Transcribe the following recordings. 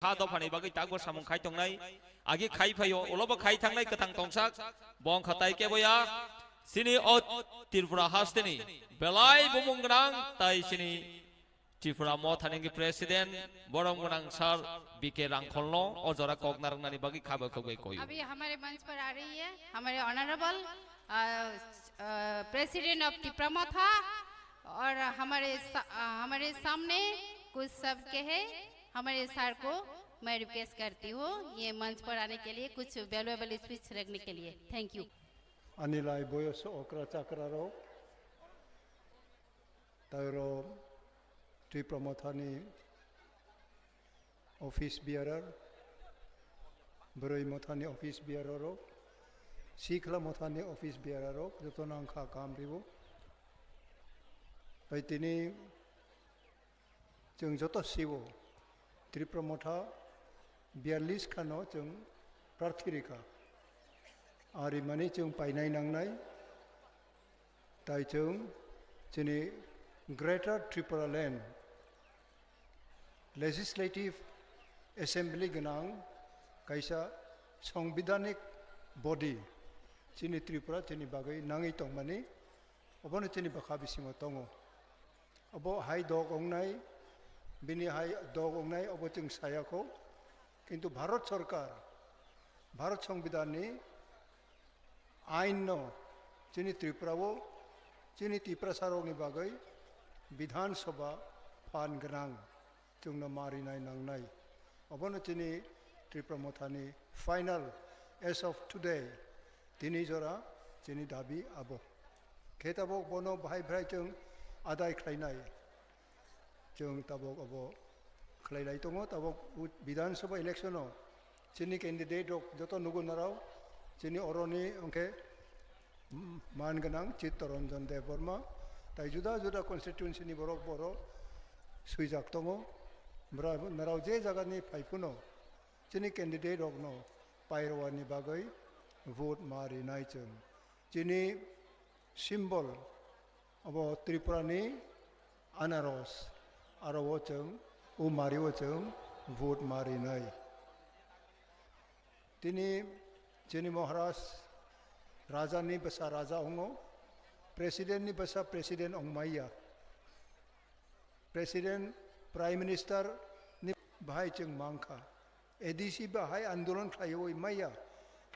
ha do phani bagi tak bo samung khai tongnai agi khai phayo olobo khai thangnai kathang tongsak bong khatai ke boya sini o Tripura hasteni belai bumung grang tai sini Tripura mo thaningi president borong gunang sar BK Rangkholno ojora koknarang nani bagi khaba khogoi koyu अभी हमारे मंच पर आ रही है हमारे honourable president of टिप्रामो था और हमारे सामने कुछ सबके है हमारे सर को मैं रिक्वेस्ट करती हूँ ये मंच पर आने के लिए कुछ वैल्यूएबल स्पीच रखने के लिए thank you Anilai boyos okra chakraro tairo Tripura thani office bearer Buroi mothani office bearer ro Sikla mothani office bearer ro jotonang kha kam ribo bai tini जों joto sibo Tripura motha 42 khano जों प्रार्थी रेखा आरि माने जों पाइनाय नांनाय ताइ जों जोंनि greater Tripura land legislative assembly गोनां कायसा संविधानिक बडी जोंनि त्रिपुरा जोंनि बागै नाङै दं माने अबनो जोंनि बाखा बिसिङाव दङ अब हाय दग अंनाय बिनि हाय दग अंनाय अब जों सायाखौ किन्तु भारत सरकार भारत संविधाननि आइन जोंनि त्रिपुरायाव जोंनि त्रिपुरा सारकनि बागै विधानसभा फान गोनां जोंनो मारिनाय नांनाय अबनो जोंनि त्रिपुरा मथानि फाइनाल एज अफ टुडे दिनै जरा जोंनि दाबि आबो खेताबक बनो बाहाय फ्राय जों आदाय खालायनाय जों ताबक अब खालायनाय दङ ताबक विधानसभा इलेक्शनाव जोंनि कैंडिडेट जत नुगुनाराव जोंनि अरनि अंके मान गोनां चित्तरंजन देवबर्मा ताइ जुदा जुदा कन्स्टिट्युएन्सिनि बर' सुइजाक दङ नाराव जे जायगानि फाइफुनो जोंनि कैंडिडेट रगनो पायरवानि बागै भोट मारिनाय जों जोंनि सिम्बल अब त्रिपुरानि आनारस आरो जों मारिव जों भोट मारिनाय दिनै जोंनि महाराज राजानि बसा राजा हंगो प्रेसिडेंटनि बसा प्रेसिडेंट अंमाइया प्रेसिडेंट प्राइम मिनिस्टर नि बाहाय जों मांखा एडीसी बाहाय आंदोलन खायो माइया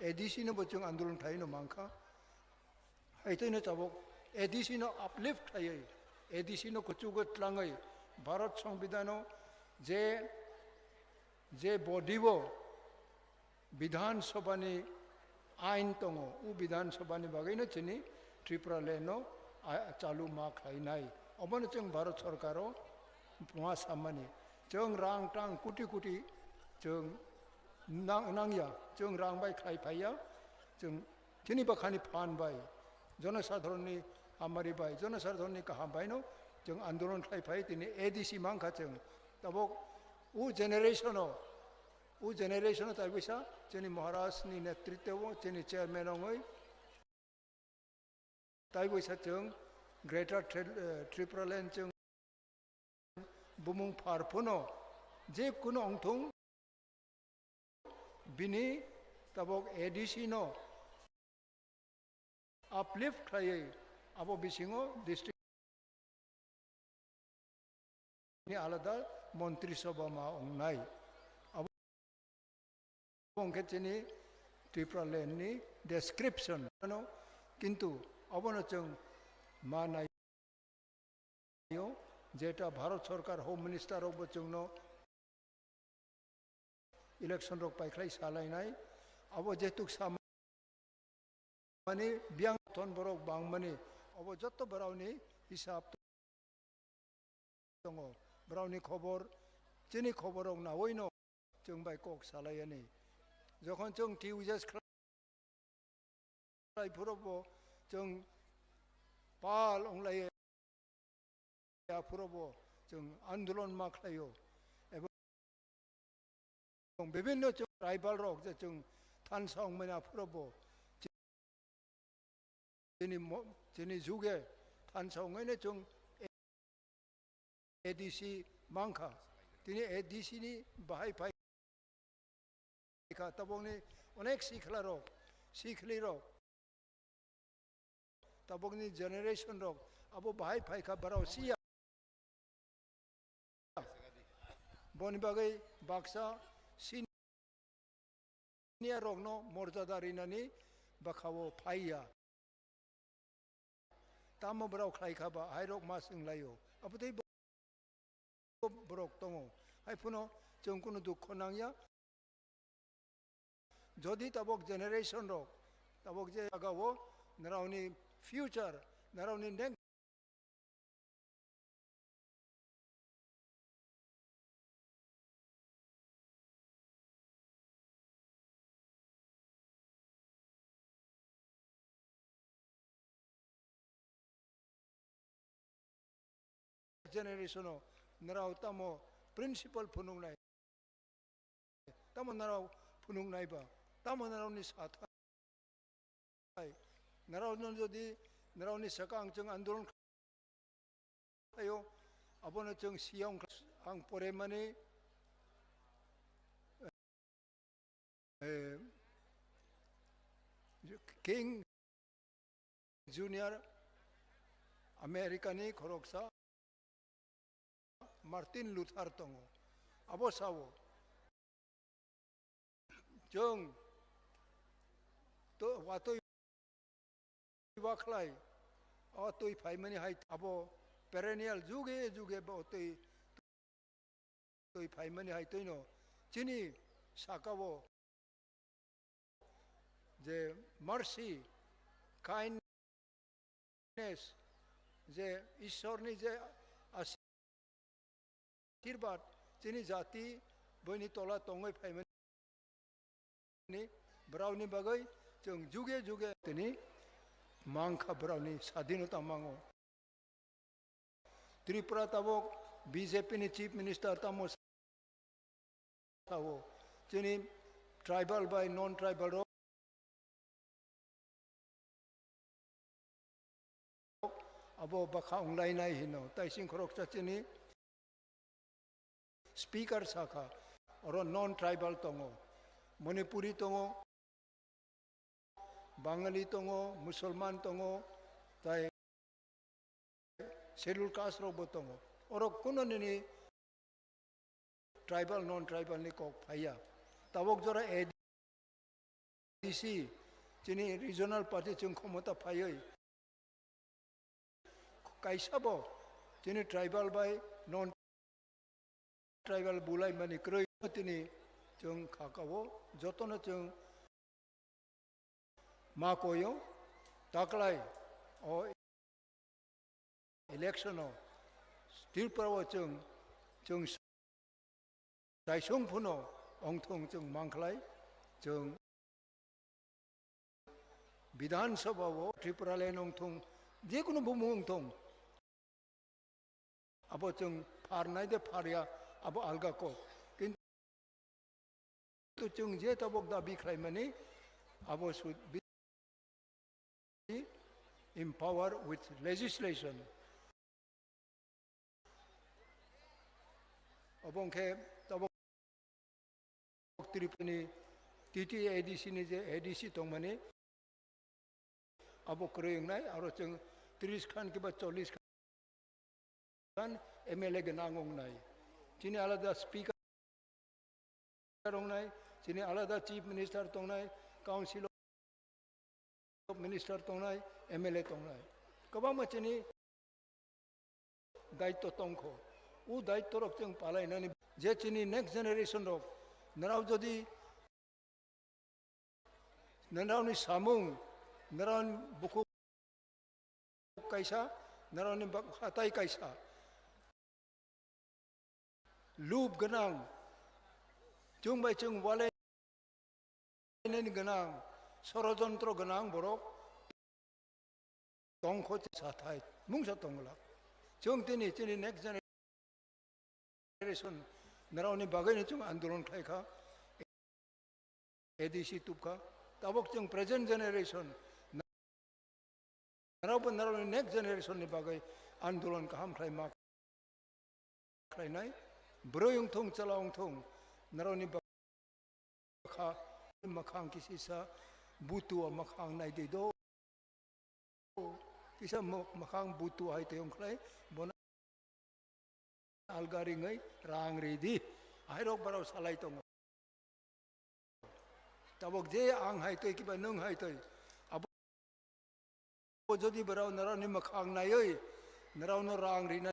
एडीसी नो जों आंदोलन खायो नो मांखा हायतैनो जाबो एडीसी नो अपलिफ्ट खायो एडीसी नो कुचुगत लाङै भारत संविधानो जे बडीवो विधानसभानि आइन दङ उ विधानसभानि बागैनो जोंनि त्रिपुरा लैंडआव चालु मा खालायनाय अबनो जों भारत सरकाराव मा सामानि जों रां टां कोटि कोटि जों नांया जों रां बाय खायफाया जों जोंनि बाखानि फानबाय जनसाधारणनि हामारिबाय जनसाधारणनि गाहामबायनो जों आंदोलन खायफाय दिनै एडीसी मांखा जों दाबो उ जेनेरेशन ताइबैसा जोंनि महाराजनि नेतृत्व जोंनि चेयरमैन अंगै ताइबैसा जों ग्रेटर त्रिपुरा लैंड जों बुमुं फारफुनो जेकुनो अंथं बिनि ताबक एडीसी नो अपलिफ्ट खायै आबो बिसिङो डिस्ट्रिक्ट नि आलादा मंत्री सभा मा अंनाय जोंनि त्रिपुरा लैंडनि डेस्क्रिप्शन किन्तु अबनो जों मा नायो जेटा भारत सरकार होम मिनिस्टर जोंनो इलेक्शन रक पाइख्लाय सालायनाय अब जेतुक सामानि बियां थन बरक बांमानि अब जत्त बरावनि हिसाब दङ बरावनि खबर जोंनि खबराव नावैनो जों बाय कक सालायनि जखन जों टिउजेस खालायफोरावबो जों पाल अंलायो फोरावबो जों आंदोलन मा खालायो एबा विभिन्न जों ट्राइबल रक जों थानसाव मैनाफोरावबो जोंनि जुगे थानसावैनो जों एडीसी मांखा दिनै एडीसी नि बाहाय का तबोंगनी अनेक सीखली रो तबोंगनी जनरेशन रो अब बाहाय फाइका बराव सिया बन बागै बाक्सा सिनिया रोगनो मर्यादारिनानि बखावो फाइया तामो बराव खाइखाबा हाइरोग मासंलायो अब तै बरक दङ हाय फुनो जों कुनु दुख नांया जदि तबक जेनेरेशन रक तबक जे आगावो नरावनि फ्यूचर नरावनि नेक्स्ट जेनेरेशन नराव तमो प्रिंसिपल फुनुंनाय तमो नराव फुनुंनायबा तमो नरावनि साथाय नरावनो जदि नरावनि सकां जों आंदोलन खायो अबनो जों सियां आं परे माने किंग जूनियर अमेरिकानि खरकसा मार्टिन लुथार दङ आबो सावो जों तो वातोय वाखलाय अतोय फाइमानि हाय आबो पेरेनियल जुगे जुगे बतोय तोय फाइमानि हाय तोयनो चिनि साकावो जे मर्सी काइंडनेस जे ईश्वरनि जे आशीर्वाद चिनि जाति बयनि तला तंगै फाइमानि ब्राउनि बागै जों जुगे जुगे दिनै मांखा ब्राउनि स्वाधीनता मांगो त्रिपुरा ताबक बीजेपी नि चीफ मिनिस्टर तामो सावो दिनै ट्राइबल बाय नॉन ट्राइबल अब बखा उंलायनाय हिनो ताइसिं खरक चाचिनि स्पीकर साखा और नॉन ट्राइबल तंगो मणिपुरी तंगो बांगाली तंगो मुसलमान तंगो ताई शेड्यूल कास्ट रोबो तंगो और कुनोनि ट्राइबल नॉन ट्राइबल नि को फाया तबक जरा एडीसी चिनि रीजनल पार्टी जों क्षमता फायै काइसाबो चिनि ट्राइबल बाय नॉन ट्राइबल बुलाय मानि क्रय तिनि जों खाकावो जतन जों माकोयो ताकलाय ओ इलेक्शन त्रिपुराव जों दाइसं फुनो अंथं जों मांखलाय जों विधानसभाव त्रिपुरा लेन अंथं जेकुनु बुमु अंथं अब जों फारनाय दे फारिया अब अलगा को किंतु जों जे तबक दाबि खालामनानै अब should be empowered with legislation अबंखे तबक त्रिपुरानि टीटी एडीसी नि जे एडीसी दं माने अब क्रयनाय आरो जों 30 खान के बाद 40 खान एमएलए गनांगनाय चिनि आलादा स्पीकर दंनाय चिनि आलादा चीफ मिनिस्टर दंनाय काउंसिल ऑफ मिनिस्टर दंनाय एमएलए दंनाय गोबां मानसिनि दायित्व दंखो उ दायित्व रक जों पालायनानै जे चिनि नेक्स्ट जेनेरेशन रक नराव जदि नरावनि सामुं नराव बुखु कायसा नरावनि हाथाय कायसा लुब गोनां जों बाय जों वालायनायनि गोनां षड़यन्त्र गोनां बरक दंखो साथाय मुंसा दंला जों दिनै जोंनि नेक्स्ट जेनेरेशन नरावनि बागैनो जों आन्दोलन खालायखा एडीसी तुबखा ताबक जों प्रेजेंट जेनेरेशन नरावबो नरावनि नेक्स्ट जेनेरेशननि बागै आन्दोलन गाहाम खालायमा खालायनाय ब्रै अंथं चला अंथं नरावनि makhang kisisa butu makhang nai de do kisa makhang butu hai te ong klai bona algari ngai rang redi ai rok barau salai tong tabok je ang hai te ki ba nung hai te abo jodi barau narau ni makhang nai oi narau no rang ri na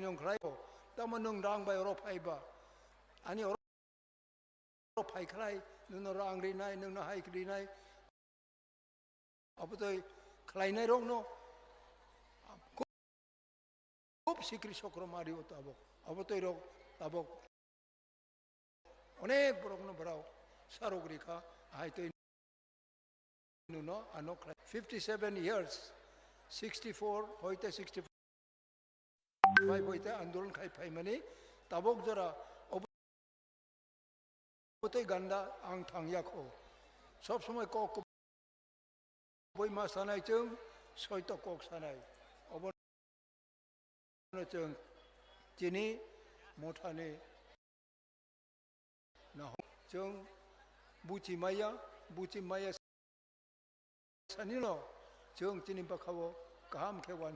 nyong klai tama nung rang bai ro phai ba ani ro phai klai nung rang ri nai nung hai kri nai abo toi klai nai rong no খুব শিকরি চক্র Mario তাবক অবতৈর তাবক অনেক বড় বড় সারক রেখা হাইতৈ Nuno আনক 57 years 64 হইতে 65 হইতে আন্দোলন খাই ফাই মানে তাবক জরা অবতৈ গান্ডা আং থাংয়াখো সব সময় কক বইমা সানাই চং সৈত কক সানাই Chừng chini mothane na chừng buchi maya sanilo chừng chini bakhawo kaham khewan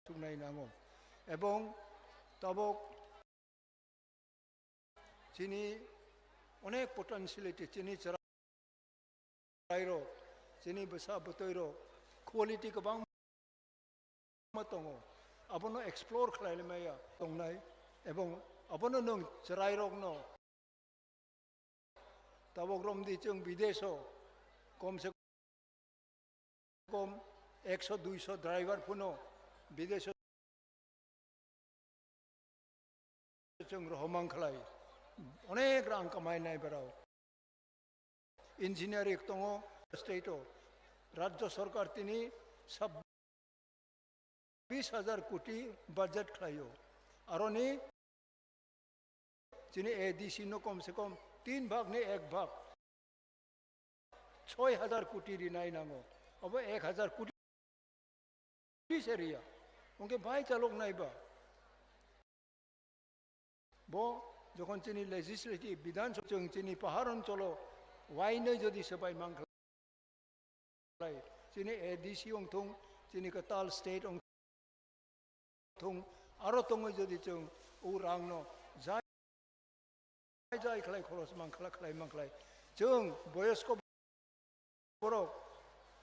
sunai nangom ebong tabok chini onek potentiality chini charairo chini basa botoiro quality ka bang matongo abono explore khlai le maya tongnai ebong abono nong charai rok no tabok rom di chung bideso kom se kom 100 200 driver puno bideso chung rohmang khlai onek rang kamai nai barao engineer ek tongo state o rajya sarkar tini sab 20,000 कोटी budget खायो अरोनी जिन्हें ADC no कम से कम 3 भाग ने 1 भाग 6,000 कोटी रिनाई नामो अब 1,000 कोटी से रिया उनके भाई चालोक नहीं बा वो जो कौन चीनी लेजिस्लेटिव विधान सभा चीनी पहाड़न चलो वाई नहीं जो दिसे भाई मांग लाई चीनी एडीसी उंगथुंग चीनी का ताल state tung aro tongo jodi chung urang no jai khlai khoros mangkhala khlai mangklai chung boyosko boro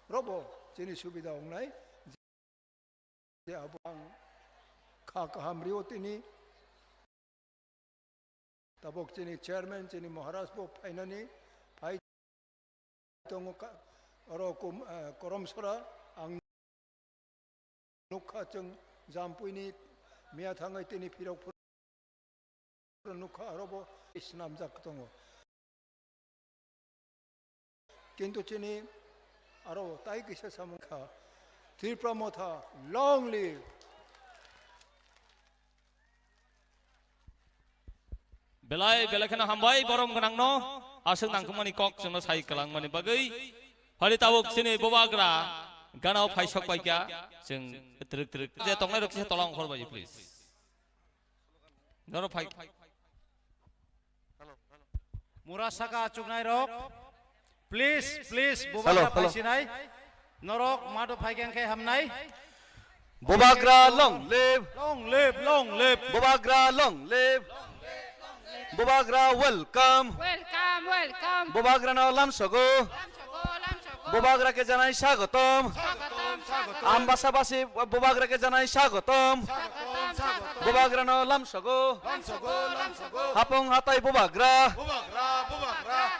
robo chini subida ongnai je abang kha kaham riotini tabok chini chairman chini maharaj bo phainani phai tongo aro korom sora ang nukha chung Jampuini mia thangai tini pirok nukha arobo isnam jak tongo kintu chini aro tai kisa samukha Tripura motha long live belai belakana hambai borom ganang no asung nangkumani kok jono sai kalang mani bagai hali tabuk sini bobagra ganau phaisok baikya जों trick trick जे तंगनाय रखि तलां खर बायि please नरो phi मुरासाका चुकनाय रक please please बोबाग्रा फाइसिनाय नरक मादो फाइगेंखे हामनाय बोबाग्रा long live Bubagra long live बोबाग्रा welcome बोबाग्रा no lamsogo बोबाग्रा के जनाय स्वागतम आम्बासाबासी बोबाग्रा के जनाय स्वागतम बोबाग्रा no lamsogo हापं हाताय बोबाग्रा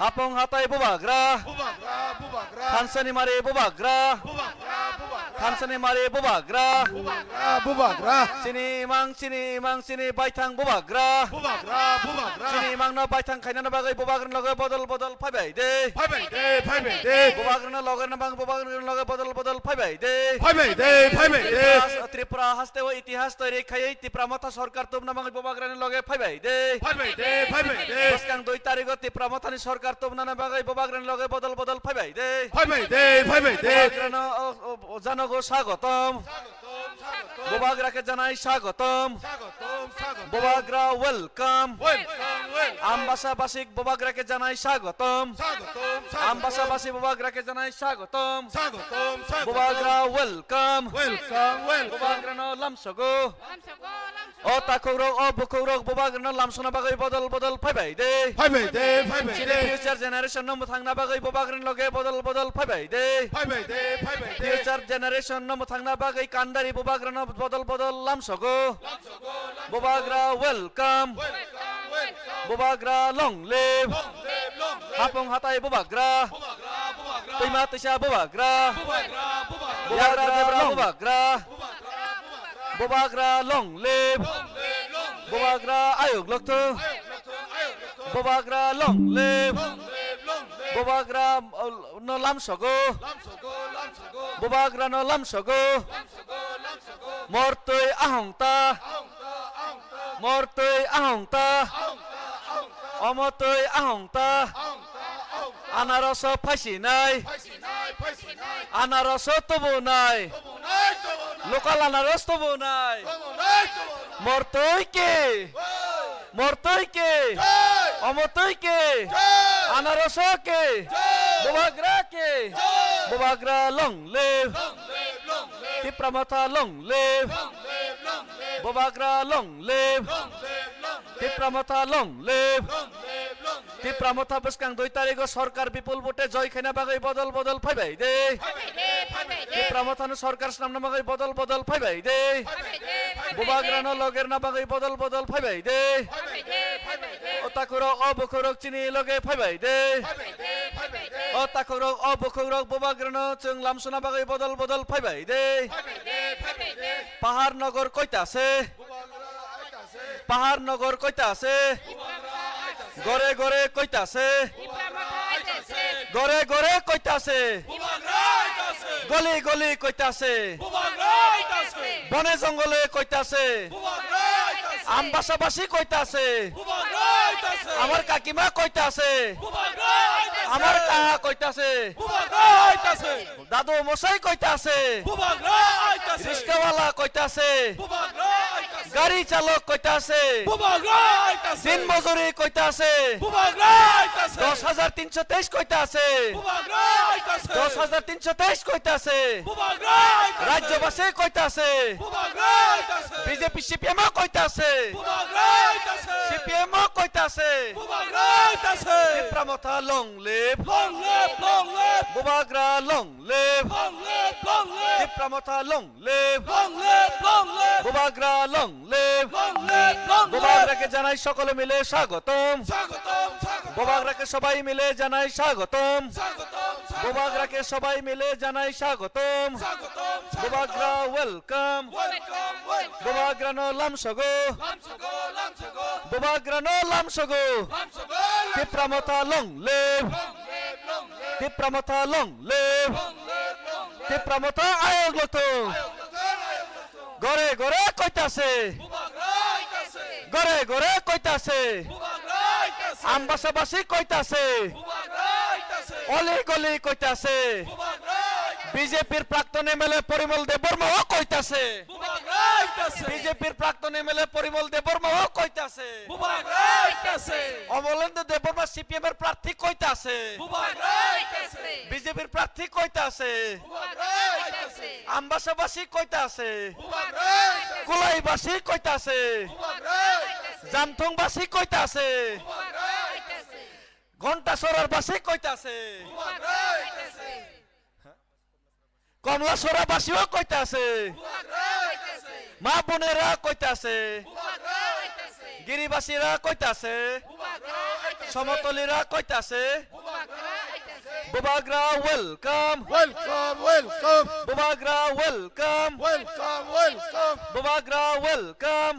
हापं हाताय बोबाग्रा खानसानि मारे बोबाग्रा खानसानि मारे बोबाग्रा सिनि बायथां बोबाग्रा सिनि मांनो बायथां खायनानो बागै बोबाग्रा लगे बदल फायबाय दे बोबाग्रा लगेनो बां बोबाग्रा लगे बदल फायबाय दे त्रिपुरा हास्तेव इतिहास तैरि खायै त्रिपुरा मथा सरकार तुमना बांगै बोबाग्रानि लगे फायबाय दे बसकां 2 तारिख त्रिपुरा मथानि सरकार तुमना बागै बोबाग्रानि लगे बदल फायबाय दे बोबाग्रानो जानगो स्वागतम Bobagrake janai swagotom. Bobagra welcome. Ambasa basik Bobagrake janai swagotom. Ambasa basi Bobagrake janai swagotom. Bobagra welcome. Bobagra no lamsogo. O takurok o bukurok Bobagra no lamsona bagai bodol phaibai de. Future generation no muthangna bagai Bobagra loge bodol phaibai de. Future generation no muthangna bagai kandari Bobagra no bodol lamsogo. Bobagra welcome. Bobagra long live. Hapong hatai Bobagra. Tima tisha Bobagra. Bobagra. Bobagra long live. Bobagra ayuk loktu. Bobagra long live. Bobagra no lamsogo. Bobagra no lamsogo. Mortoi ahongta. Mortoi ahongta. Omotoi ahongta. Anaroso phasinai. Anaroso tubunai. Lokal anaros tubunai. Mortoi ke. Mortoi ke. Omotoi ke. Anaroso ke. Bobagra ke. Bobagra long live. Tipramata long live. Bobagra long live. Tipramata long live. Tipramata beskang 2 tarikh সরকার বিপুল ভোটে জয় খানা বাগাই বদল ফাইবাই দে। Tipramata no সরকার নাম বাগাই বদল ফাইবাই দে। Bobagra no লগের না বাগাই বদল ফাইবাই দে। Otakurok o bukurok chini loge phaibai de. Otakurok o bukurok Bobagra no chung lamsona bagai bodol phaibai de. Pahar nogor koita ase. Pahar nogor koita ase. Gore koita ase. Gore koita ase. Goli koita ase. Bone jongole koita ase. Ambasa basi koita ase. আমার কাকিমা কইতা আছে আমার কাহা কইতা আছে দাদু মশাই কইতা আছে রিস্কাওয়ালা কইতা আছে গাড়ি চালক কইতা আছে দিন মজুরি কইতা আছে 10323 কইতা আছে 10323 কইতা আছে রাজ্যবাসী কইতা আছে বিজেপি সিপিএম কইতা আছে সিপিএম কইতা আছে Tipramata long live. Bobagra long live. Tipramata long live. Bobagra long live. Bobagra ke janai সকলে মিলে স্বাগতম। Bobagra ke সবাই মিলে জানাই স্বাগতম। Bobagra ke সবাই মিলে জানাই স্বাগতম। Bobagra welcome. Bobagra no lamsogo. Bobagra no lamsogo. Tipramata long live. Tipramata long live. Tipramata ayog loto. Gore koitase. Gore koitase. Ambasa basi koitase. Oli koitase. বিজেপির প্রাক্তন এমএলএ পরিমল দেববর্মাও কইতাছে বিজেপির প্রাক্তন এমএলএ পরিমল দেববর্মাও কইতাছে অমলেন্দু দেববর্মা সিপিএম এর প্রার্থী কইতাছে বিজেপির প্রার্থী কইতাছে আমবাসাবাসী কইতাছে কুলাইবাসী কইতাছে জামথংবাসী কইতাছে ঘন্টা সরার বাসী কইতাছে কমলা সরা বাসীও কইতাছে মা বোনেরা কইতাছে গিরিবাসীরা কইতাছে সমতলীরা কইতাছে Bobagra welcome. Bobagra welcome. Bobagra welcome.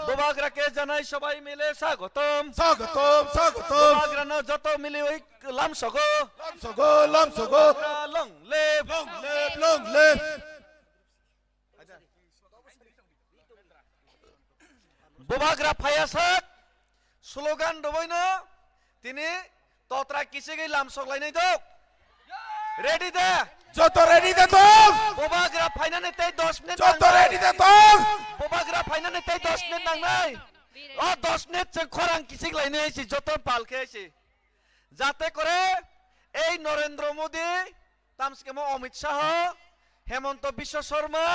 Bobagra ke janai সবাই মিলে স্বাগতম। Bobagra no joto mili oi lamsogo. Bobagra long live. Bobagra phayasak slogan doboino tini Totra kisi gay lamsok lain itu. Ready deh. যত রেডিতে দং Bobagra ফাইনানে তাই 10 minute যত রেডিতে দং Bobagra ফাইনানে তাই 10 minute নাংনাই ও 10 minute जों খরাং কিসিক লাইনে আইছি যত পালকে আইছি যাতে করে এই নরেন্দ্র মোদি তামসকেমো অমিত শাহ হেমন্ত বিশ্ব শর্মা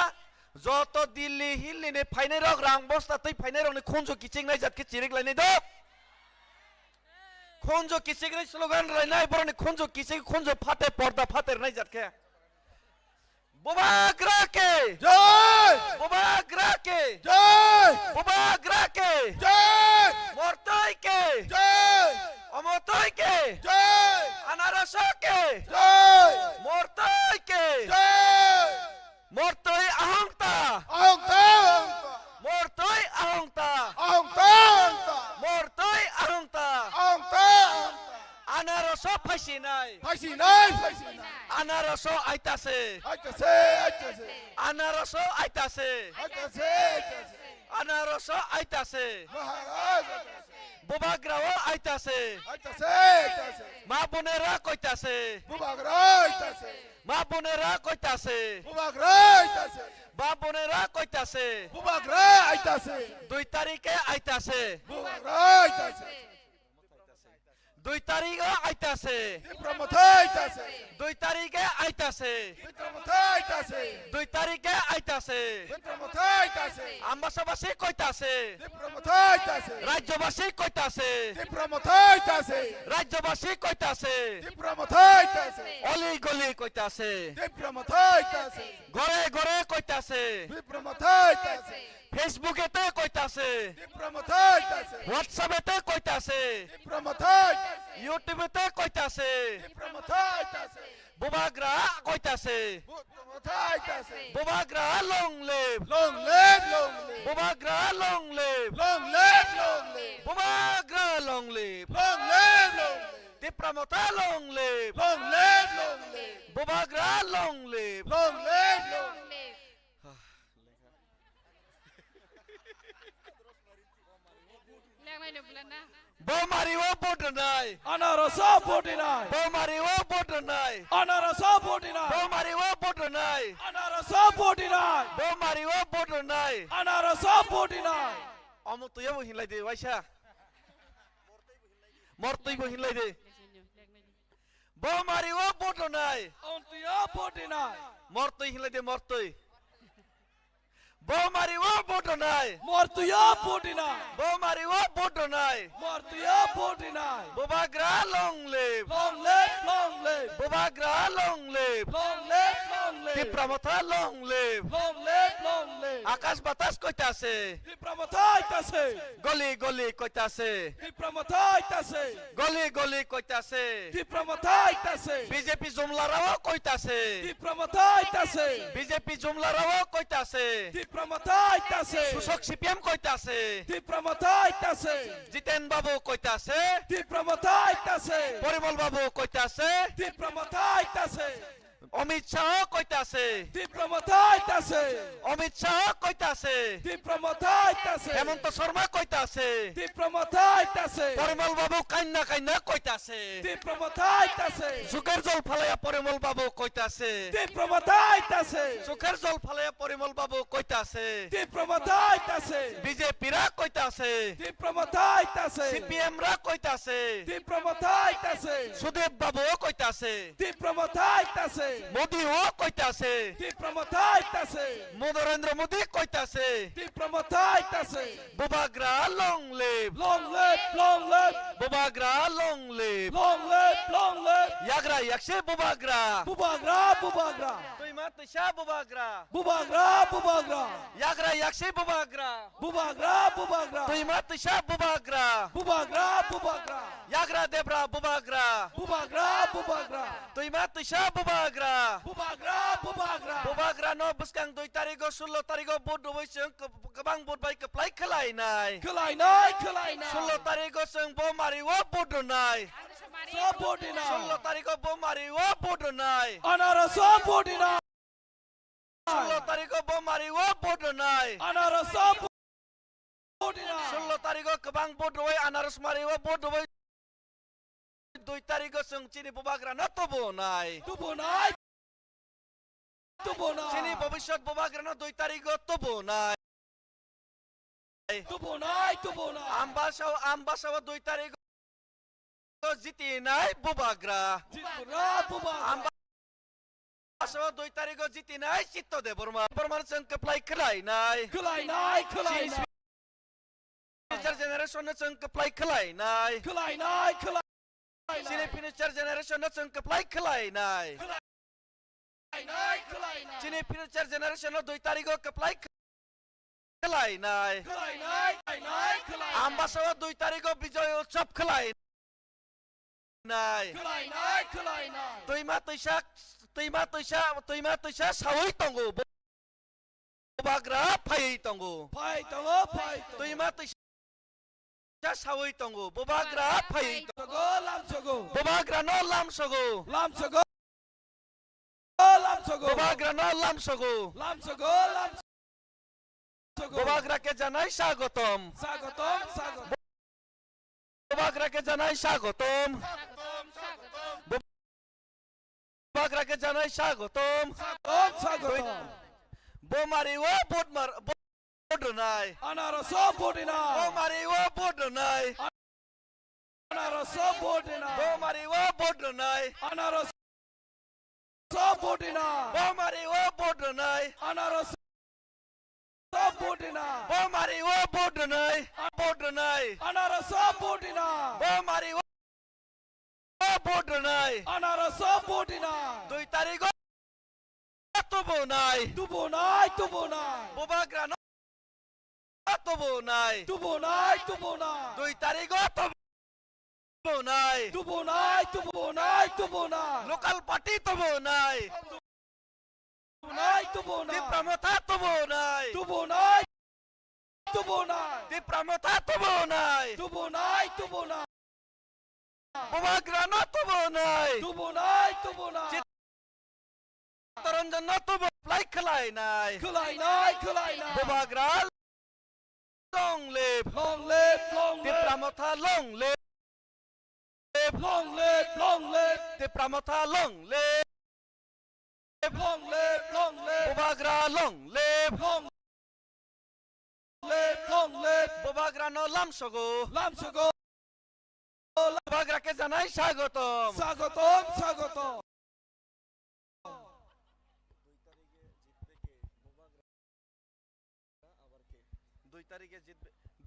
যত দিল্লি হিল্লিনে ফাইনে রক রাং বস্তা তৈ ফাইনে রনে খঞ্জ কিচিং নাই জাতকে চিরিক লাইনে দ খঞ্জ কিচিং নাই স্লোগান রাইনাই বরনে খঞ্জ কিচিং খঞ্জ ফাটে পর্দা ফাতের নাই জাতকে Bobagra ke জয় Bobagra ke জয় Bobagra ke জয় Mortoy ke জয় Omotoy ke জয় Anaraso ke জয় Mortoy ke জয় Mortoy ahongta আহংতা Mortoy ahongta আহংতা Mortoy ahongta আহংতা Anaraso phasinai ফাইসি নাই Anaraso aitase আইতাছে Anaraso aitase আইতাছে Anaraso aitase মহারাজ Bobagra o aitase আইতাছে Ma bonera koitase বুবাগরা আইতাছে Ma bonera koitase বুবাগরা আইতাছে Ba bonera koitase বুবাগরা আইতাছে 2 তারিখে আইতাছে বুবাগরা আইতাছে 2 তারিখে আইতাছে প্রমথা আইতাছে 2 তারিখে আইতাছে প্রমথা আইতাছে 2 তারিখে আইতাছে প্রমথা আইতাছে আমবাসাবাসী কইতাছে প্রমথা আইতাছে রাজ্যবাসী কইতাছে প্রমথা আইতাছে রাজ্যবাসী কইতাছে প্রমথা আইতাছে অলি গলি কইতাছে প্রমথা আইতাছে ঘরে ঘরে কইতাছে প্রমথা আইতাছে ফেসবুকেতে কইতাছে প্রমথা আইতাছে হোয়াটসঅ্যাপেতে কইতাছে প্রমথা আইতাছে ইউটিউবেতে কইতাছে প্রমথা আইতাছে Bobagra কইতাছে প্রমথা আইতাছে Bobagra long live long live long leave Bobagra long live long live long leave Bobagra long live long live long leave Dipramota long live long live long leave Bobagra long live long live long Bomariwo bodonai Anarasa 49. Bomariwo bodonai Anarasa 49. Bomariwo bodonai Anarasa 49. Bomariwo bodonai Anarasa 49. Amo tuya bohinlai de waisa Mortoi bohinlai de Bomariwo bodonai Ontia 49. Mortoi hinlai de mortoi Bomariwo bodonai Mortuya 49. Bomariwo bodonai Mortuya 49. Bobagra long live Long live, long live. Bobagra long live Long live, long live. Dipramota long live Long live, long live. আকাশ বাতাস কইতাছে Dipramatai গলি গলি কইতাছে Dipramatai গলি গলি কইতাছে Dipramatai BJP জুমলারাও কইতাছে Dipramatai BJP জুমলারাও কইতাছে Dipramatai সুশক সিপিএম কইতাছে Dipramatai জিতেন বাবু কইতাছে Dipramatai পরিমল বাবু কইতাছে Dipramatai অমিত শাহ কইতাছে Dipramatai অমিত শাহ কইতাছে Dipramatai হেমন্ত শর্মা কইতাছে Dipramatai পরিমল বাবু কান্না কান্না কইতাছে Dipramatai সুখের জল ফালাইয়া পরিমল বাবু কইতাছে Dipramatai সুখের জল ফালাইয়া পরিমল বাবু কইতাছে Dipramatai বিজেপিরা কইতাছে Dipramatai সিপিএম রা কইতাছে Dipramatai সুদেব বাবু কইতাছে Dipramatai মোদি ও কইতাছে Dipramatai নরেন্দ্র মোদি কইতাছে Dipramatai Bubagra long live Long live, long live. Bubagra long live Long live, long live. ইয়াগরা ইয়াকশে বুবাগ্রা Bubagra, bubagra. তুই মা তুষা বুবাগ্রা Bubagra, bubagra. ইয়াগরা ইয়াকশে বুবাগ্রা Bubagra, bubagra. তুই মা Tusha বুবাগ্রা Bubagra, bubagra. ইয়াগরা Debra বুবাগ্রা Bubagra, bubagra. তুই মা তুষা বুবাগ্রা Bubagra, bubagra. বুবাগ্রা ন বুসকাং 2 তারিখ 16 তারিখ বুট বইছং গোবাং বুট বাই কপ্লাই খলাইনাই Kalainai, kalainai. 16 তারিখ जों বমারি ও বুটনাই So 49. 16 তারিখ বমারি ও বুটনাই Anara so 49. 16 তারিখ বমারি ও বুটনাই Anara so 49. 16 তারিখ গোবাং বুট বই আনারস মারি ও বুট বই 2 তারিখ जों চিনি বুবাগ্রা ন তবো নাই Tubunai, tubo na. Sini bobishot bobagra no 2 tariko tubo nai. Tubo nai, tubo na. Ambasaw 2 tariko jiti nai bobagra. Jitbra buba. Ambasaw 2 tariko jiti nai chitto de borman sang kaplai khlai nai. Khlai nai, khlai Sini nai. future generation na sang kaplai khlai nai. Khlai nai, khlai Sini nai. future generation na sang kaplai khlai nai. Khlai nai, khlai nai. Sini future generation no 2 tariko kaplai khlai nai. Khlai nai, khlai nai, khlai nai. Ambasaw 2 tariko bijoy utsav khlai nai. Khlai nai, khlai nai. Tuima tuisa sawi tongo bobagra phai tongo. Phai tongo, phai tongo. Tuima tuisa sawi tongo bobagra phai Sogo, lam sogo. bobagra no lam sogo. Lam sogo. Lam sogo. bobagra no lam sogo. Lam sogo, lam sogo. bobagra ke janai sagotom. Sagotom, sagotom. bobagra ke janai sagotom. bobagra ke janai sagotom. Sagotom, sagotom. bomariwo bodonai. Anaraso bodina. bomariwo bodonai. Anaraso bodina. bomariwo bodonai. Anaraso bodina. bomariwo bodonai. Anaraso bodina. bomariwo bodonai. bodonai. Anaraso bodina. bomariwo bodonai. Anaraso bodina. 2 tariko tubonai. Tubonai, tubonai. bobagra no tubonai. Tubonai, tubonai. 2 tariko tubonai. Tubonai, tubonai, tubonai. local party tubonai. Tubonai, tubonai. di pramotha tubonai. Tubonai, tubonai. di pramotha tubonai. Tubonai, tubonai. bobagra no tubonai. Tubonai, tubonai. taranjan no tublai khlai nai. Khlai nai, khlai nai. bobagra long live. Long live, long di live. pramotha long live. Long live, long live. di pramotha long live. Long live, long live. bobagra long live. Long live, long live. bobagra no lam sogo. Lam sogo. bobagra ke janai sagotom. Sagotom, sagotom.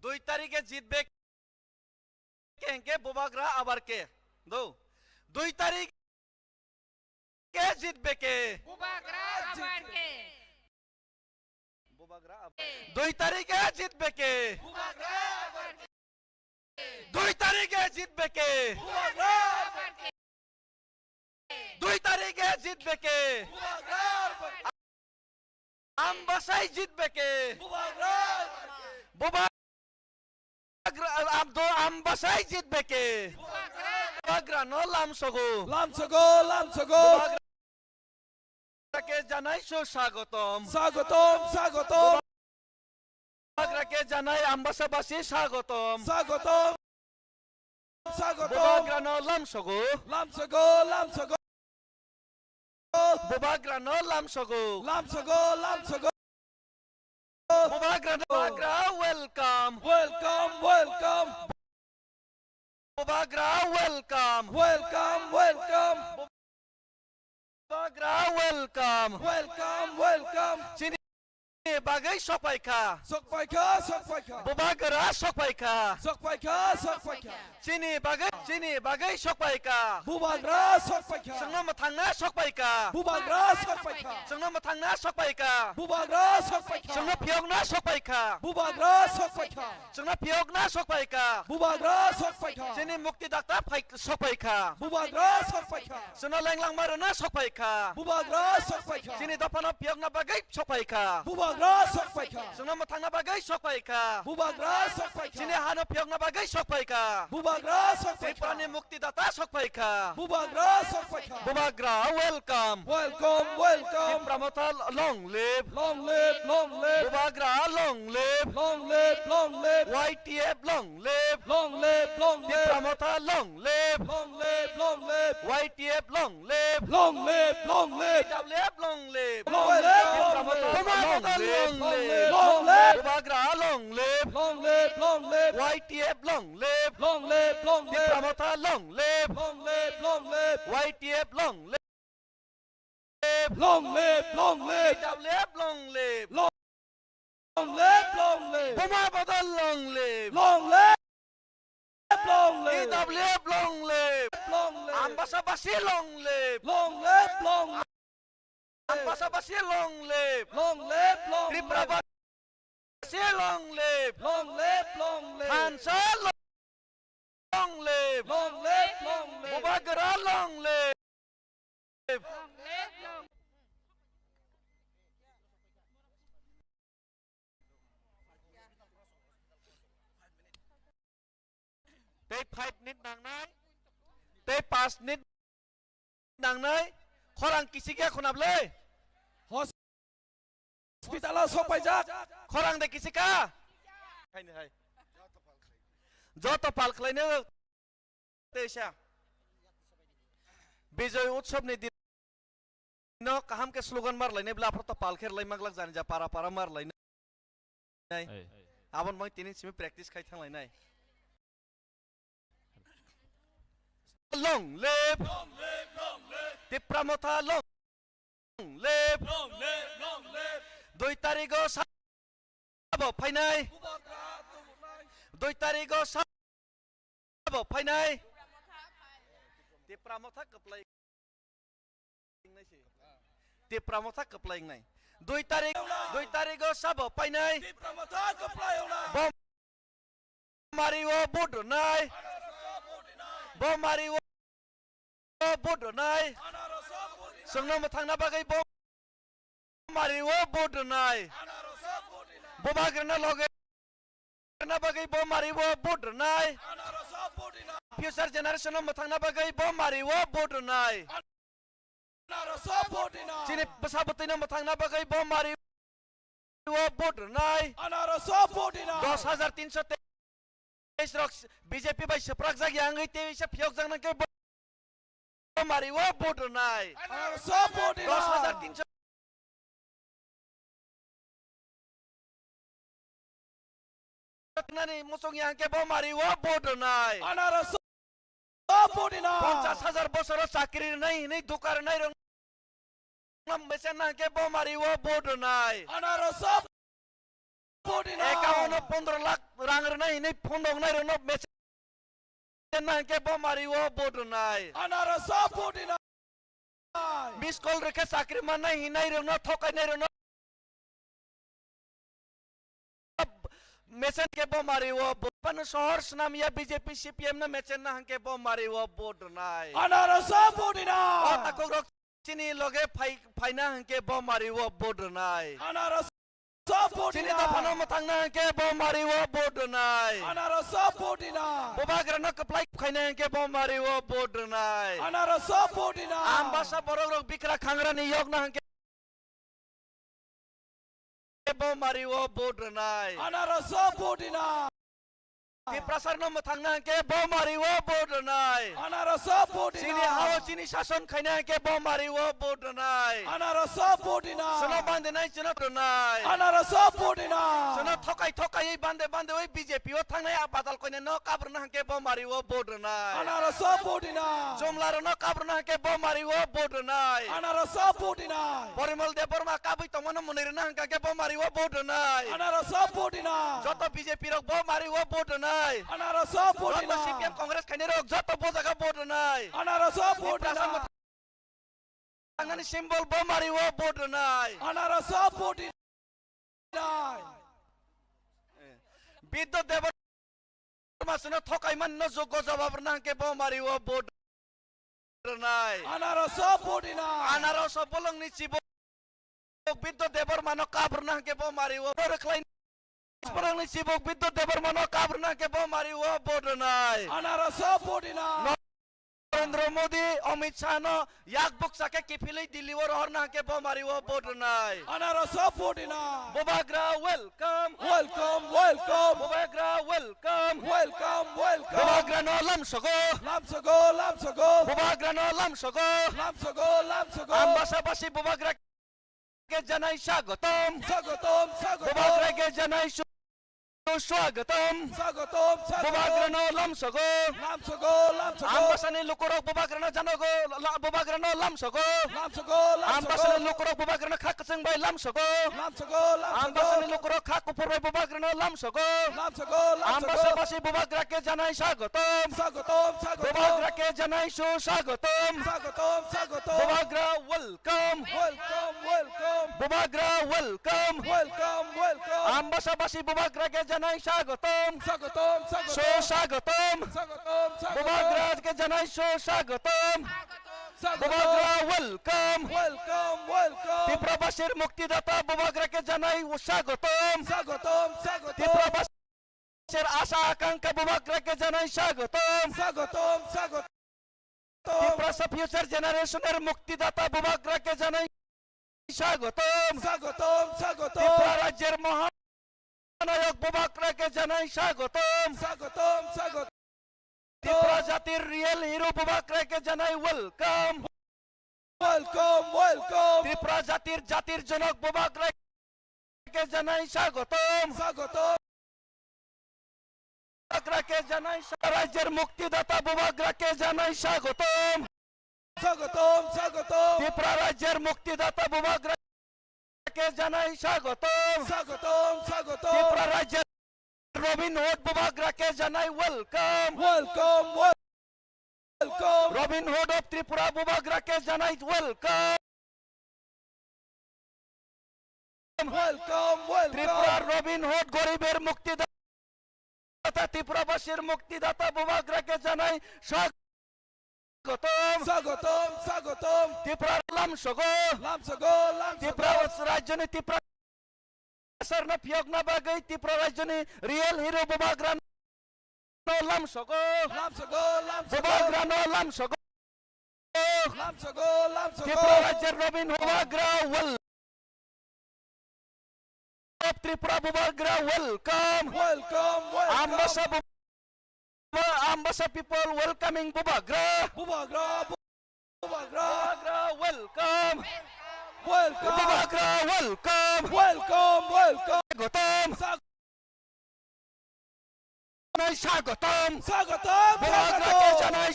2 তারিখে জিতবে কেঙ্কে bobagra আবার কে দো 2 তারিখে জিতবে কে Bubagra abarke. bobagra 2 তারিখে জিতবে কে Bubagra abarke. 2 তারিখে জিতবে কে Bubagra abarke. 2 তারিখে জিতবে কে Bubagra abarke. আমবাসাই জিতবে কে Bubagra abarke. bobagra আমবাসাই জিতবে কে bobagra no lam sogo Lam sogo, lam sogo. bobagra কে জানাই সুস্বাগতম Sagotom, sagotom. bobagra কে জানাই আমবাসাবাসী স্বাগতম Sagotom. Sagotom. bobagra no lam sogo Lam sogo, lam sogo. bobagra no lam sogo Lam sogo, lam sogo. bobagra welcome Welcome, welcome. bobagra welcome Welcome, welcome. bobagra welcome Welcome, welcome. চিনি বাগাই সপাইখা Sokpaika, sokpaika. bobagra সপাইখা Sokpaika, sokpaika. চিনি বাগাই সপাইখা Bubagra, sokpaika. जोंनो मोथांना सपाइखा Bubagra, sokpaika. जोंनो मोथांना सपाइखा Bubagra, sokpaika. जोंनो फियगना सपाइखा Bubagra, sokpaika. जोंनो फियगना सपाइखा Bubagra, sokpaika. जोंनि मुक्ति दाता सपाइखा Bubagra, sokpaika. जोंनो लेंलां मारना सपाइखा Bubagra, sokpaika. जोंनि दफाना फियगना बागै सपाइखा Bubagra, sokpaika. जोंनो मोथांना बागै सपाइखा Bubagra, sokpaika. जोंनि हानो फियगना बागै सपाइखा Bubagra, sokpaika. त्रिपुरानि मुक्ति दाता सपाइखा Bubagra, sokpaika. Bubagra welcome Welcome, welcome. Pramotha long live Long live, long live. Bubagra long live Long live, long live. YTF long live Long live, long live. प्रमोथा long live Long live, long long live. YTF long live. Long live, long live. TWF long live. Long live, long Pramotha live. long live. Long live. Bobagra long live. Long live, long live. YTF long live. Long live, long live. Pramotha long live. Long live, long live. YTF long live. Long live, long live. TWF long live. Long live, long live. Boma Badal long live. Long live, long live. TWF long live. Long live. Ambassa Basi long live. Long live, long live. Ambassa Basi long live. Long live, long Tripura live. Basi long live. Long live, long live. Hansa long live. Long live, long live. Bobagra long live. Tê 5 nít đằng này. Tê 5 nít đằng này. Khorang kisike khunap le. Hospital sopai jak. Khorang de kisika. Hai ni hai. Joto pal khlaine tesha. Bijoy utsav ni din no kaham ke slogan mar laine bla proto pal kher lai maglak jan ja para para mar laine. Abon moi tinin simi practice khai thang lainai. Long live. Long live, long live. Pramotha long live. Long live, long live. 2 tarigo sabo phainai. 2 tarigo sabo phainai. Pramotha kaplai nai si. Pramotha kaplai nai. 2 tarigo sabo phainai. Pramotha kaplai ona. Bom mariwo bodo nai. Bom mariwo bodo nai. Sungno mathangna bagai bom mariwo bodo nai. Bobagrana loge na bagai bom mariwo bodo nai. Future generation mathangna bagai bom mariwo bodo nai. Chini basabutina mathangna bagai bom mariwo bodo nai. 10,323 BJP by Shaprak Yang Shap Yok Zang Mariwo bodo nai. 10,323 Nani Musong Yang ke bom mariwo bodo nai. 50,000 bosor sakri nai ni dukar nai rong mesen na ke bom mariwo bodo nai. 51 lakh rang nai ni phondong nai rong mesen na ke bom mariwo bodo nai. Miss call rekhe sakri man nai hinai rong thokai nai rong mesen ke bom mariwo pan shahar snam ya BJP CPM na mesen na ke bom mariwo bodo nai. Takok chini loge phaina ke bom mariwo bodo nai. Chini da phano mathang na ke bom mariwo bodo nai. Bobagra na kaplai khaina ke bom mariwo bodo nai. Ambasa borok bikra khangra ni yok na ke bom mariwo bodo nai. Prasarno mathangna ke bom mariwo bodo nai. Chini hawo chini shason khaina ke bom mariwo bodo nai. Sono bande nai chino bodo nai. Sono thokai bande oi BJP o thangnai abatal koine no kabrna ke bom mariwo bodo nai. Jomlaro no kabrna ke bom mariwo bodo nai. Porimal deborma kabui tomono munirna ke bom mariwo bodo nai. Joto BJP rok bom mariwo bodo nai. Joto CPM Congress khaine rok joto bojaga bodo nai. Angani symbol bom mariwo bodo nai. Biddo debar masno thokai man no jogo jawab na ke bom mariwo bodo nai. Anaro so bolong ni cibo biddo debar mano kabur na ke bom mariwo reklain Perang ni sibuk bintu debar mano kabur na ke bom mariwo bodo nai. Narendra Modi, Amit Shah no yak buksa ke kifili deliver horna ke bomari wo bodnai. Anara Sapodina. Bobagra welcome. Welcome, welcome, Bobagra welcome. welcome, welcome. Bobagra no lamsogo. Lamsago, Lamsago, Bobagra no lamsogo. Lamsago, Lamsago. Ambasabasi Bobagra ke janai swagotam. Sagatom, Bobagra Sagatom, ke janai swagotam. Sagatom, Bobagra Sagatom. no lamsogo. Lamsago, Lamsago, Ambasani lukurok Bobagra no janogo. Bobagra no lamsogo. Lamsago, Ambasani Lamsago, lukurok Bobagra no khakaseng bai lamsogo. Lamsago, Ambasani Lamsago, lukurok khakupur bai Bobagra no lamsogo. Lamsago, Lamsago. Ambasabasi Bobagra ke janai swagotam. Sagatom, Bobagra Sagatom, ke janai swagotam. Sagatom, Sagatom. Bobagra welcome. Welcome, welcome, Bobagra welcome. welcome, welcome. Ambasabasi Bobagra ke janai swagotam. Sagatom, So Sagatom, swagotam. Sagatom, Sagatom, Bobagra ke janai so swagotam. Sagatom. Bobagra welcome. Welcome, welcome. Tiprabasir muktidata Bobagra ke janai swagotam. Sagatom, Sagatom, Tiprabasir asa akanka Bobagra ke janai swagotam. Sagatom, Sagatom, Tiprasa future generation er muktidata Bobagra ke janai swagotam. Sagatom, Sagatom, Tripura রাজ্যের মহানায়ক বোবাগ্রাকে জানাই স্বাগতম। Sagatom, Sagatom, Tripura জাতির real hero বোবাগ্রাকে জানাই welcome. welcome, welcome. Tripura জাতির জনক বোবাগ্রাকে জানাই স্বাগতম। Sagatom, বোবাগ্রাকে জানাই রাজ্যের মুক্তিদাতা বোবাগ্রাকে জানাই স্বাগতম। Sagatom, Sagatom, ত্রিপুরা রাজ্যের মুক্তিদাতা বোবাগ্রাকে জানাই স্বাগতম। Sagatom, Sagatom. ত্রিপুরা রাজ্যের রবিন হুড বোবাগ্রাকে জানাই welcome. Welcome, welcome. Robin Hood of Tripura বোবাগ্রাকে জানাই ওয়েলকাম। Welcome, ত্রিপুরার welcome. রবিন হুড গরিবের মুক্তিদাতা ত্রিপুরাবাসীর মুক্তিদাতা বোবাগ্রাকে জানাই স্বাগতম। Sagatom, Sagatom. ত্রিপুরার লামসগো Lamsago, ত্রিপুরা Lamsago. রাজ্যনি ত্রিপুরা सरना फियगना बागै ত্রিপুরা রাজ্যনি রিয়েল হিরো বোবাগ্রা লামসগো Lamsago, বোবাগ্রা Lamsago. লামসগো Lamsago, ত্রিপুরা Lamsago. রাজ্যের রবিন বোবাগ্রা ওয়েল Tripura Bubagra welcome. Welcome, Ambasa welcome. Ambasa people welcoming Bobagra. Bubagra, Bubagra. Bobagra welcome. Welcome, Bobagra welcome. welcome, welcome. Gotam. Janai Swagotam. Sagatom, Bobagra ke Sagatom. janai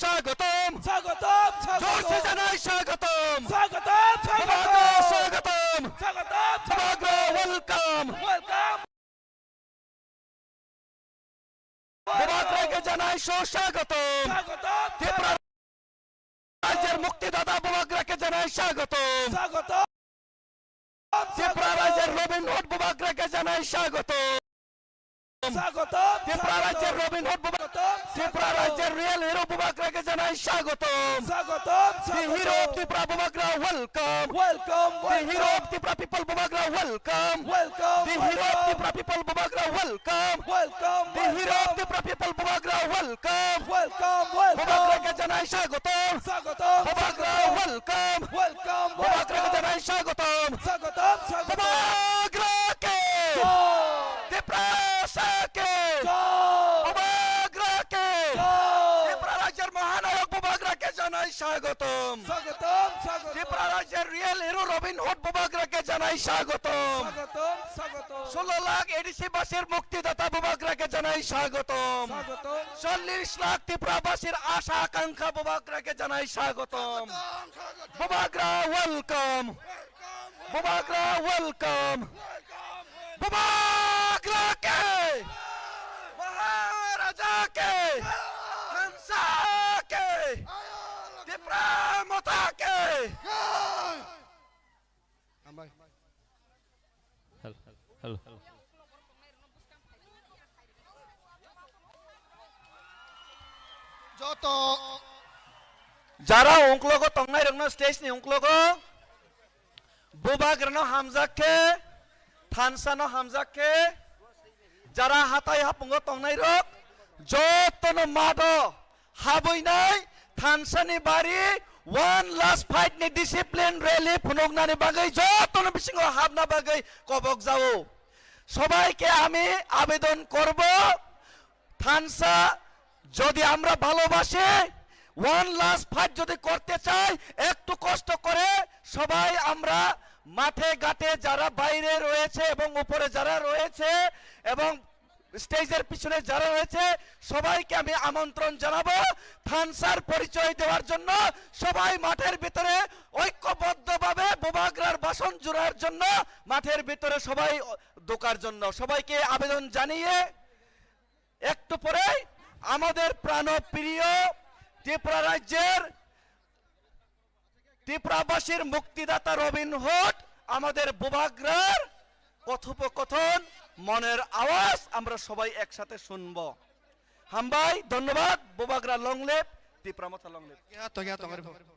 Swagotam. Sagatom, Jor se Sagatom. janai Swagotam. Sagatom, Bobagra Sagatom. Swagotam. Sagatom, Bobagra Sagatom. welcome. Welcome. Bobagra ke janai Swagotam. Sagatom, Tripura রাজ্যের মুক্তিদাতা বোবাগ্রাকে জানাই স্বাগতম। Sagatom. Tripura রাজ্যের Robin Hood বোবাগ্রাকে জানাই স্বাগতম। Sagatom, Tripura রাজ্যের Robin hood Sagatom, Tripura রাজ্যের রিয়েল হিরো বোবাগ্রাকে জানাই স্বাগতম। Sagatom, the hero of Sagatom. Tripura Bubagra welcome. Welcome, the hero of welcome. Tripura people Bubagra welcome. Welcome, the hero of welcome. Tripura people Bubagra welcome. Welcome, the hero of welcome. Tripura people Bubagra welcome. Welcome, বোবাগ্রাকে welcome. জানাই স্বাগতম। Sagatom, Bubagra Sagatom. Welcome. Welcome, বোবাগ্রাকে welcome. জানাই স্বাগতম। Sagatom, Sagatom. বোবাগ্রাকে Joy, ত্রিপুরাকে joy, বোবাগ্রাকে joy. Tripura রাজ্যের মহানায়ক বোবাগ্রাকে জানাই স্বাগতম। Sagatom, Sagatom. ত্রিপুরা রাজ্যের রিয়েল হিরো রবিন হুড বোবাগ্রাকে জানাই স্বাগতম। Sagatom, Sagatom. 16 লাখ এডিসি বাসীর মুক্তিদাতা বোবাগ্রাকে জানাই স্বাগতম। Sagatom. 40 লাখ ত্রিপুরাবাসীর আশা আকাঙ্ক্ষা বোবাগ্রাকে জানাই স্বাগতম। বোবাগ্রা ওয়েলকাম। বোবাগ্রা ওয়েলকাম। বোবাগ্রাকে মহারাজাকে হংসাকে ত্রিপুরা মাতাকে হ্যালো যত যারা উংক্লোগো তংনাই রংনা স্টেজ নি উংক্লোগো বোবাগ্রানো হামজাকে থানসানো হামজাকে যারা হাতাই হাপুঙ্গো তংনাই রক যতনো মাদো হাবইনাই थानसानि बारि one last fight ni discipline rally phunuknani bagai jotono bisingo habna bagai kobok jao সবাইকে আমি আবেদন করব থানসা যদি আমরা ভালোবাসি ওয়ান লাস্ট ফাইট যদি করতে চাই একটু কষ্ট করে সবাই আমরা মাঠে ঘাটে যারা বাইরে রয়েছে এবং উপরে যারা রয়েছে এবং স্টেজের পিছনে যারা রয়েছে সবাইকে আমি আমন্ত্রণ জানাবো থানসার পরিচয় দেওয়ার জন্য সবাই মাঠের ভিতরে ঐক্যবদ্ধভাবে বোবাগ্রার বাসন জোড়ার জন্য মাঠের ভিতরে সবাই ঢোকার জন্য সবাইকে আবেদন জানিয়ে একটু পরে আমাদের প্রাণপ্রিয় ত্রিপুরা রাজ্যের ত্রিপুরাবাসীর মুক্তিদাতা রবিন হুড আমাদের বোবাগ্রার কথোপকথন মনের আওয়াজ আমরা সবাই একসাথে শুনবো হামবাই ধন্যবাদ বোবাগ্রা লংলেপ ত্রিপুরা মাথা লংলেপ লংলেপ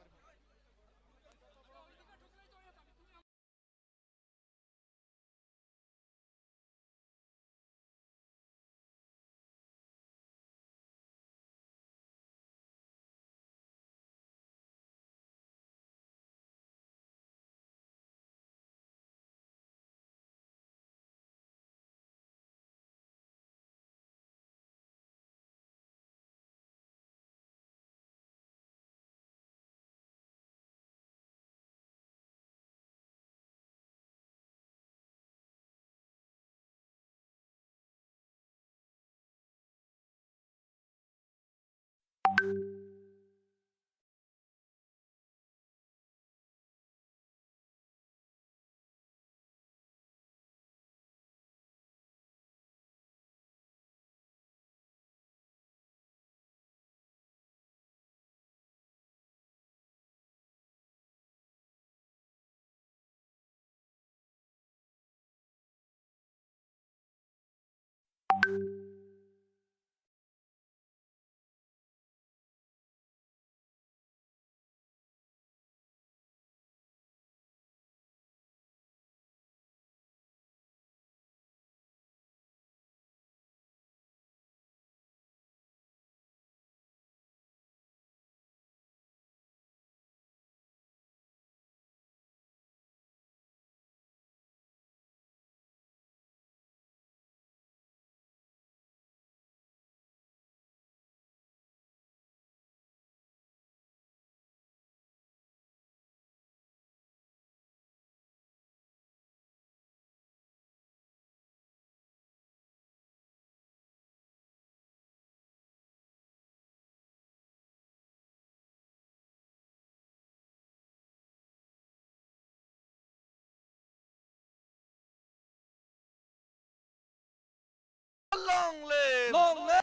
Long live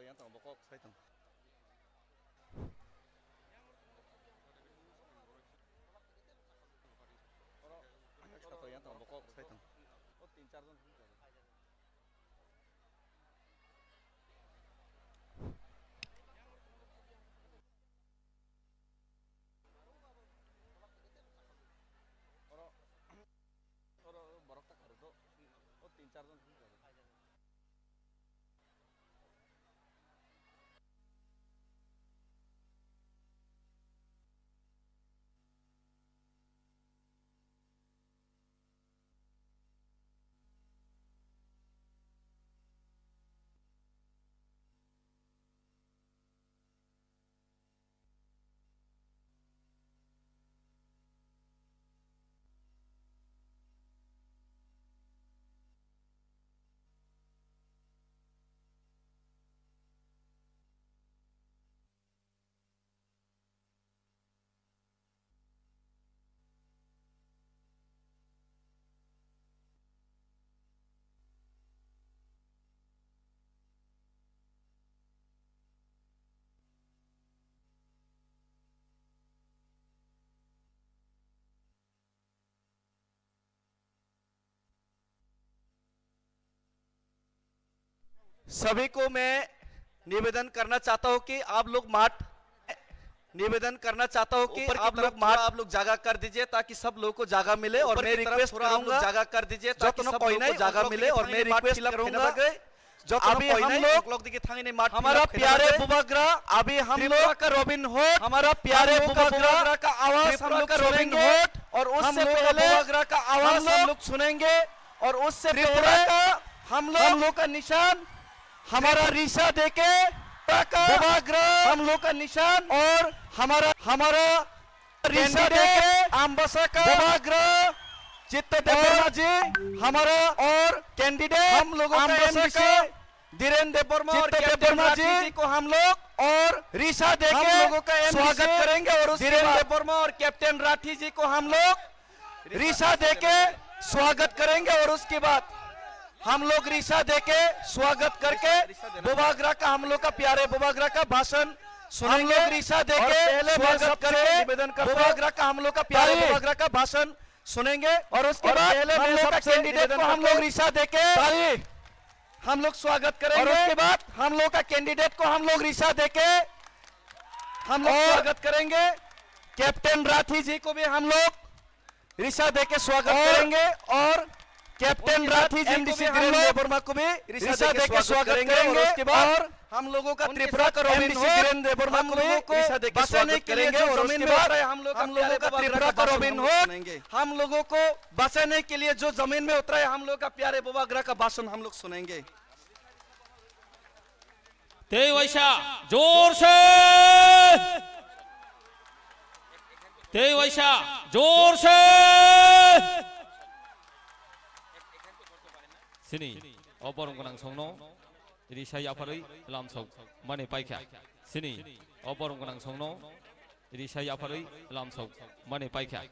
yang tang bokok sai tang. Satu yang tang bokok sai tang. Oh 3-4 জন. Borok tak harus tuh. Oh 3-4 জন. सभी को मैं निवेदन करना चाहता हूं कि आप लोग माठ निवेदन करना चाहता हूं कि आप लोग माठ आप लोग जगह कर दीजिए ताकि सब लोगों को जगह मिले और मैं रिक्वेस्ट करूंगा जगह कर दीजिए ताकि सब लोगों को जगह मिले और मैं रिक्वेस्ट करूंगा जो अभी हम लोग दिखे थांगे ने माठ हमारा प्यारे बुबाग्रा अभी हम लोग का रॉबिन हुड हमारा प्यारे बुबाग्रा का आवाज हम लोग का रॉबिन हुड और उससे पहले बुबाग्रा का आवाज हम लोग सुनेंगे और उससे पहले हम लोग का निशान हमारा रीसा देके बुबाग्रा हम लोग का निशान और हमारा रीसा देके आमबसा का बुबाग्रा चित्त देवर्मा जी हमारा और कैंडिडेट हम लोगों का एमडीसी धीरेन्द्र देवर्मा और देवर्मा जी को हम लोग और रीसा देके हम लोगों का स्वागत करेंगे और धीरेन्द्र देवर्मा और कैप्टन राठी जी को हम लोग रीसा देके स्वागत करेंगे और उसके बाद हम लोग रीसा देके स्वागत करके बुबाग्रा का हम लोग का प्यारे बुबाग्रा का भाषण सुनेंगे। हम लोग रीसा देके स्वागत करके बुबाग्रा का हम लोग का प्यारे बुबाग्रा का भाषण सुनेंगे और उसके बाद हम लोग का कैंडिडेट को हम लोग रीसा देके हम लोग स्वागत करेंगे और उसके बाद हम लोग का कैंडिडेट को हम लोग रीसा देके हम लोग स्वागत करेंगे। कैप्टन राठी जी को भी हम लोग रीसा देके स्वागत करेंगे और कैप्टन राठी जी एमडीसी धीरेन्द्र वर्मा को भी रीसा देके स्वागत करेंगे और उसके बाद हम लोगों का त्रिपुरा का रॉबिन हुड धीरेन्द्र वर्मा को भी रीसा देके स्वागत करेंगे और उसके बाद हम लोगों का त्रिपुरा का रॉबिन हुड हम लोगों को बचाने के लिए जो जमीन में उतरा है हम लोग का प्यारे बुबाग्रा का भाषण हम लोग सुनेंगे। वैशा जोर से वैशा जोर से सिनी अबरम गोनां संनो रिसाय आफारै लामसौ माने पाइखा सिनी अबरम गोनां संनो रिसाय आफारै लामसौ माने पाइखा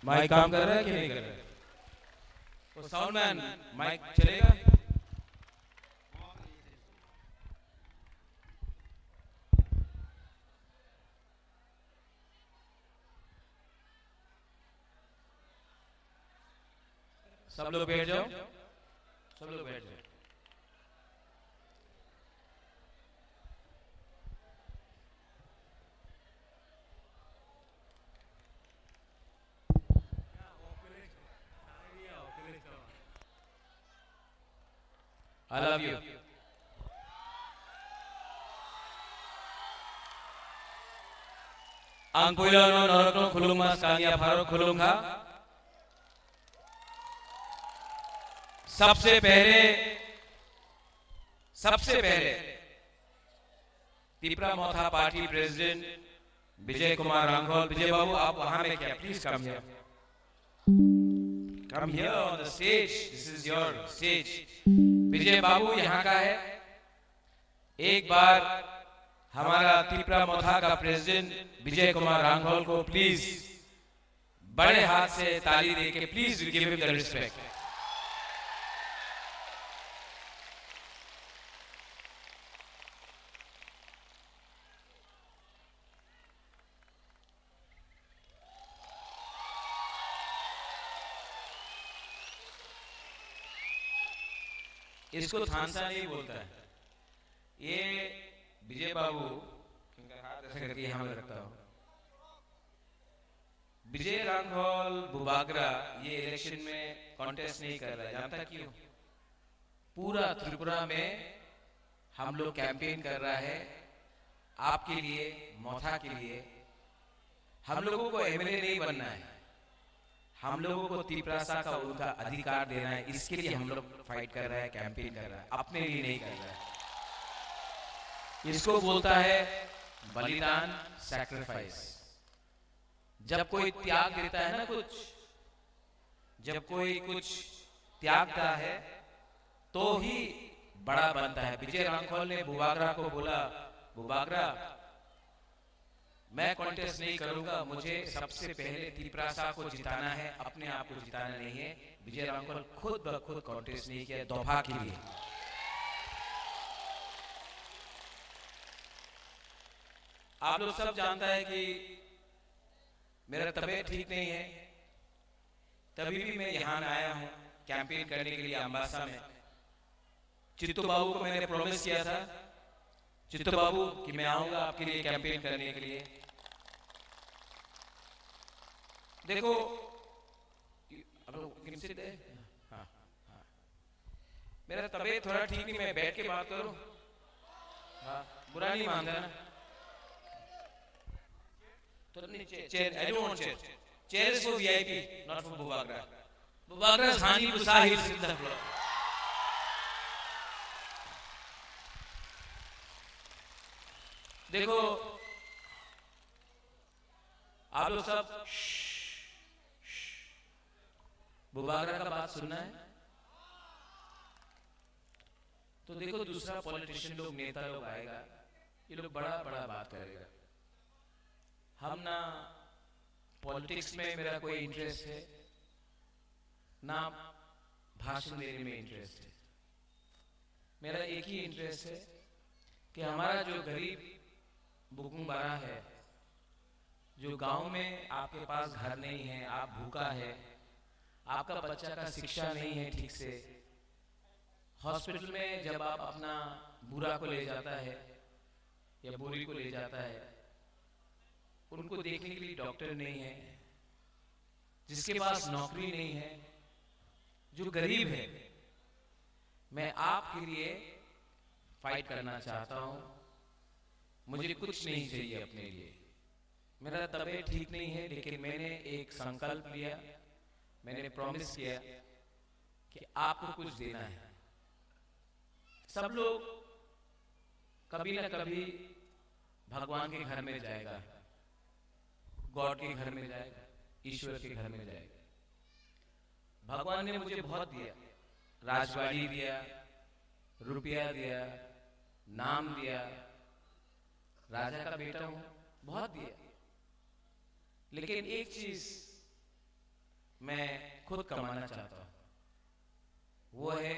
माइक काम कर रहा है कि नहीं कर रहा है? तो साउंडमैन माइक चलेगा? सब लोग बैठ जाओ, सब लोग बैठ जाओ। I love you. Ang puilan norok khulung mas kanya pharo khulung kha. सबसे पहले तिपरा मोथा पार्टी प्रेसिडेंट विजय कुमार रांघोल. विजय बाबू आप वहां में क्या, please come here. Come here on the stage. This is your stage. विजय बाबू यहाँ का है. एक बार हमारा त्रिपुरा मोथा का प्रेसिडेंट विजय कुमार रांघोल को प्लीज बड़े हाथ से ताली देके please give him the respect. इसको थानसा नहीं बोलता है. ये विजय बाबू हाथ ऐसे करके यहां में रखता हूं. विजय रांघोल बुबागरा ये इलेक्शन में कॉन्टेस्ट नहीं कर रहा है. जानता क्यों? पूरा त्रिपुरा में हम लोग कैंपेन कर रहा है आपके लिए, मोथा के लिए. हम लोगों को एमएलए नहीं बनना है, हम लोगों को त्रिपुरा का उनका अधिकार देना है. इसके लिए हम लोग फाइट कर रहा है, कैंपेन कर रहा है, अपने लिए नहीं कर रहा है. इसको बोलता है बलिदान, सैक्रिफाइस. जब कोई त्याग देता है ना, जब कोई कुछ त्यागता है तो ही बड़ा बनता है. विजय रांघोल ने बुबागरा को बोला, बुबागरा मैं कॉन्टेस्ट नहीं करूंगा, मुझे सबसे पहले त्रिपुरा को जिताना है, अपने आप को जिताना नहीं है. विजय रांघोल खुद ब खुद कॉन्टेस्ट नहीं किया दफा के लिए. आप लोग सब जानता है कि मेरा तबीयत ठीक नहीं है, तभी भी मैं यहां आया हूं कैंपेन करने के लिए अंबासा में. चित्तू बाबू को मैंने प्रॉमिस किया था, चित्तू बाबू कि मैं आऊंगा आपके लिए कैंपेन करने के लिए. देखो अब लोग हाँ, हाँ. मेरा तबीयत थोड़ा ठीक नहीं, मैं बैठ के बात करूं. हाँ, बुरा नहीं मानता ना. तो chair, I don't want chair. Chair is for VIP, not for Bubagra. Bubagra is Hani Busa, he will sit on the floor. देखो आप लोग सब बुबागरा का बात सुनना है तो देखो दूसरा पॉलिटिशियन लोग, नेता लोग आएगा, ये लोग बड़ा बड़ा बात करेगा. हम ना पॉलिटिक्स में मेरा कोई इंटरेस्ट है ना भाषण देने में इंटरेस्ट है. मेरा एक ही इंटरेस्ट है कि हमारा जो गरीब बुकुंबारा है, जो गांव में आपके पास घर नहीं है, आप भूखा है, आपका बच्चा का शिक्षा नहीं है ठीक से, हॉस्पिटल में जब आप अपना बुरा को ले जाता है या बुरी को ले जाता है, उनको देखने के लिए डॉक्टर नहीं है, जिसके पास नौकरी नहीं है, जो गरीब है, मैं आपके लिए फाइट करना चाहता हूं. मुझे कुछ नहीं चाहिए अपने लिए, मेरा तबीयत ठीक नहीं है, लेकिन मैंने एक संकल्प लिया, मैंने प्रॉमिस किया कि आपको कुछ देना है. सब लोग कभी ना कभी भगवान के घर में जाएगा, गॉड के घर में जाएगा, ईश्वर के घर में जाएगा. भगवान ने मुझे बहुत दिया, राजवाड़ी दिया, रुपया दिया, नाम दिया, राजा का बेटा हूं, बहुत दिया. लेकिन एक चीज मैं खुद कमाना चाहता हूं, वो है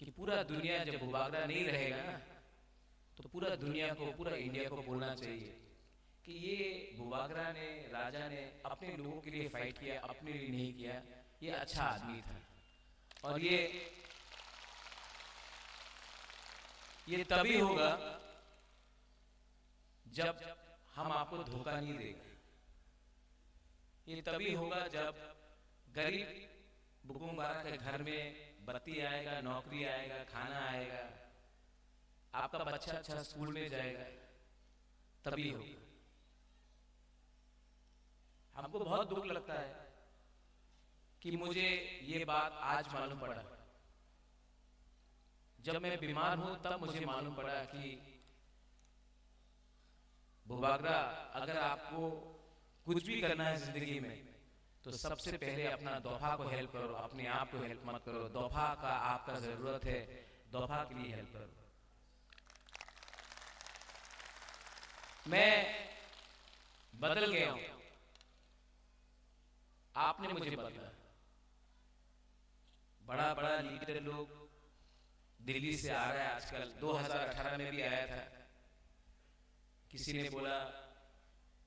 कि पूरा दुनिया जब बुबागरा नहीं रहेगा ना, तो पूरा दुनिया को, पूरा इंडिया को बोलना चाहिए कि ये बुबागरा ने, राजा ने अपने लोगों के लिए फाइट किया, अपने लिए नहीं किया. ये अच्छा आदमी था. और ये तभी होगा जब हम आपको धोखा नहीं देंगे. ये तभी होगा जब गरीब बुकुम बारा के घर में बत्ती आएगा, नौकरी आएगा, खाना आएगा, आपका बच्चा अच्छा स्कूल में जाएगा, तभी होगा। हमको बहुत दुख लगता है कि मुझे ये बात आज मालूम पड़ा। जब मैं बीमार हूं तब मुझे मालूम पड़ा कि बुबागरा, अगर आपको कुछ भी करना है जिंदगी में तो सबसे पहले अपना दोफा को हेल्प करो, अपने आप को हेल्प मत करो। दोफा का आपका जरूरत है, दोफा के लिए हेल्प करो। मैं बदल गया हूं, आपने मुझे बदला। बड़ा बड़ा लीडर लोग दिल्ली से आ रहा है आजकल, 2018 में भी आया था। किसी ने बोला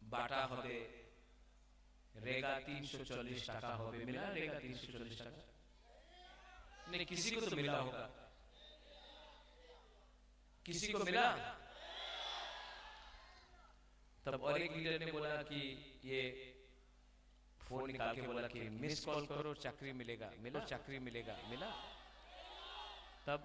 बाटा होबे, रेगा 340 टाका होबे, मिला रेगा 340 टाका? नहीं, किसी को तो मिला होगा, किसी को मिला? तब और एक लीडर ने बोला कि ये फोन निकाल के बोला कि मिस कॉल करो, चाकरी मिलेगा, मिलो चाकरी मिलेगा, मिला। तब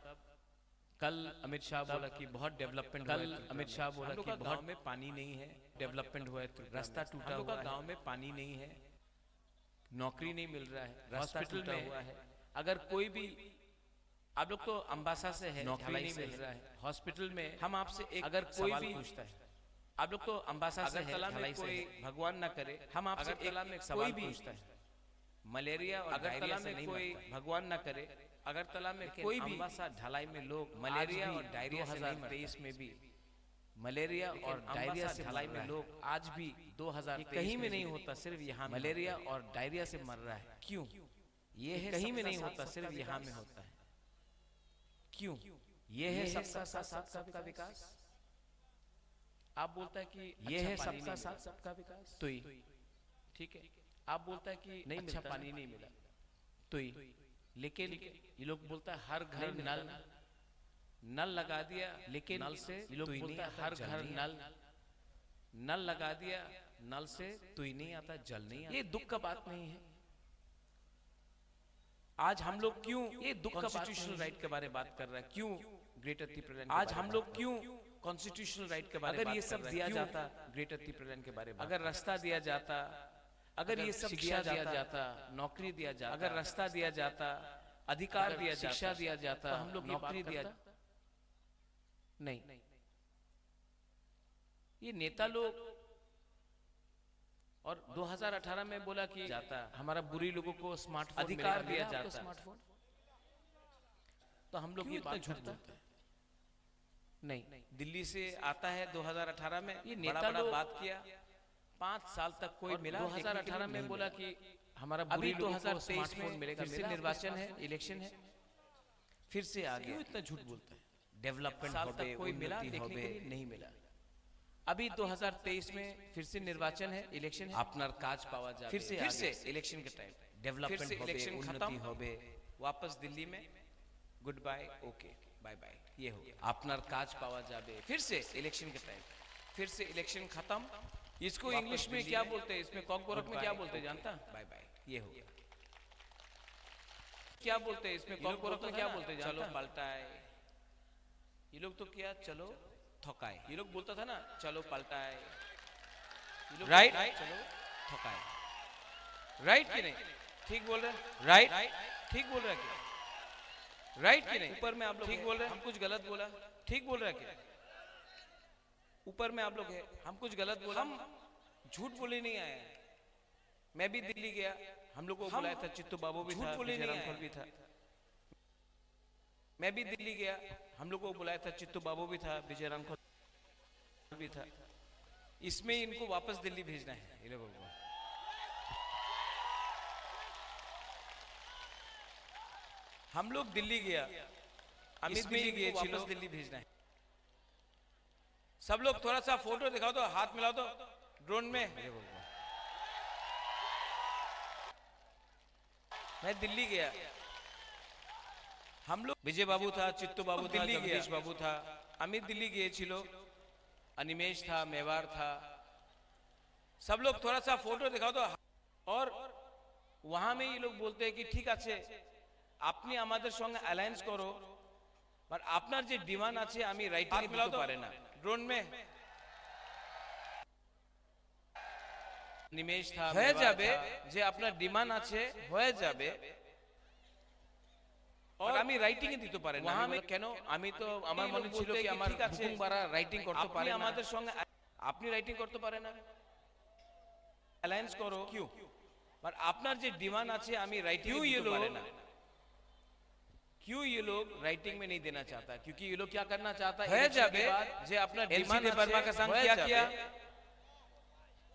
कल अमित शाह बोला कि बहुत डेवलपमेंट, कल अमित शाह बोला कि गांव में पानी नहीं है, डेवलपमेंट हुआ है, रास्ता टूटा हुआ है, गांव में पानी नहीं है, नौकरी नहीं मिल रहा है, हॉस्पिटल में हुआ है। अगर कोई भी, आप लोग तो अंबासा से है, नौकरी नहीं मिल रहा है, हॉस्पिटल में हम आपसे एक, अगर कोई भी पूछता है, आप लोग तो अंबासा से है, में कोई भगवान ना करे, हम आपसे एक सवाल पूछता है, मलेरिया और डायरिया से नहीं, कोई भगवान ना करे, अगरतला में कोई भी अंबासा ढलाई में लोग मलेरिया और डायरिया से 2023 में भी मलेरिया और डायरिया से ढलाई में लोग आज भी 2000 कहीं में नहीं होता, सिर्फ यहाँ मलेरिया और डायरिया से मर रहा है। क्यों? ये है कहीं में नहीं होता, सिर्फ यहाँ में होता है। क्यों? ये है सबका साथ सबका विकास। आप बोलता है कि ये है सबका साथ सबका विकास, तो ठीक है। आप बोलता है कि नहीं, अच्छा पानी नहीं मिला, तो लेकिन ये लोग बोलता है हर घर नल लगा दिया, लेकिन नल से ये लोग बोलता है हर घर नल लगा दिया, नल से तो ही नहीं आता, जल नहीं आता। ये दुख का बात नहीं है। आज हम लोग क्यों ये दुख का कॉन्स्टिट्यूशनल राइट के बारे में बात कर रहा है? क्यों ग्रेटर त्रिपुरा? आज हम लोग क्यों कॉन्स्टिट्यूशनल राइट के बारे में, अगर ये सब दिया जाता ग्रेटर त्रिपुरा के बारे में, अगर रास्ता दिया जाता, अगर ये सब दिया जाता, नौकरी दिया जाता, अगर रास्ता दिया जाता, अधिकार दिया जाता, शिक्षा दिया जाता, तो हम लोग नौकरी दिया नहीं। ये नेता लोग, और 2018 में बोला कि जाता हमारा बुरी लोगों को स्मार्टफोन अधिकार दिया जाता, स्मार्टफोन, तो हम लोग ये बात झूठ बोलते हैं। नहीं, दिल्ली से आता है 2018 में, ये नेता लोग बात किया, 5 साल तक कोई मिला। 2018 में बोला कि हमारा बुरी लोगों को स्मार्टफोन मिलेगा, फिर से निर्वाचन है, इलेक्शन है, फिर से आ गया। इतना झूठ बोलता है? डेवलपमेंट साल तक कोई मिला देखने के लिए नहीं मिला। अभी 2023 में फिर से निर्वाचन है, इलेक्शन है, अपना काज पावा जाए, फिर से इलेक्शन के टाइम डेवलपमेंट इलेक्शन खत्म हो गए, वापस दिल्ली में good bye, okay bye bye, ये हो गया। अपना काज पावा जाए, फिर से इलेक्शन के टाइम, फिर से इलेक्शन खत्म। इसको इंग्लिश में क्या बोलते हैं, इसमें कॉकबोरक में क्या बोलते हैं जानता? बाय बाय, ये हो गया। क्या बोलते हैं इसमें कॉकबोरक में क्या बोलते हैं? चलो पलटाए। ये लोग तो क्या चलो थकाए, ये लोग बोलता था ना चलो पलटाए, राइट, चलो थकाए, राइट कि नहीं? ठीक बोल रहे, राइट, ठीक बोल रहा है, राइट कि नहीं? ऊपर में आप लोग ठीक बोल रहे हैं, हम कुछ गलत बोला, ठीक बोल रहा है क्या? ऊपर में आप लोग है, हम कुछ गलत बोला, हम झूठ बोले नहीं आए। मैं भी दिल्ली गया, हम लोग को बुलाया था, चित्तू बाबू भी था, विजयरामखोल भी था। मैं भी दिल्ली गया, हम लोग को बुलाया था, चित्तू बाबू भी था, विजयरामखोल भी था। इसमें इनको वापस दिल्ली भेजना है, ये लोगों को। हम लोग दिल्ली गया, अमित भी गए, वापस दिल्ली भेजना है। सब लोग थोड़ा सा फोटो दिखाओ तो, हाथ मिलाओ तो ड्रोन में। मैं दिल्ली गया, हम लोग विजय बाबू था, चित्तू बाबू था, जगदीश बाबू था, अमित दिल्ली गए छिलो, अनिमेश था, मेवार था। सब लोग थोड़ा सा फोटो दिखाओ तो, और वहां में ये लोग बोलते हैं कि ठीक আছে আপনি আমাদের সঙ্গে অ্যালায়েন্স করো বাট আপনার যে ডিমান্ড আছে আমি রাইটিং এ দিতে পারে না ড্রোন মে নিমেশ था হয়ে যাবে যে আপনার ডিমান্ড আছে হয়ে যাবে আর আমি রাইটিং এ দিতে পারে না আমি কেন আমি তো আমার মনে ছিল কি আমার হুকুম বারা রাইটিং করতে পারে না আপনি আমাদের সঙ্গে আপনি রাইটিং করতে পারে না অ্যালায়েন্স করো क्यों पर আপনার যে ডিমান্ড আছে আমি রাইটিং দিতে পারে না क्यों ये लोग राइटिंग में नहीं देना चाहता क्योंकि ये लोग क्या करना चाहता है जाबे जे अपना डिमांड वर्मा का संग क्या किया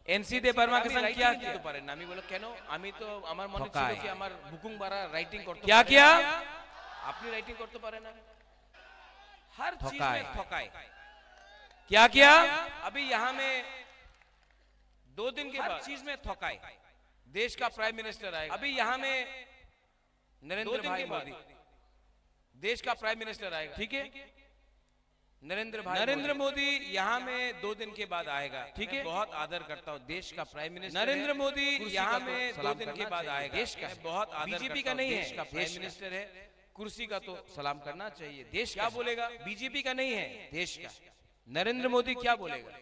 एनसी दे वर्मा का संग क्या किया तो पारे ना আমি বলো কেন আমি তো আমার মনে ছিল কি আমার হুকুম বারা রাইটিং করতে क्या किया আপনি রাইটিং করতে পারে না हर चीज में ठकाए क्या किया अभी यहाँ में 2 दिन के बाद चीज में ठकाए देश का प्राइम मिनिस्टर आएगा अभी यहाँ में नरेंद्र भाई मोदी देश का प्राइम मिनिस्टर आएगा ठीक है नरेंद्र मोदी यहाँ में 2 दिन के बाद आएगा ठीक है बहुत आदर करता हूँ देश का प्राइम मिनिस्टर नरेंद्र मोदी यहाँ में 2 दिन के बाद आएगा देश का बहुत आदर बीजेपी का नहीं है देश का प्राइम मिनिस्टर है कुर्सी का तो सलाम करना चाहिए देश क्या बोलेगा बीजेपी का नहीं है देश का नरेंद्र मोदी क्या बोलेगा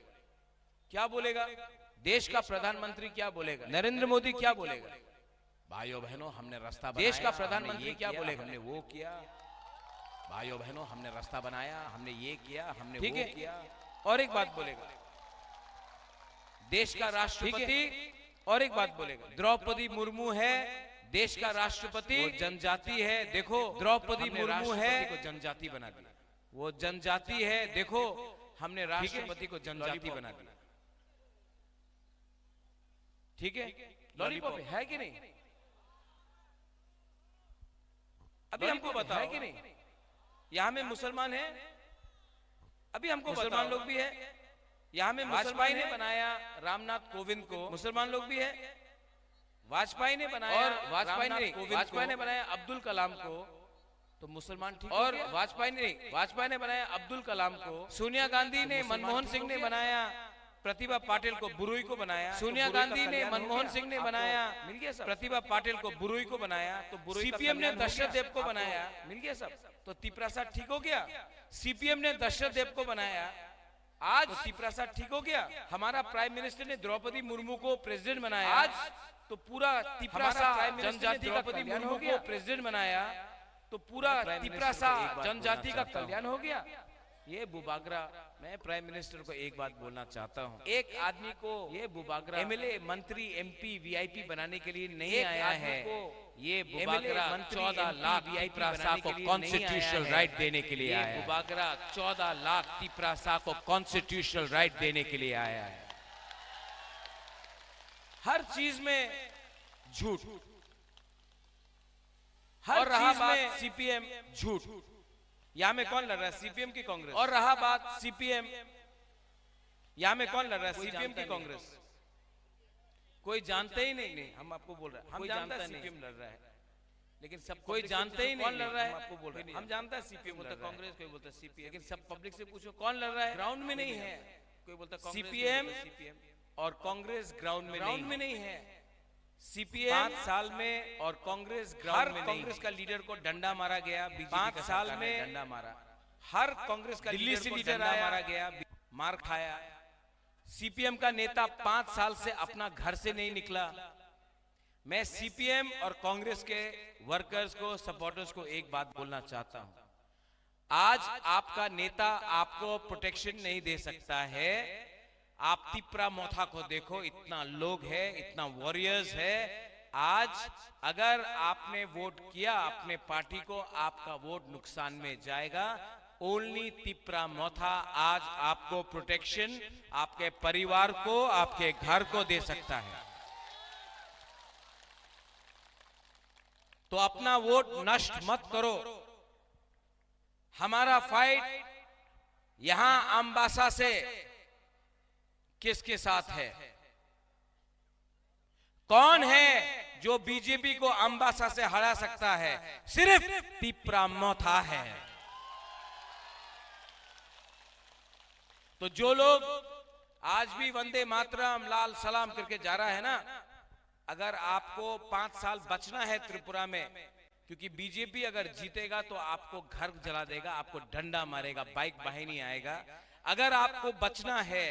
क्या बोलेगा देश का प्रधानमंत्री क्या बोलेगा नरेंद्र मोदी क्या बोलेगा भाइयों बहनों हमने रास्ता बनाया देश का प्रधानमंत्री क्या बोलेगा हमने वो किया भाइयों बहनों हमने रास्ता बनाया हमने ये किया हमने वो किया और एक बात बोलेगा देश का राष्ट्रपति और एक बात बोलेगा द्रौपदी मुर्मू है देश का राष्ट्रपति जनजाति है देखो द्रौपदी मुर्मू है को जनजाति बना दिया वो जनजाति है देखो हमने राष्ट्रपति को जनजाति बना दिया ठीक है लॉलीपॉप है कि नहीं अभी हमको बताओ है कि नहीं यहाँ में मुसलमान है अभी हमको मुसलमान लोग भी है यहाँ में वाजपेयी ने बनाया रामनाथ कोविंद को मुसलमान लोग भी है वाजपेयी ने बनाया और वाजपेयी ने बनाया अब्दुल कलाम को तो मुसलमान ठीक और वाजपेयी ने बनाया अब्दुल कलाम को सोनिया गांधी ने मनमोहन सिंह ने बनाया प्रतिभा पाटिल को बुरुई को बनाया सोनिया गांधी ने मनमोहन सिंह ने बनाया मिल गया सब प्रतिभा पाटिल को बुरुई को बनाया तो बुरुई सीपीएम ने दशरथ देव को बनाया मिल गया सब तो तिपरासा ठीक हो गया सीपीएम ने दशरथ देव को बनाया आज तो तिपरासा ठीक हो गया हमारा प्राइम मिनिस्टर ने द्रौपदी मुर्मू को प्रेसिडेंट बनाया आज तो पूरा तिपरासा जनजाति का द्रौपदी मुर्मू को प्रेसिडेंट बनाया तो पूरा तिपरासा जनजाति का कल्याण हो गया ये बुबागरा मैं प्राइम मिनिस्टर को एक बात बोलना चाहता हूँ एक आदमी को ये बुबागरा एमएलए मंत्री एमपी वीआईपी बनाने के लिए नहीं आया है ये बुबागरा 14 लाख तिपरासा को कॉन्स्टिट्यूशनल राइट देने के लिए आया है बुबागरा 14 लाख तिपरासा को कॉन्स्टिट्यूशनल राइट देने के लिए आया है हर चीज में झूठ हर रहा बात सीपीएम झूठ यहाँ में कौन लड़ रहा है सीपीएम की कांग्रेस और रहा बात सीपीएम यहाँ में कौन लड़ रहा है सीपीएम की कांग्रेस कोई जानते ही नहीं हम आपको बोल रहे हैं हम जानते हैं सीपीएम लड़ रहा है लेकिन सब कोई जानते ही नहीं कौन लड़ रहा है आपको बोल रहे हैं हम जानते हैं सीपीएम बोलता कांग्रेस कोई बोलता सीपीएम लेकिन सब पब्लिक से पूछो कौन लड़ रहा है ग्राउंड में नहीं है कोई बोलता सीपीएम और कांग्रेस ग्राउंड में नहीं है सीपीएम 5 साल में और कांग्रेस ग्राउंड में कांग्रेस का लीडर को डंडा मारा गया 5 साल में डंडा मारा हर कांग्रेस का दिल्ली से लीडर मारा गया मार खाया सीपीएम का नेता 5 साल से अपना घर से नहीं निकला मैं सीपीएम और कांग्रेस के वर्कर्स को सपोर्टर्स को एक बात बोलना चाहता हूं आज आपका नेता आपको प्रोटेक्शन नहीं दे सकता है आप तिपरा मोथा को देखो इतना लोग है इतना वॉरियर्स है आज अगर आपने वोट किया अपने पार्टी को आपका वोट नुकसान में जाएगा ओनली तिपरा मोथा आज आपको प्रोटेक्शन आपके परिवार को आपके घर को दे सकता है तो अपना वोट नष्ट मत करो हमारा फाइट यहां अम्बासा से किसके साथ है कौन है जो बीजेपी को अम्बासा से हरा सकता है सिर्फ तिपरा मोथा है तो जो लोग आज भी वंदे मातरम लाल सलाम करके जा रहा है ना अगर आपको 5 साल बचना है त्रिपुरा में, क्योंकि बीजेपी अगर जीतेगा तो आपको घर जला देगा, आपको डंडा मारेगा, बाइक वाहिनी आएगा। अगर आपको बचना है,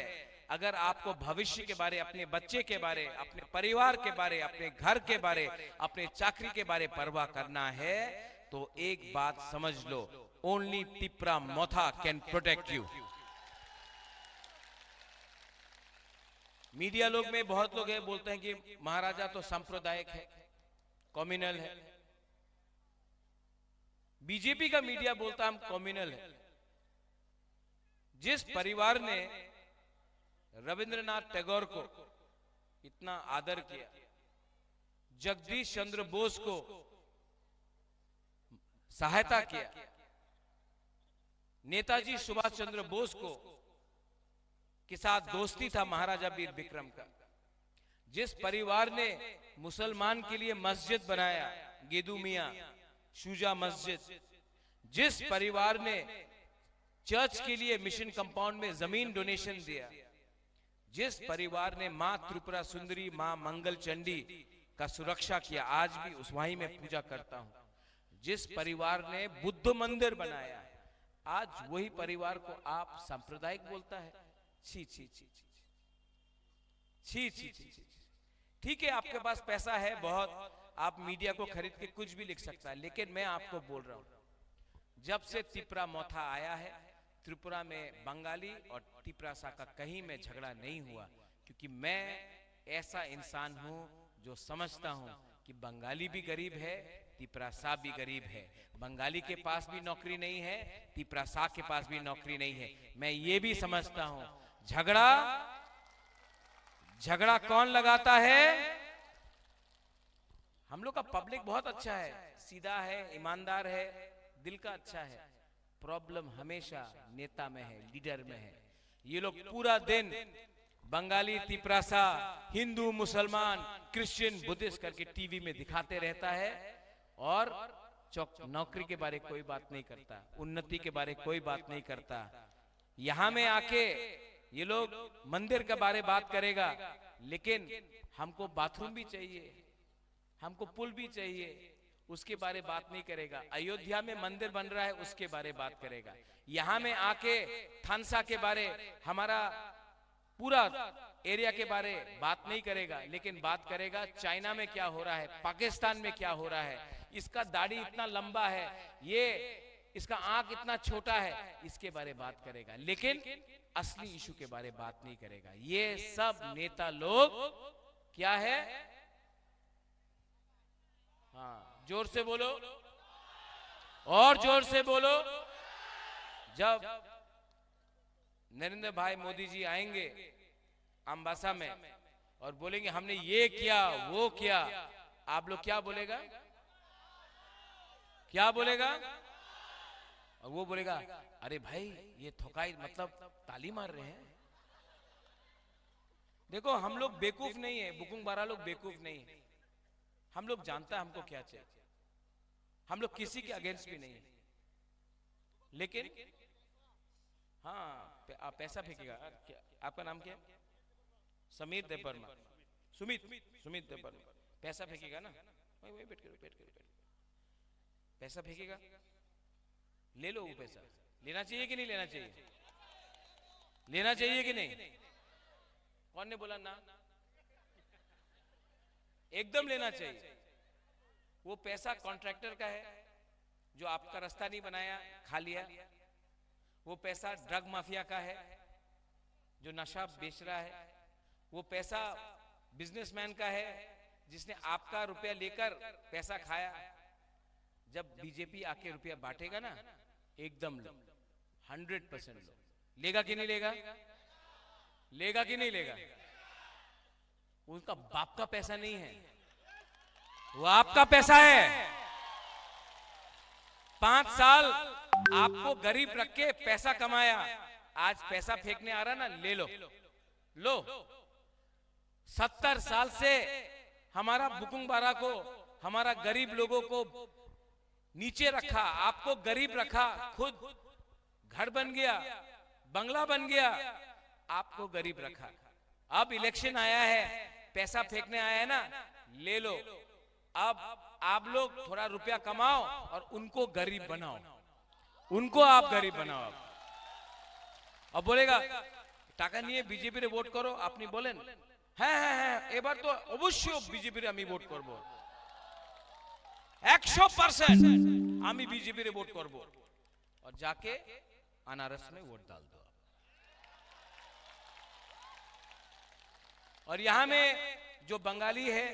अगर आपको भविष्य के बारे, अपने बच्चे के बारे, अपने परिवार के बारे, अपने घर के बारे, अपने चाकरी के बारे परवाह करना है, तो एक बात समझ लो, only Tipra Motha can protect you. Media लोग में बहुत लोग हैं बोलते हैं कि महाराजा तो सांप्रदायिक है, कम्युनल है। बीजेपी का मीडिया बोलता हम कम्युनल है। जिस परिवार ने रविंद्रनाथ टैगोर को इतना आदर किया, जगदीश चंद्र बोस को सहायता किया, नेताजी सुभाष चंद्र बोस को के साथ दोस्ती था महाराजा वीर विक्रम का, जिस परिवार ने मुसलमान के लिए मस्जिद बनाया, गेदू मियां शुजा मस्जिद, जिस परिवार ने चर्च के लिए मिशन कंपाउंड में जमीन डोनेशन दिया, जिस परिवार ने मां त्रिपुरा सुंदरी, मां मंगल चंडी का सुरक्षा किया, आज भी उस वहीं में पूजा करता हूं, जिस परिवार ने बुद्ध मंदिर बनाया, आज वही परिवार को आप सांप्रदायिक बोलता है। छी छी छी छी छी छी छी छी। ठीक है, आपके पास पैसा है बहुत, आप मीडिया को खरीद के कुछ भी लिख सकता है, लेकिन मैं आपको बोल रहा हूं, जब से तिप्रा मोथा आया है, त्रिपुरा में बंगाली और तिप्रासा का कहीं में झगड़ा नहीं हुआ, क्योंकि मैं ऐसा इंसान हूं जो समझता हूं कि बंगाली भी गरीब है, तिप्रासा भी गरीब है। बंगाली के पास भी नौकरी नहीं है, तिप्रासा के पास भी नौकरी नहीं है। मैं ये भी समझता हूं, झगड़ा कौन लगाता है? हम लोग का पब्लिक बहुत अच्छा है, सीधा है, ईमानदार है, दिल का अच्छा है। प्रॉब्लम हमेशा नेता में है, लीडर में है। ये लोग पूरा दिन बंगाली, तिप्रासा, हिंदू, मुसलमान, क्रिश्चियन, बुद्धिस्ट करके टीवी में दिखाते रहता है और नौकरी के बारे कोई बात नहीं करता, उन्नति के बारे कोई बात नहीं करता। यहां में आके ये लोग मंदिर के बारे बात करेगा, लेकिन हमको बाथरूम भी चाहिए, हमको पुल भी चाहिए, उसके बारे बात नहीं करेगा। अयोध्या में मंदिर बन रहा है, उसके बारे बात करेगा। यहां में आके थानसा के बारे, हमारा पूरा एरिया के बारे बात नहीं करेगा, लेकिन बात करेगा चाइना में क्या हो रहा है, पाकिस्तान में क्या हो रहा है, इसका दाढ़ी इतना लंबा है, ये इसका आंख इतना छोटा है, इसके बारे बात करेगा, लेकिन असली इशू के बारे बात नहीं करेगा। ये सब नेता लोग क्या है? हाँ, जोर से बोलो और जोर से बोलो। जब नरेंद्र भाई मोदी जी आएंगे अम्बासा में और बोलेंगे हमने ये किया वो किया, आप लोग क्या बोलेगा? क्या बोलेगा? और वो बोलेगा अरे भाई ये थोकाई, मतलब ताली मार रहे हैं। देखो, हम लोग बेवकूफ नहीं है, बुकुंग बारा लोग बेवकूफ नहीं है। हम लोग जानता है हमको क्या चाहिए, हम लोग किसी के अगेंस्ट भी नहीं है, लेकिन हाँ पैसा फेंकेगा। आपका नाम क्या है? समीर देवर्मा, सुमित देवर्मा। पैसा फेंकेगा ना, वही बैठ कर पैसा फेंकेगा, ले लो वो पैसा। लेना चाहिए कि नहीं लेना चाहिए? लेना चाहिए कि नहीं? कौन ने बोला ना? एकदम लेना चाहिए। वो पैसा कॉन्ट्रैक्टर का है जो आपका रास्ता नहीं बनाया, खा लिया। वो पैसा ड्रग माफिया का है जो नशा बेच रहा है। वो पैसा बिजनेसमैन का है जिसने आपका रुपया लेकर पैसा खाया। जब बीजेपी आके रुपया बांटेगा ना, एकदम लो, 100% लो। लेगा कि नहीं लेगा? लेगा कि नहीं लेगा? उनका बाप का पैसा नहीं है, वो आपका पैसा है। 5 साल आपको गरीब रख के पैसा कमाया, आज पैसा फेंकने आ रहा ना, ले लो लो। 70 साल से हमारा बुकुंग बारा को, हमारा गरीब लोगों को नीचे रखा, आपको गरीब रखा, खुद घर बन गया, बंगला बन गया, आपको गरीब रखा। अब इलेक्शन आया है, पैसा फेंकने आया है ना, ले लो। अब आप लोग थोड़ा रुपया कमाओ और उनको गरीब बनाओ, उनको आप गरीब बनाओ। अब बोलेगा টাকা নিয়ে বিজেপিরে ভোট করো, আপনি বলেন হ্যাঁ হ্যাঁ হ্যাঁ এবার তো অবশ্যই বিজেপিরে আমি ভোট করব, 100% আমি বিজেপিরে ভোট করব, और जाके अनारस में वोट डाल दो। और यहां में जो बंगाली है,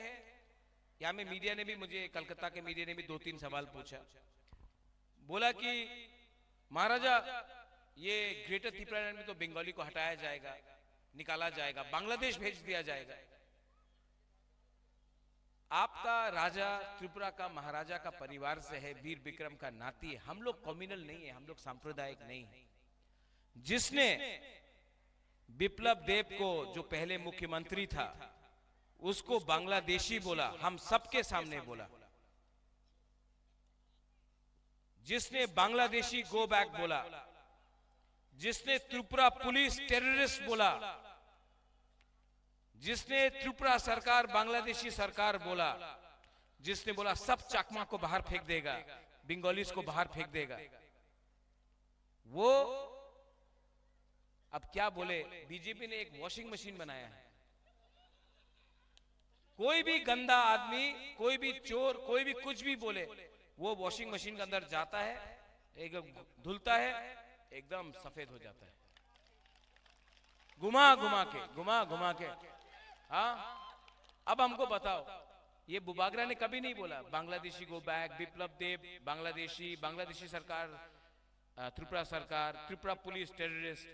यहां में मीडिया ने भी मुझे, कलकत्ता के मीडिया ने भी 2-3 सवाल पूछा। बोला कि महाराजा ये ग्रेटर त्रिपुरा में तो बंगाली को हटाया जाएगा, निकाला जाएगा, बांग्लादेश भेज दिया जाएगा। आपका राजा त्रिपुरा का महाराजा का परिवार से है, वीर विक्रम का नाती है। हम लोग कम्युनल नहीं है, हम लोग सांप्रदायिक नहीं है। जिसने बिप्लब देव को, जो पहले मुख्यमंत्री था, उसको बांग्लादेशी बोला, हम सबके सामने बोला। जिसने बांग्लादेशी गो बैक बोला, जिसने त्रिपुरा पुलिस टेररिस्ट बोला, जिसने त्रिपुरा सरकार बांग्लादेशी सरकार बोला, जिसने बोला सब चकमा को बाहर फेंक देगा, बंगालीज को बाहर फेंक देगा, वो अब क्या बोले। बीजेपी ने एक वॉशिंग मशीन बनाया है। कोई भी गंदा आदमी, कोई भी चोर, कोई भी कुछ भी बोले, वो वॉशिंग मशीन के अंदर जाता है, एकदम धुलता है, एकदम सफेद हो जाता है, घुमा घुमा के। हाँ, अब हमको बताओ, ये बुबागरा ने कभी नहीं बोला बांग्लादेशी गो बैक, बिप्लब देव बांग्लादेशी सरकार, त्रिपुरा सरकार, त्रिपुरा पुलिस टेररिस्ट।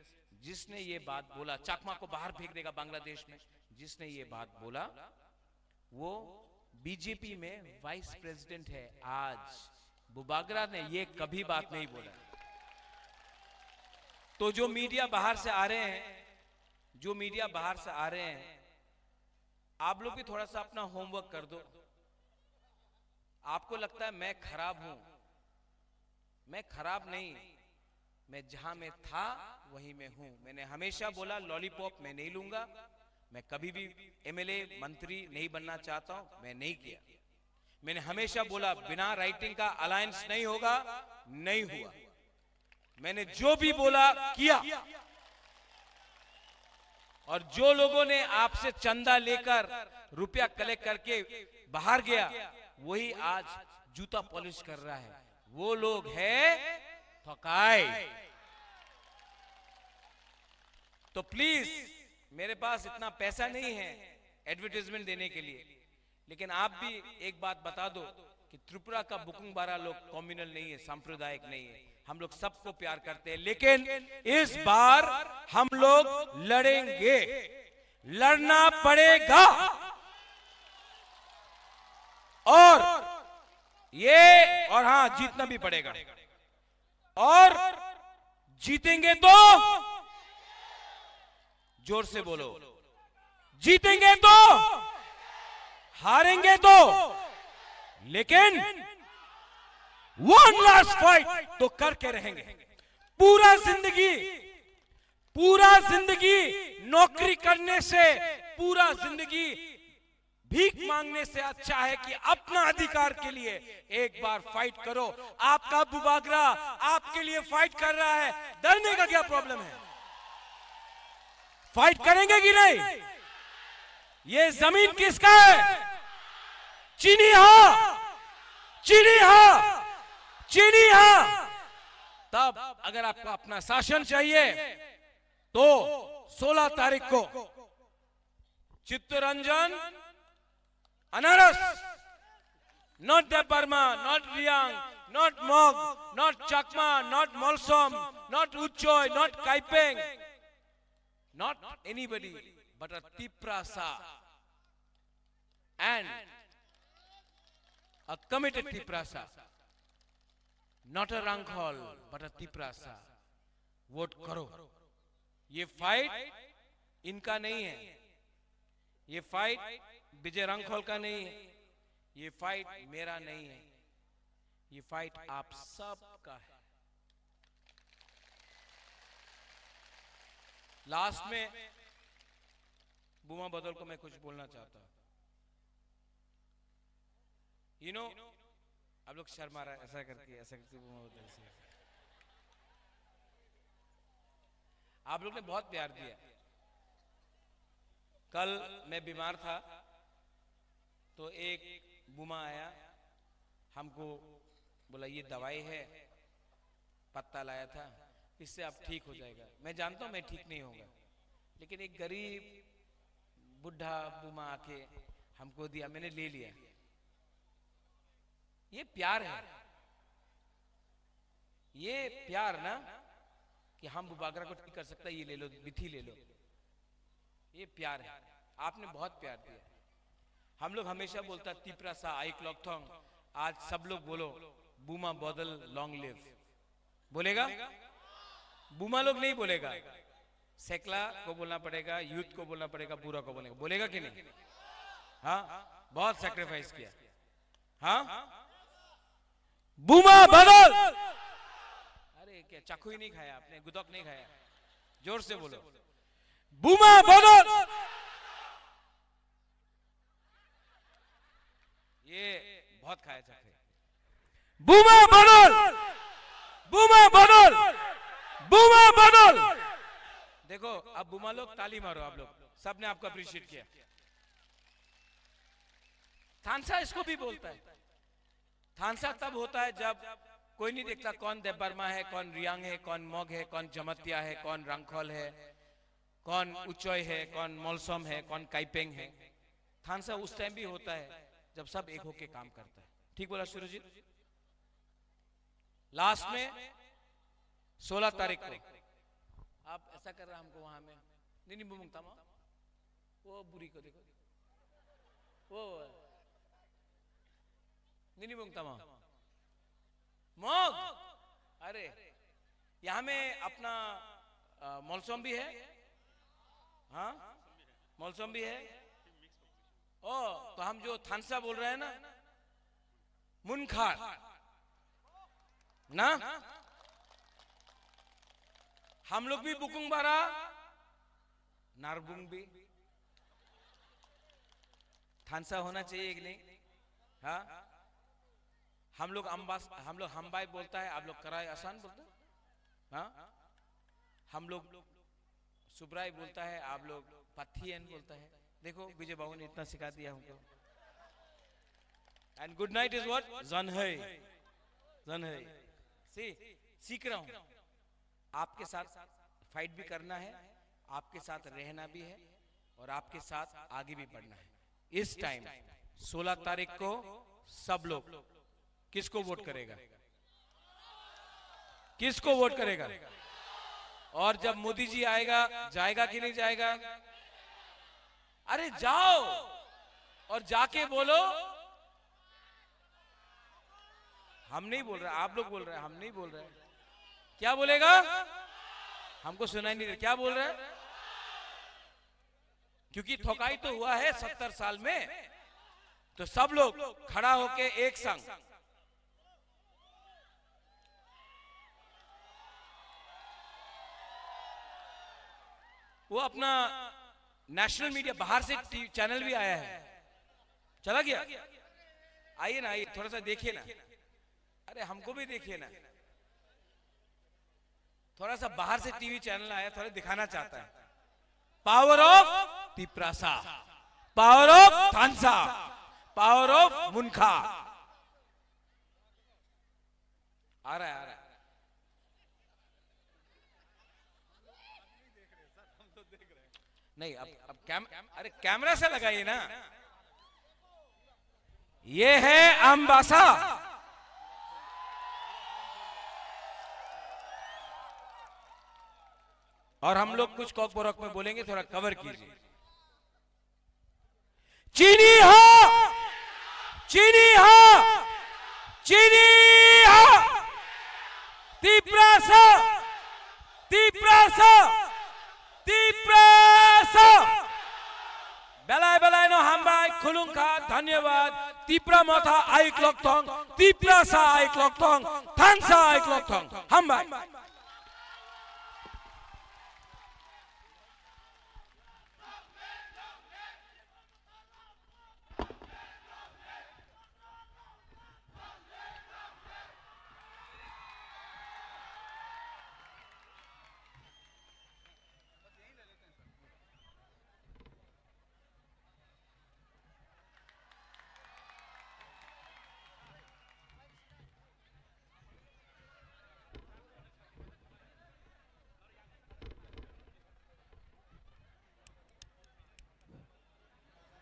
जिसने ये बात बोला, चकमा को बाहर फेंक देगा बांग्लादेश में, जिसने ये बात बोला, वो बीजेपी में वाइस प्रेसिडेंट है आज। बुबागरा ने ये कभी बात नहीं बोला। तो जो मीडिया बाहर से आ रहे हैं, आप लोग भी थोड़ा सा अपना होमवर्क कर दो। आपको लगता है मैं खराब हूं, मैं खराब नहीं, मैं जहां मैं था वहीं मैं हूं। मैंने हमेशा बोला लॉलीपॉप मैं नहीं लूंगा, मैं कभी भी एमएलए मंत्री नहीं बनना चाहता हूं, मैं नहीं किया। मैंने हमेशा बोला बिना राइटिंग का अलायंस नहीं होगा, नहीं हुआ। मैंने जो भी बोला किया। और जो लोगों ने आपसे चंदा लेकर रुपया कलेक्ट करके बाहर गया, वही आज जूता पॉलिश कर रहा है। वो लोग है ठकाई। तो प्लीज, मेरे पास इतना पैसा नहीं है एडवर्टाइजमेंट देने के लिए, लेकिन आप भी एक बात बता दो कि त्रिपुरा का बुकुंगबारा लोग कम्युनल नहीं है, सांप्रदायिक नहीं है। हम लोग सबको प्यार करते हैं, लेकिन इस बार हम लोग लड़ेंगे, लड़ना पड़ेगा। और हाँ, जीतना भी पड़ेगा। और जीतेंगे तो जोर से बोलो, जीतेंगे तो, हारेंगे तो, लेकिन वन लास्ट फाइट तो करके रहेंगे। पूरा जिंदगी नौकरी करने से, पूरा जिंदगी भीख मांगने से अच्छा है कि अपना अधिकार के लिए एक बार फाइट करो। आपका बुबागरा आपके लिए फाइट कर रहा है, डरने का क्या प्रॉब्लम है? फाइट करेंगे कि नहीं? ये जमीन किसका है? चीनी हाँ। तब अगर आपको अपना शासन चाहिए तो 16 तारीख को चित्तरंजन, अनारस, not Burma, not Riang, not Mog, not Chakma, not Molsom, not Uchoy, not Kaipeng, not anybody but a Tiprasa, and a committed Tiprasa, not a Ranghol but a Tiprasa. Vote करो। ये फाइट इनका नहीं है, ये fight विजय रंगखोल का नहीं है, ये फाइट मेरा नहीं है, ये फाइट आप सब का है। लास्ट में बुमा बदल को मैं कुछ बोलना चाहता हूं। यू नो आप लोग शर्मा रहा है ऐसा करके बुमा बोलते हैं ऐसे। आप लोग ने बहुत प्यार दिया। कल मैं बीमार था तो एक बुमा आया, हमको बोला ये दवाई है, पत्ता लाया था, इससे आप ठीक हो जाएगा। मैं जानता हूं मैं ठीक नहीं होगा, लेकिन एक गरीब बुढ़ा बुमा आके हमको दिया, मैंने ले लिया। ये प्यार है, ये प्यार ना कि हम बुबागरा को ठीक कर सकता है, ये ले लो, बिथी ले लो, ये प्यार है। आपने बहुत प्यार दिया। हम लोग हमेशा बोलता तिपरा सा आई क्लॉक थोंग, आज सब लोग बोलो बुमा बदल लॉन्ग लिव। बोलेगा? बुमा लोग नहीं बोलेगा, सेकला को बोलना पड़ेगा, यूथ को बोलना पड़ेगा, बुरा को बोलेगा। बोलेगा कि नहीं? हाँ, बहुत सैक्रिफाइस किया। हाँ, बुमा बदल। अरे क्या चाकू ही नहीं खाया आपने, गुदक नहीं खाया? जोर से बोलो, बुमा बदल। ये बहुत खाया चाकू। बुमा बदल, बुमा बदल, बुमा बदल। देखो अब बुमा लोग ताली मारो, आप लोग सबने आपको अप्रिशिएट किया। थानसा इसको भी बोलता है। थानसा तब होता है जब कोई नहीं देखता कौन देबबर्मा है, कौन रियांग है, कौन मोग है, कौन जमतिया है, कौन रंगखोल है, कौन उचोय है, कौन मोलसोम है, कौन काइपेंग है। थानसा उस टाइम भी होता है जब सब एक होके काम करता है। ठीक बोला सुरजीत? लास्ट में 16 तारीख को आप ऐसा कर रहा हमको वहां में नहीं बुमुंगता मा, वो बुरी को देखो, वो नहीं बुमुंगता मा मोग। अरे यहां में अपना मौलसोम भी है। हाँ, मौलसोम भी है। ओ तो हम जो थानसा बोल रहे हैं ना, मुनखार ना, हम लोग भी बुकुंग बारा नारबुंग भी थानसा होना चाहिए कि नहीं? हाँ, हम लोग हमबाई बोलता है, आप लोग कराए आसान बोलते हैं। हाँ, हम लोग सुब्राई बोलता है, आप लोग पथियन बोलता है। देखो विजय बाबू ने इतना सिखा दिया हमको। And good night is what? जन है, जन है। सीख रहा हूं, आपके साथ फाइट भी करना है, आपके साथ रहना भी है, और आपके साथ आगे भी बढ़ना है। इस टाइम 16 तारीख को सब लोग किसको वोट करेगा? किसको वोट करेगा? और जब मोदी जी आएगा, जाएगा कि नहीं जाएगा? अरे जाओ और जाके बोलो। हम नहीं बोल रहे, आप लोग बोल रहे हैं, हम नहीं बोल रहे। क्या बोलेगा? हमको सुनाई नहीं दे क्या बोल रहे हैं, क्योंकि ठोकाई तो हुआ है 70 साल में। तो सब लोग खड़ा होके एक संग वो अपना नेशनल मीडिया, बाहर से चैनल भी आया है, चला गया। आइए ना, आइए थोड़ा सा देखिए ना। अरे हमको भी देखिए ना, थोड़ा सा बाहर से टीवी चैनल आया, थोड़ा दिखाना चाहता है। Power of Tiprasa, power of थानसा, पावर ऑफ मुनखा। आ रहा है, आ रहा है। नहीं अब अरे कैमरा से लगाइए ना। ये है अम्बासा, और हम लोग कुछ कॉक बोरक में बोलेंगे, थोड़ा कवर कीजिए। चीनी हा, चीनी हा, चीनी हा, तिपरासा, तिपरासा, तिपरासा। बेलाय बेलाय नो हमबाय खुलुंखा, धन्यवाद। तिपरा मथा आई क्लॉक थोंग, तिपरासा आई क्लॉक थोंग, थानसा आई क्लॉक थोंग, हमबाय।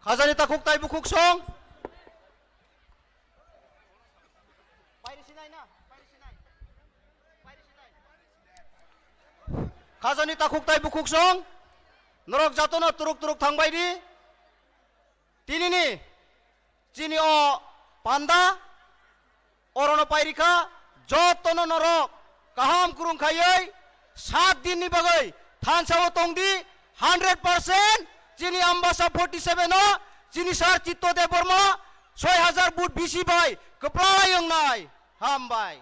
Khazani takuk tai bukuk song. Khazani takuk tai bukuk song. Norok jatono turuk turuk thangbai di. Tini ni. Chini o panda. Orono pairika. Jotono norok. Kaham kurung khayai. 7 दिन ni bagai. Than sawo tong di. 100% chini ambasa 47 no. Chini sar chitto de borma. 6000 but bisi bai. Kepala yang nai. Hambai.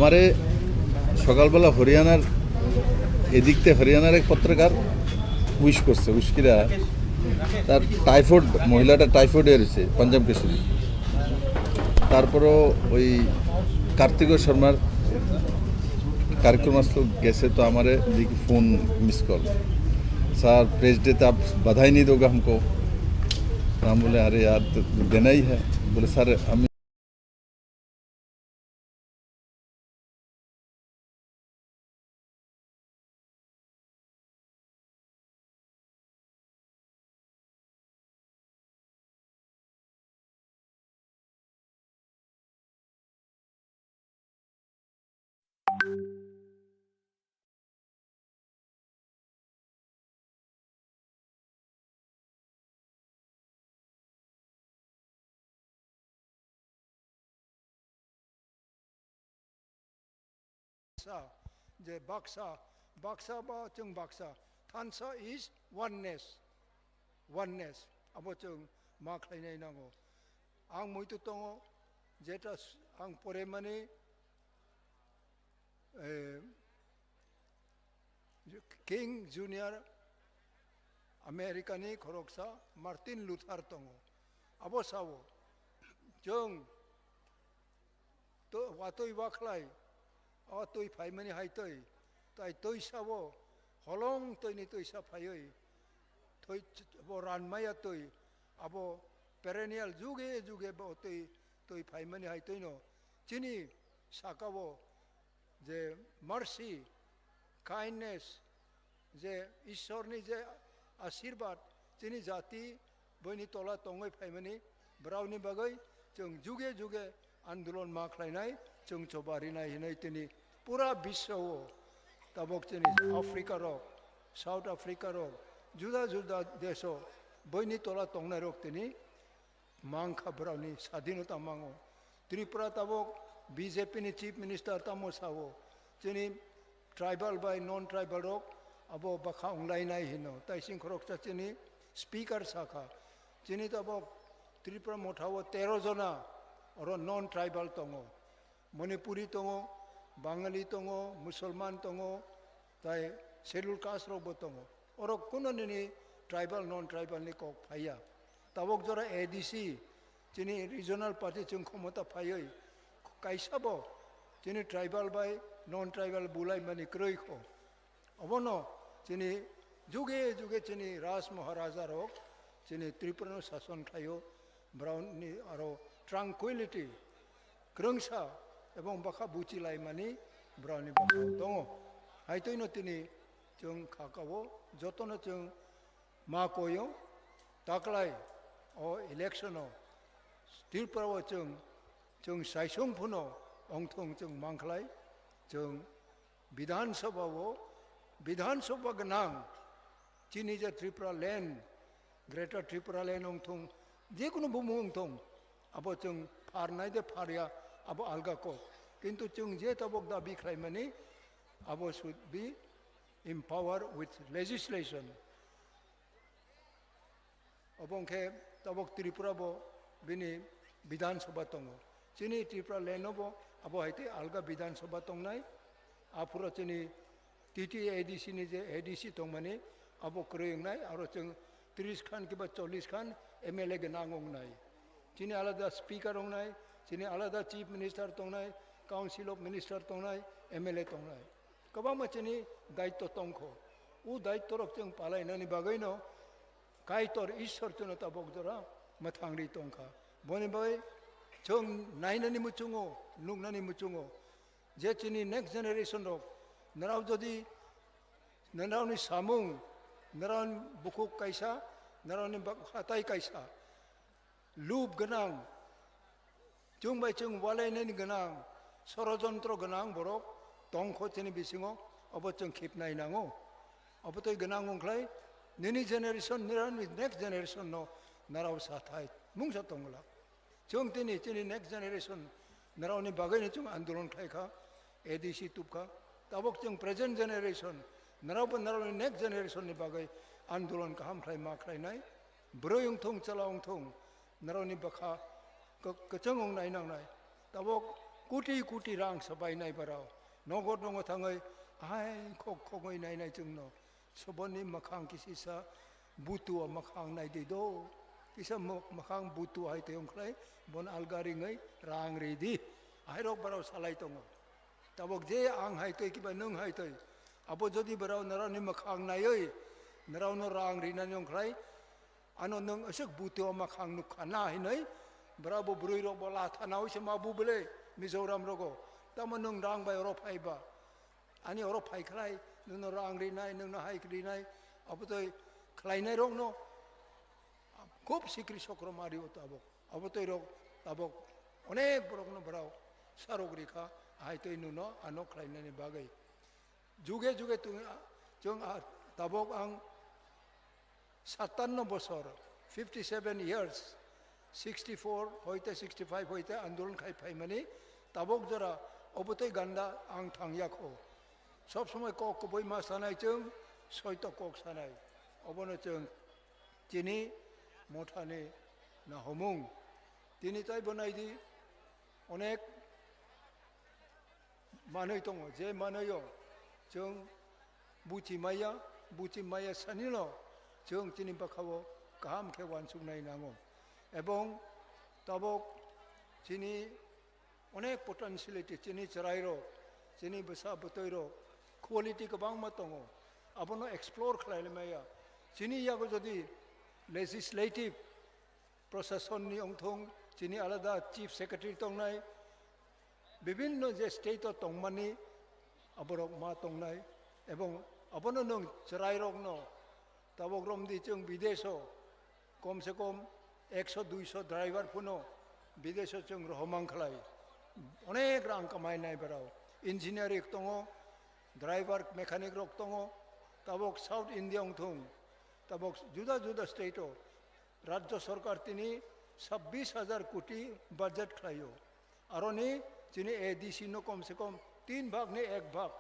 আমারে সকালবেলা হরিয়ানার এদিকতে হরিয়ানার এক পত্রকার wish করছে উস্কিরা তার typhoid মহিলাটা typhoid হয়েছে পাঞ্জাব কেশরী তারপরও ওই কার্তিক শর্মার कार्यक्रम আসলো গেছে তো हमारे देखिए phone miss call sir press day तो आप बधाई नहीं दोगे हमको तो हम बोले अरे यार तो देना ही है बोले सर हम जे बाक्सा बाक्सा बा जों बाक्सा थानसा इज oneness अब जों मा खालायनाय नांगौ आं मैथु दङ जेटा आं परे माने किं जुनियर आमेरिकानि खरकसा मार्टिन लुथार दङ अब सावो जों तो वातै वाखलाय तै फाइमानि हायतै ताइ तै सावो हलं तैनि तै साफायै तै बो रानमाया तै अब पेरेनियल जुगे जुगे बो तै तै फाइमानि हायतै न चिनि साकावो जे मर्सी काइंडनेस जे ईश्वरनि जे आशीर्वाद चिनि जाति बयनि तला तंगै फाइमानि ब्रावनि बागै जों जुगे जुगे आंदोलन मा खालायनाय जों चबारिनाय हिनाय तिनि पूरा विश्व तबक चिनि आफ्रिका रक साउथ आफ्रिका रक जुदा जुदा देशो बयनि तला तंगनाय रक तिनि मांखा ब्रावनि स्वाधीनता मांगो त्रिपुरा तबक बीजेपी नि चीफ मिनिस्टर तमो सावो चिनि ट्राइबल बाय नॉन ट्राइबल रक अब बखा उंगलायनाय हिनो ताइसिं खरक चिनि स्पीकर साखा चिनि तबक त्रिपुरा मथावो 13 जना और नॉन ट्राइबल दङ मणिपुरी दङ बाङाली दङ मुसलमान दङ ताइ शेड्यूल कास्ट रकबो दङ और कुननि ट्राइबल नॉन ट्राइबल नि कक फाया तबक जरा एडीसी चिनि रिजनल पार्टी जों क्षमता फायै काइसाबो चिनि ट्राइबल बाय नॉन ट्राइबल बुलाय मानि क्रैखो अबनो चिनि जुगे जुगे चिनि राज महाराजा रक चिनि त्रिपुरा शासन खायो ब्राउन नि आरो ट्रांक्विलिटी क्रंसा एवं बाखा बुचिलाय मानि ब्राउनि बाखा दङ हायतैन तिनि जों खाकावो जतन जों मा कोयो ताकलाय ओ इलेक्शन त्रिपुराव जों सायसं फुनो अंथं जों मांखलाय जों विधानसभा गोनां चिनि जे Tripura land greater Tripura land अंथं जेकुनु बुमु अंथं अब जों फारनाय दे फारिया अब अलगा को किंतु जों जे तबक दाबि खालामनानै अब should be empowered with legislation अबंखे तबक त्रिपुरा बो बिनि विधानसभा दङ चिनि त्रिपुरा लेनबो अब हायते अलगा विधानसभा दंनाय आफुरा चिनि टीटी एडीसी नि जे एडीसी दं माने अब क्रयनाय आरो जों 30 खान किबा 40 खान एमएलए गोनां अंनाय चिनि आलादा स्पीकर अंनाय चिनि आलादा चीफ मिनिस्टर दंनाय काउंसिल ऑफ मिनिस्टर दंनाय एमएलए दंनाय गोबां मानसिनि दायित्व दंखो उ दायित्व रक जों पालायनायनि बागैनो कायतर ईश्वर जों तबक जरा मथांगरि दंखा बनि बाय जों नायनानि मुचुङो नुनानि मुचुङो जे चिनि नेक्स्ट जेनेरेशन रक नराव जदि नरावनि सामुं नराव बुकुक कायसा नरावनि हाथाय कायसा लुब गोनां जों बाय जों वालायनायनि गोनां षड़यन्त्र गोनां बरक दंखो चिनि बिसिङो अब जों खेबनाय नांगौ अब तै गोनां अंख्लाय नैनि जेनेरेशन नरावनि नेक्स्ट जेनेरेशन नो नराव साथाय मुंसा दंला जों दिनै चिनि नेक्स्ट जेनेरेशन नरावनि बागैनो जों आन्दोलन खायखा एडीसी तुबखा तबक जों प्रेजेंट जेनेरेशन नरावबो नरावनि नेक्स्ट जेनेरेशननि बागै आन्दोलन गाहाम खाय मा खालायनाय ब्रै अंथं चला अंथं नरावनि बाखा कचों नायनांनाय तबक कुटी कुटी रां सबायनाय बाराव नगद नंग थाङै आय खक खगै नायनाय जोंनो सबनि मोखां किसिसा बुतुआ मोखां नायदे दो किसा मोखां बुतु हायते अंख्लाय बन आलगारिङै रां रेदि आयरक बाराव सालाय दङ ताबक जे आं हायते किबा नों हायते आबो जदि बाराव नरावनि मोखां नायै नरावनो रां रिनानै अंख्लाय ano nung asik buto makang nukana hinay bravo bruiro bola thanaw se mabu bele mizoram rogo tamo nung rang bay oro phai ba ani oro phai khlai nung rang ri nai nung na hai kri nai abutoy khlai nai rong no খুব sikri sokro mari ot abutoy rog tabok onek borok no brao sarog rikha hai toy nuno ano khlai nai bagai juge juge tu jong tabok ang 57 বছর 57 years 64 হইতে 65 হইতে আন্দোলন খাই ফাইমানি তাবক জরা অবতই গান্ডা আং থাংয়াখো সব সময় কক বই মা সানাই जों সয়ত কক সানাই অবনো जों তিনি মঠানে না হমুং তিনি তাই বনাইদি অনেক মানুষ দङ যে মানুষ जों বুচি মায়া সানিল जों चिनी बाखावो गाहाम खेवान सुनाय नांगौ एवं तबक चिनी अनेक पोटेंशियलिटी चिनी चराइरो चिनी बसा बतोइरो क्वालिटी गोबां मा दङ आबनो एक्सप्लोर खालायनाया चिनी यागो जदि लेजिस्लेटिव प्रशासननि अंथं चिनी आलादा चीफ सेक्रेटारि दंनाय विभिन्न जे स्टेट दंमानि आबरक मा दंनाय एवं आबनो नों चराइरक न ताबक रमदी जों विदेशो कम से कम 100-200 ड्राइवर फुनो विदेशो जों रहमां खालाय अनेक रां कमायनाय बाराव इंजिनियारिं दङ ड्राइवर मेकानिक रक दङ ताबक साउथ इंडिया थं ताबक जुदा जुदा स्टेटो राज्य सरकार तिनी 26,000 कोटी बजेट खालायो आरोनी जिनी एडीसी नो कम से कम 3 भाग ने 1 भाग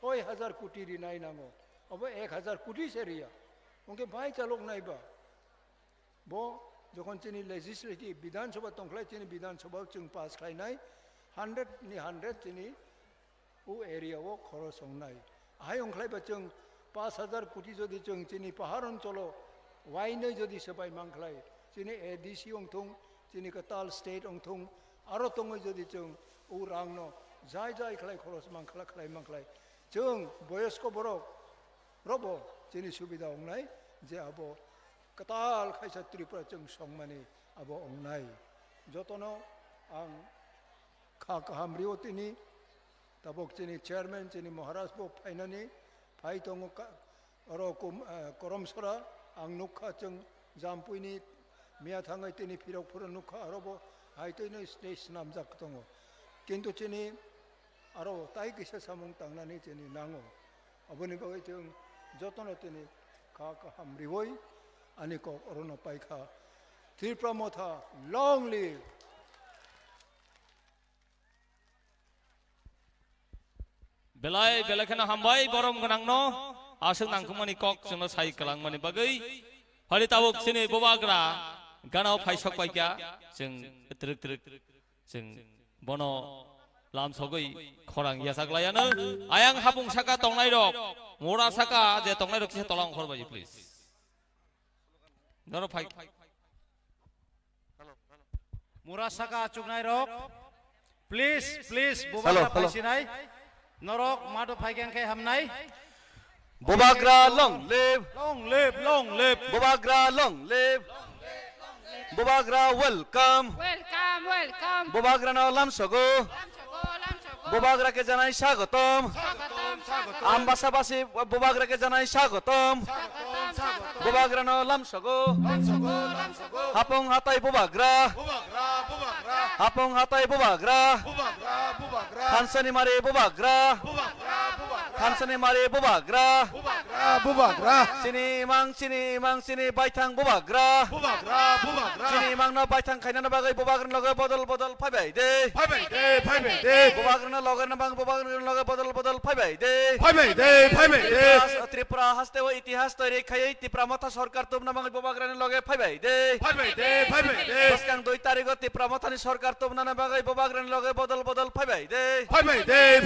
6,000 कोटी रिनाय नांगौ अब 1,000 कोटी सेरिया उनके भाई चालक नहीं बा वो जोखन चीनी लेजिस्लेटिव विधानसभा तंखलाय चीनी विधानसभा जों पास खालायनाय 100 नि 100 चीनी वो एरिया वो खरच संनाय आय अंखलायबा जों 5,000 कोटी जदि जों चीनी पहाड़ अंचलो वाइनै जदि सबाय मांखलाय चीनी एडीसी अंथं चीनी कताल स्टेट अंथं आरो तंगै जदि जों उ रांनो जाय जाय खालाय खरच मांखला खालाय मांखलाय जों बयस्क बरक रबो चीनी सुविधा अंगनाय जे आबो कताल खायसा त्रिपुरा जों संमानि आबो अंगनाय जतनो आं खा काहामरिओ तिनी ताबक चीनी चेयरमैन चीनी महाराज बो फाइनानि फाइ दङ अरो करमसरा आं नुखा जों जामपुइनि मिया थाङै तिनी फिरकफोर नुखा आरोबो हायतैनो स्टेज नामजाक दङ किन्तु चीनी आरो ताइ किसा सामुं तांनानै चीनी नाङो अबनि बागै जों जतनो तिनी खा काहामरिवै अनि को अरुण पाइखा त्रिपुरा मथा long live belai belakana hambai borom ganang no asung nangkumani kok jono sai kalang mani bagai hali tabuk sini bobagra ganau phaisok paikya जों truk जों bono lam sogoi khorang yasaglayano ayang hapung saka tongnai rok mora saka je tongnai rok kisa tolang khorbaji please noro phai mora saka chungnai rok please bobagra paisinai norok mado phaigen khe hamnai bobagra long live long live bobagra long live bobagra welcome bobagra no lam sogo bobagra ke janai স্বাগতম আমবাসাবাসী bobagra ke janai স্বাগতম bobagra no lam sogo hapong hatai bobagra hapong hatai bobagra hansani mare bobagra hansani mare bobagra sini mang sini baitang bobagra sini mang no baitang khainana bagai bobagra loge bodol bodol phaibai de bobagra no loge na bang bobagra loge bodol bodol phaibai ফাইবাই দে ত্রিপুরা হাসতে ও ইতিহাস তৈরি খাই ত্রিপুরা মাথা সরকার তোমনা মাঙ্গি ববাগ্রানি লগে ফাইবাই দে বসকাং 2 তারিখ ত্রিপুরা মাথানি সরকার তোমনা না বাগাই ববাগ্রানি লগে বদল ফাইবাই দে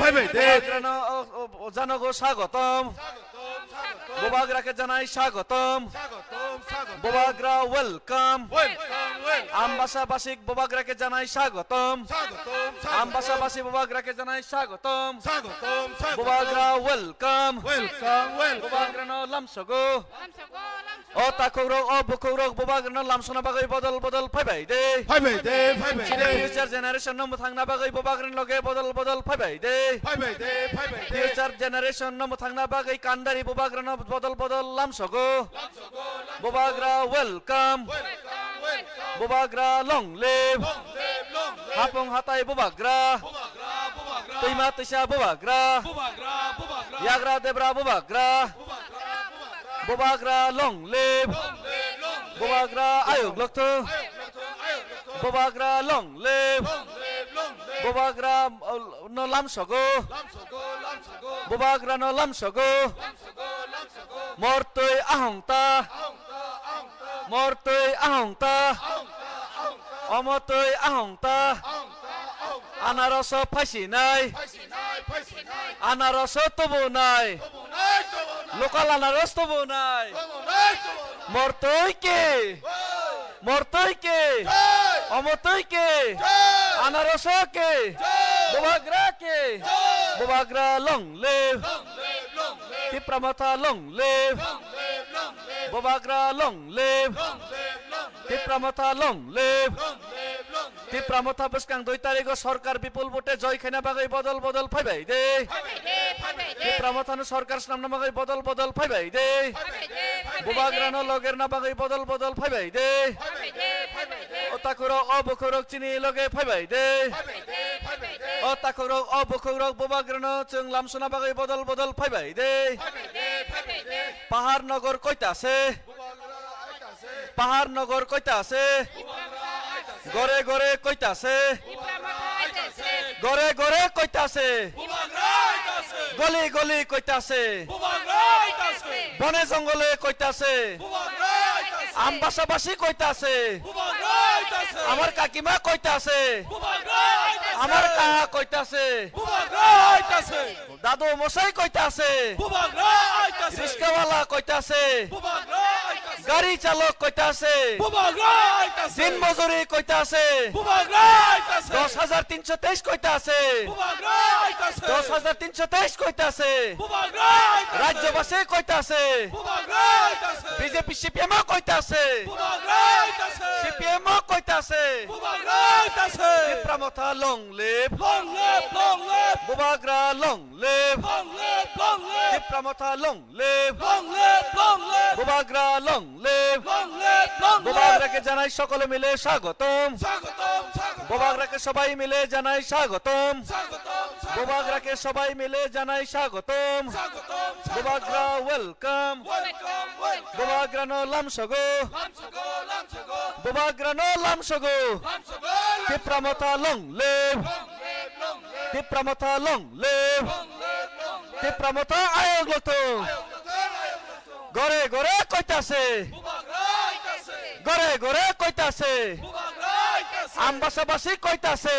ববাগ্রানো জানগো স্বাগতম ববাগ্রাকে জানাই স্বাগতম ববাগ্রা ওয়েলকাম আমবাসাবাসিক ববাগ্রাকে জানাই স্বাগতম আমবাসাবাসী ববাগ্রাকে জানাই স্বাগতম ববাগ্রা ওয়েলকাম ববাগ্রানো লামসগো ও তাকরক ও বুকরক ববাগ্রানো লামসনা বাগাই বদল ফাইবাই দে ফিউচার জেনারেশন নম থাংনা বাগাই ববাগ্রান লগে বদল ফাইবাই দে ফিউচার জেনারেশন নম থাংনা বাগাই কান্দারি ববাগ্রানো বদল লামসগো Bubagra welcome Bubagra long live হাপং হাতাই ববাগ্রা তৈমা তৈসা ববাগ্রা ইয়াগ্রা দেবরা ববাগ্রা ববাগ্রা লং লিভ ববাগ্রা আয়োগ লক্ত ববাগ্রা লং লিভ ববাগ্রা ন লামসগো ববাগ্রা ন লামসগো মর্তৈ আহংতা মর্তৈ আহংতা অমতৈ আহংতা আনারস ফাইসি নাই আনারস তবু নাই লোকাল আনারস তবু নাই মর্তৈ কে অমতৈ কে আনারস কে Bubagra long live Tipra Motha long live Bubagra long live Tipra Motha long live Tipra মাথা বসকাং 2 তারিখ সরকার বিপুল ভোটে জয় খাইনা বাগাই বদল ফাইবাই দে ত্রিপুরা মাথানো সরকার নাম না বাগাই বদল ফাইবাই দে ববাগ্রানো লগের না বাগাই বদল ফাইবাই দে ও তাকরক ও বুকরক চিনি লগে ফাইবাই দে ও তাকরক ও বুকরক ববাগ্রানো চং লামসনা বাগাই বদল ফাইবাই দে পাহাড় নগর কইতা আছে পাহাড় নগর কইতা আছে গরে গরে কইতা আছে গরে গরে কইতা আছে গলি গলি কইতা আছে বনে জঙ্গলে কইতা আছে আমবাসাবাসী কইতা আছে আমার কাকিমা কইতা আছে আমার কাহা কইতা আছে দাদু মশাই কইতা আছে রিস্কাওয়ালা কইতা আছে গাড়ি চালক কইতা আছে দিন মজুরি কইতা আছে 10,323 কইতা আছে 10,323 কইতা আছে রাজ্যবাসী কইতা আছে বিজেপি সিপিএম কইতা আছে সিপিএম কইতা আছে Tipra Motha long live Bubagra long live Tipra Motha long live Bubagra long live ববাগ্রাকে জানাই সকলে মিলে স্বাগতম ববাগ্রাকে সবাই মিলে জানাই স্বাগতম ববাগ্রাকে সবাই মিলে জানাই স্বাগতম ববাগ্রা welcome ববাগ্রা no লামসগো ববাগ্রা no লামসগো Tripura Motha long live Tipra Motha long live Tipra মাথা আয়োগ লক্ত গরে গরে কইতাছে গরে গরে কইতাছে আমবাসাবাসী কইতাছে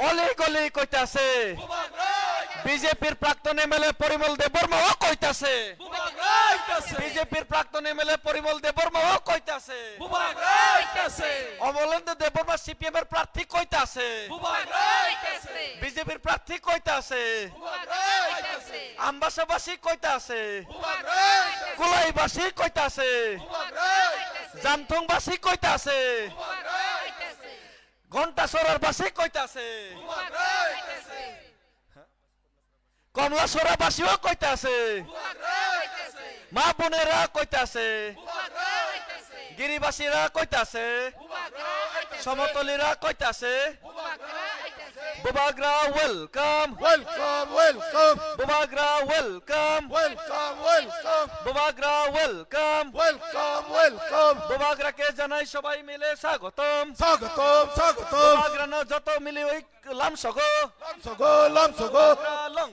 অলি গলি কইতাছে বিজেপির প্রাক্তন এমএলএ পরিমল দেববর্মাও কইতাছে বিজেপির প্রাক্তন এমএলএ পরিমল দেববর্মাও কইতাছে অমলেন্দ্র দেববর্মা সিপিএম এর প্রার্থী কইতাছে বিজেপির প্রার্থী কইতাছে আমবাসাবাসী কইতাছে কুলাইবাসী কইতাছে জামথংবাসী কইতাছে ঘন্টা সরার বাসী কইতাছে কমলা সরা বাসীও কইতাছে মা বোনেরা কইতাছে গিরিবাসীরা কইতাছে সমতলীরা কইতাছে ববাগ্রা ওয়েলকাম ববাগ্রা ওয়েলকাম ববাগ্রা ওয়েলকাম ববাগ্রাকে জানাই সবাই মিলে স্বাগতম ববাগ্রা যত মিলি ওই লামসগো long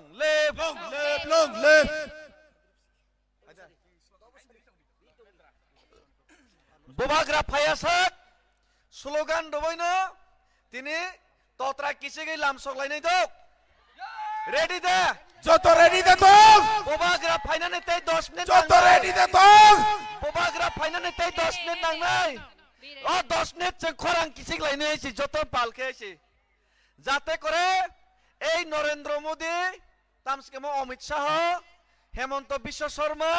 Bobagra Payasak, Slogan Doboino, Tini, Totra Kisigi Lamsok Lane Dog. Ready there? যত রেডি দে তোক Bobagra Painanete 10 minutes. যত রেডি দে তোক Bobagra Painanete 10 minutes Nangai. ও 10 মিনিট যে খরাং কিসিক লাইনে আইছি যত পালকে আইছি যাতে করে এই নরেন্দ্র মোদি তামসকেম অমিত শাহ হেমন্ত বিশ্ব শর্মা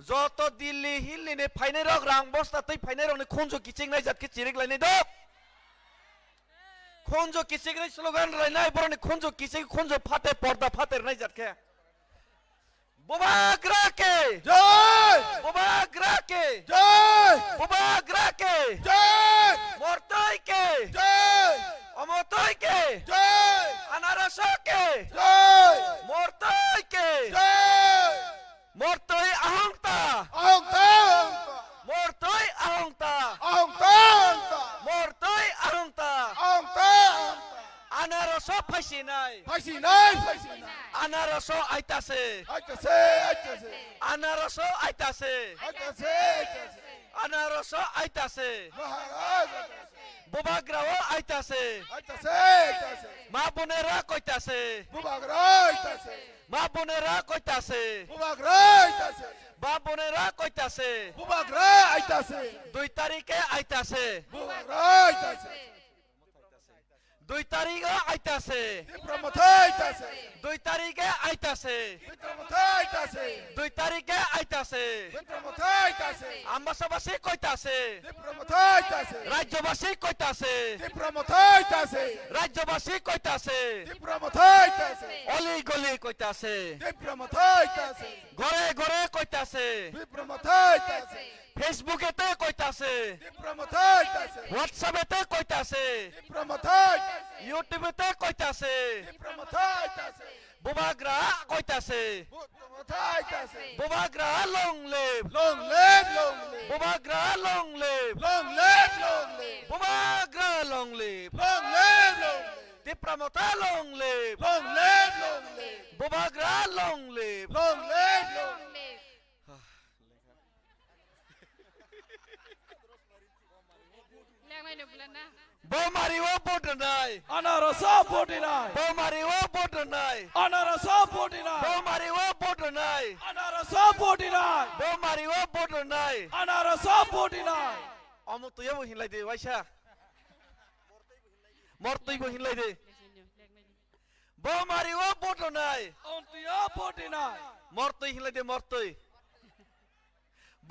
যত দিল্লি হিল্লিনে ফাইনাই রক রাং বস্তা তৈ ফাইনাই রকনে খঞ্জ কিচিং নাই জাতকে চিরিক লাইনে দ খঞ্জ কিচিং নাই স্লোগান লাইনাই বরনে খঞ্জ কিচিং খঞ্জ ফাটে পর্দা ফাটের নাই জাতকে Bobagrake! জয় Bobagrake! জয় Bobagrake! জয় Mortoike! জয় Omotoike! জয় Anarasoke! জয় Mortoike! জয় Mortoi ahongta! অংতা Mortoi ahongta! অংতা Mortoi ahongta! অংতা Anaraso paisinai! ফাইসি নাই Anaraso aitase! আইতাছে আইতাছে Anaraso aitase! আইতাছে Anaraso aitase! মহারাজ Bobagrao aitase! আইতাছে আইতাছে Ma bonera koitase! বুবাগরা আইতাছে Ma bonera koitase! বুবাগরা আইতাছে Ba bonera koitase! বুবাগরা আইতাছে 2 তারিখে আইতাছে! বুবাগরা আইতাছে 2 তারিখে আইতাছে! প্রমথা আইতাছে 2 তারিখে আইতাছে! প্রমথা আইতাছে 2 তারিখে আইতাছে! প্রমথা আইতাছে আমবাসাবাসী কইতাছে! প্রমথা আইতাছে রাজ্যবাসী কইতাছে! প্রমথা আইতাছে রাজ্যবাসী কইতাছে! প্রমথা আইতাছে অলি গলি কইতাছে! প্রমথা আইতাছে ঘরে ঘরে কইতাছে! প্রমথা আইতাছে ফেসবুকেতে কইতাছে! প্রমথা আইতাছে হোয়াটসঅ্যাপেতে কইতাছে! প্রমথা আইতাছে ইউটিউবেতে কইতাছে! প্রমথা আইতাছে বুবাগ্রা কইতাছে! প্রমথা আইতাছে Bubagra long live! Long live long live Bubagra long live! Long live long live Bubagra long live! Long live long live Tipra Motha long live! Long live long live Bubagra long live! Long live long বোমারিও বটনাই! আনারসা 49 বোমারিও বটনাই! আনারসা 49 বোমারিও বটনাই! আনারসা 49 বোমারিও বটনাই! আনারসা 49 অমতুয়া বহিনলাই দে ওয়াইসা মরতই বহিনলাই দে বোমারিও বটনাই! অন্তিয়া 49 মরতই হিনলাই দে মরতই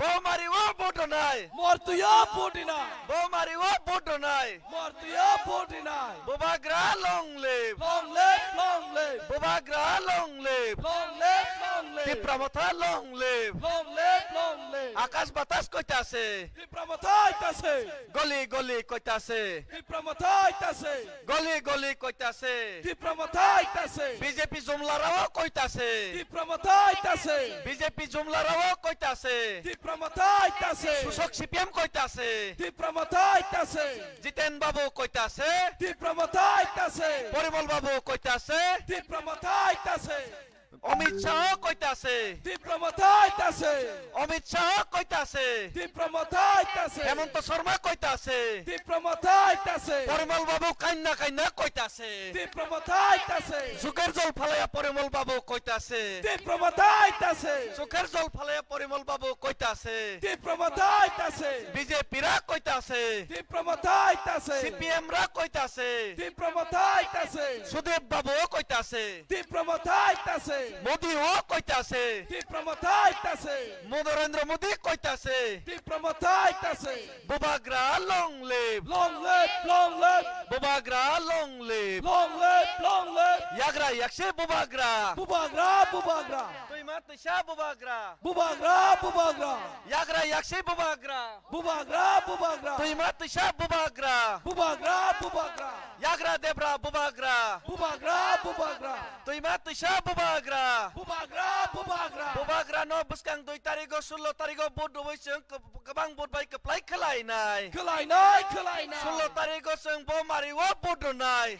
বোমারিও বটনাই! মর্তুয়া 49 বোমারিও বটনাই! মর্তুয়া 49 Bubagra long live! Long live long live Bubagra long live! Long live long live Tipra Motha long live! Long live long live আকাশ বাতাস কইতাছে! প্রমথা আইতাছে গলি গলি কইতাছে! প্রমথা আইতাছে গলি গলি কইতাছে! প্রমথা আইতাছে বিজেপি জুমলারাও কইতাছে! প্রমথা আইতাছে বিজেপি জুমলারাও কইতাছে! প্রমথা আইতাছে সুশক সিপিএম কইতাছে! প্রমথা আইতাছে জিতেন বাবু কইতাছে! প্রমথা আইতাছে পরিমল বাবু কইতাছে! প্রমথা আইতাছে অমিত শাহ কইতাছে! প্রমথা আইতাছে অমিত শাহ কইতাছে! প্রমথা আইতাছে হেমন্ত শর্মা কইতাছে! প্রমথা আইতাছে পরিমল বাবু কান্না কান্না কইতাছে! প্রমথা আইতাছে চোখের জল ফালাইয়া পরিমল বাবু কইতাছে! প্রমথা আইতাছে চোখের জল ফালাইয়া পরিমল বাবু কইতাছে! প্রমথা আইতাছে বিজেপিরা কইতাছে! প্রমথা আইতাছে সিপিএম রা কইতাছে! প্রমথা আইতাছে সুদেব বাবুও কইতাছে! প্রমথা আইতাছে মোদিও কইতাছে! প্রমথা আইতাছে নরেন্দ্র মোদি কইতাছে! প্রমথা আইতাছে Bubagra long live! Long live long live Bubagra long live! Long live long live ইয়াগরা ইয়াকসে বুবাগ্রা! বুবাগ্রা বুবাগ্রা তুই মা তুষা বুবাগ্রা! বুবাগ্রা বুবাগ্রা ইয়াগরা ইয়াকসে বুবাগ্রা! বুবাগ্রা বুবাগ্রা তুই মা তুষা বুবাগ্রা! বুবাগ্রা বুবাগ্রা ইয়াগরা দেবরা বুবাগ্রা! বুবাগ্রা বুবাগ্রা তুই মা তুষা বুবাগ্রা! বুবাগ্রা বুবাগ্রা বুবাগ্রা ন বুসকাং 2 তারিখ 16 তারিখ ভোট দবैसों गोबां भोट बाय कप्लाय खलायनाय खोलायनाय खोलायनाय 16 तारिख जों बमारिवा भोट होनाय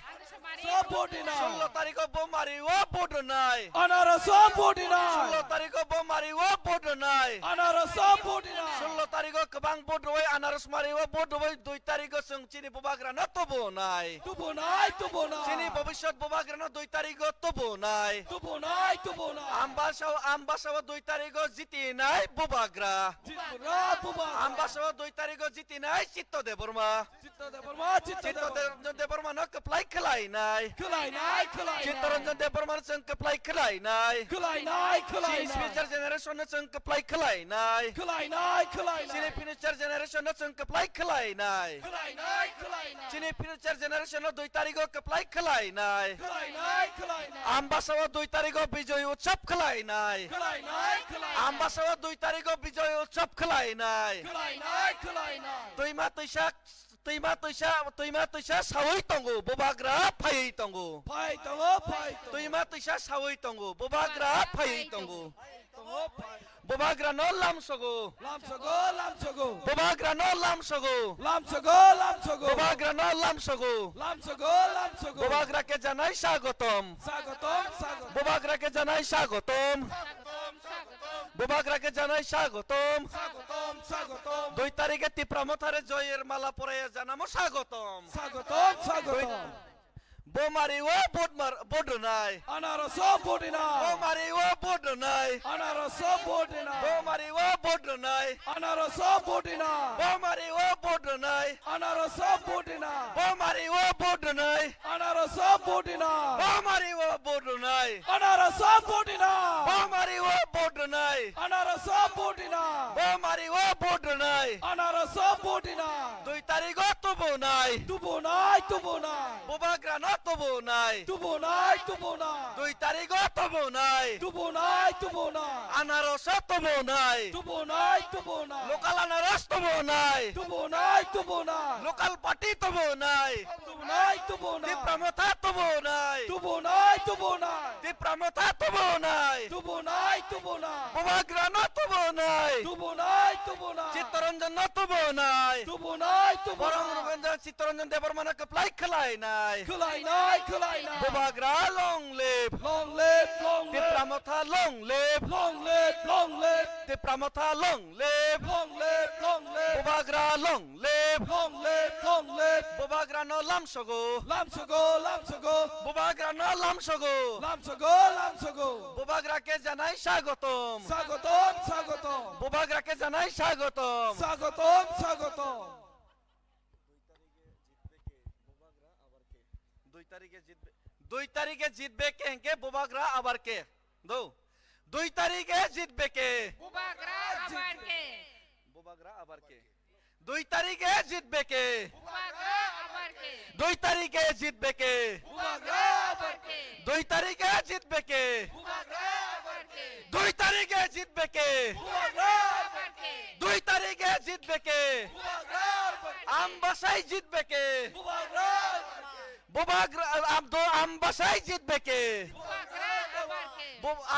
सब 49 16 तारिख बमारिवा भोट होनाय अनार Anaraso 49. 16 tariko bom mariwo bodo nai. Anaraso 49. 16 tariko kebang bodoi anaros mariwo bodoi 2 tariko sung chini bobagra na tobo nai. Tubonai, tubonai. Chini bobishot bobagra na 2 tariko tobo nai. Tubonai, tubonai. Ambasawa 2 tariko jiti nai bobagra. Jitpura, bubagra. Ambasawa 2 tariko jiti nai Citto Deborma. Citto Deborma, Citto Citto Deborma. Deborma no keplai kelai nai. Kelainai, kelainai. Cittoranjan Deborma sung keplai kelai nai. Kelainai, Chini kelainai. future generation na sung keplai kelai nai. Kelainai, kelainai. Chini future generation na sung keplai kelai nai. Kelainai, kelainai. Chini future generation na 2 tariko keplai kelai nai. Kelainai, kelainai. Ambasawa 2 tariko bijoy utsap kelai nai. Kelainai, kelainai. Ambasawa 2 tariko bijoy utsap kelai nai. Kelainai, kelainai. Tuima tuisa sawai tongo bobagra pai tongo. Pai tongo, pai tongo. Tuima tuisa sawai tongo bobagra pai tongo. Tongo, pai. Bobagra no lamsogo. Lamsogo, lamsogo. Bobagra no lamsogo. Lamsogo, lamsogo. Bobagra no lamsogo. Lamsogo, lamsogo. Bobagra ke janai sagotom. Sagotom, sagotom. Bobagra ke janai sagotom. Bobagra ke janai sagotom. Sagotom, sagotom. 2 tarike tipramothare joyer mala pore janamo sagotom. Sagotom, sagotom. Bomariwo bodonai. Anaraso 49. Bomariwo bodonai. Anaraso 49. Bomariwo bodonai. Anaraso 49. Bomariwo bodonai. Anaraso 49. Bomariwo bodonai. Anaraso 49. Bomariwo bodonai. Anaraso 49. Bomariwo bodonai. Anaraso 49. Bomariwo bodonai. Anaraso 49. 2 tariko tubonai. Tubonai, tubonai. Bobagra no tubonai. Tubonai, tubonai. 2 tariko tubonai. Tubonai, tubonai. Anaroso tubonai. Tubonai, tubonai. Lokal anaros tubonai. Tubonai, tubonai. Lokal party tubonai. Tubonai, tubonai. Dipramotha tubonai. Tubonai, tubonai. Dipramotha tubonai. Tubonai, tubonai. Bobagra no tubonai. Tubonai, tubonai. Chittaranjan no tubonai. Tubonai, Borong tubonai. Ruganjan Chittaranjan Deborma no keplai kelai nai. Kelainai, kelainai. Bobagra long live. Long live, long live. Dipramotha long live. Long live, long live. Dipramotha long live. Long live, long live. Bobagra long live. Long live, long live. Bobagra no lamsogo. Lamsogo, lamsogo. Bobagra no lamsogo. Lamsogo, lamsogo. Bobagra ke janai sagotom. Sagotom, sagotom. Bobagra ke janai sagotom. Sagotom, sagotom. 2 তারিখে জিতবে কে হেঙ্কে বোবাগ্রা আবার কে দো 2 তারিখে জিতবে কে बुबागरा अबर के বোবাগ্রা আবার কে 2 তারিখে জিতবে কে बुबागरा अबर के 2 তারিখে জিতবে কে Bubagra, अबर के 2 তারিখে জিতবে কে बुबागरा अबर के 2 তারিখে জিতবে কে bubagra, अबर के 2 তারিখে জিতবে কে bubagra, আমবাসাই জিতবে কে bubagra, বোবাগ্রা আমবাসাই জিতবে কে बुबागरा अबर के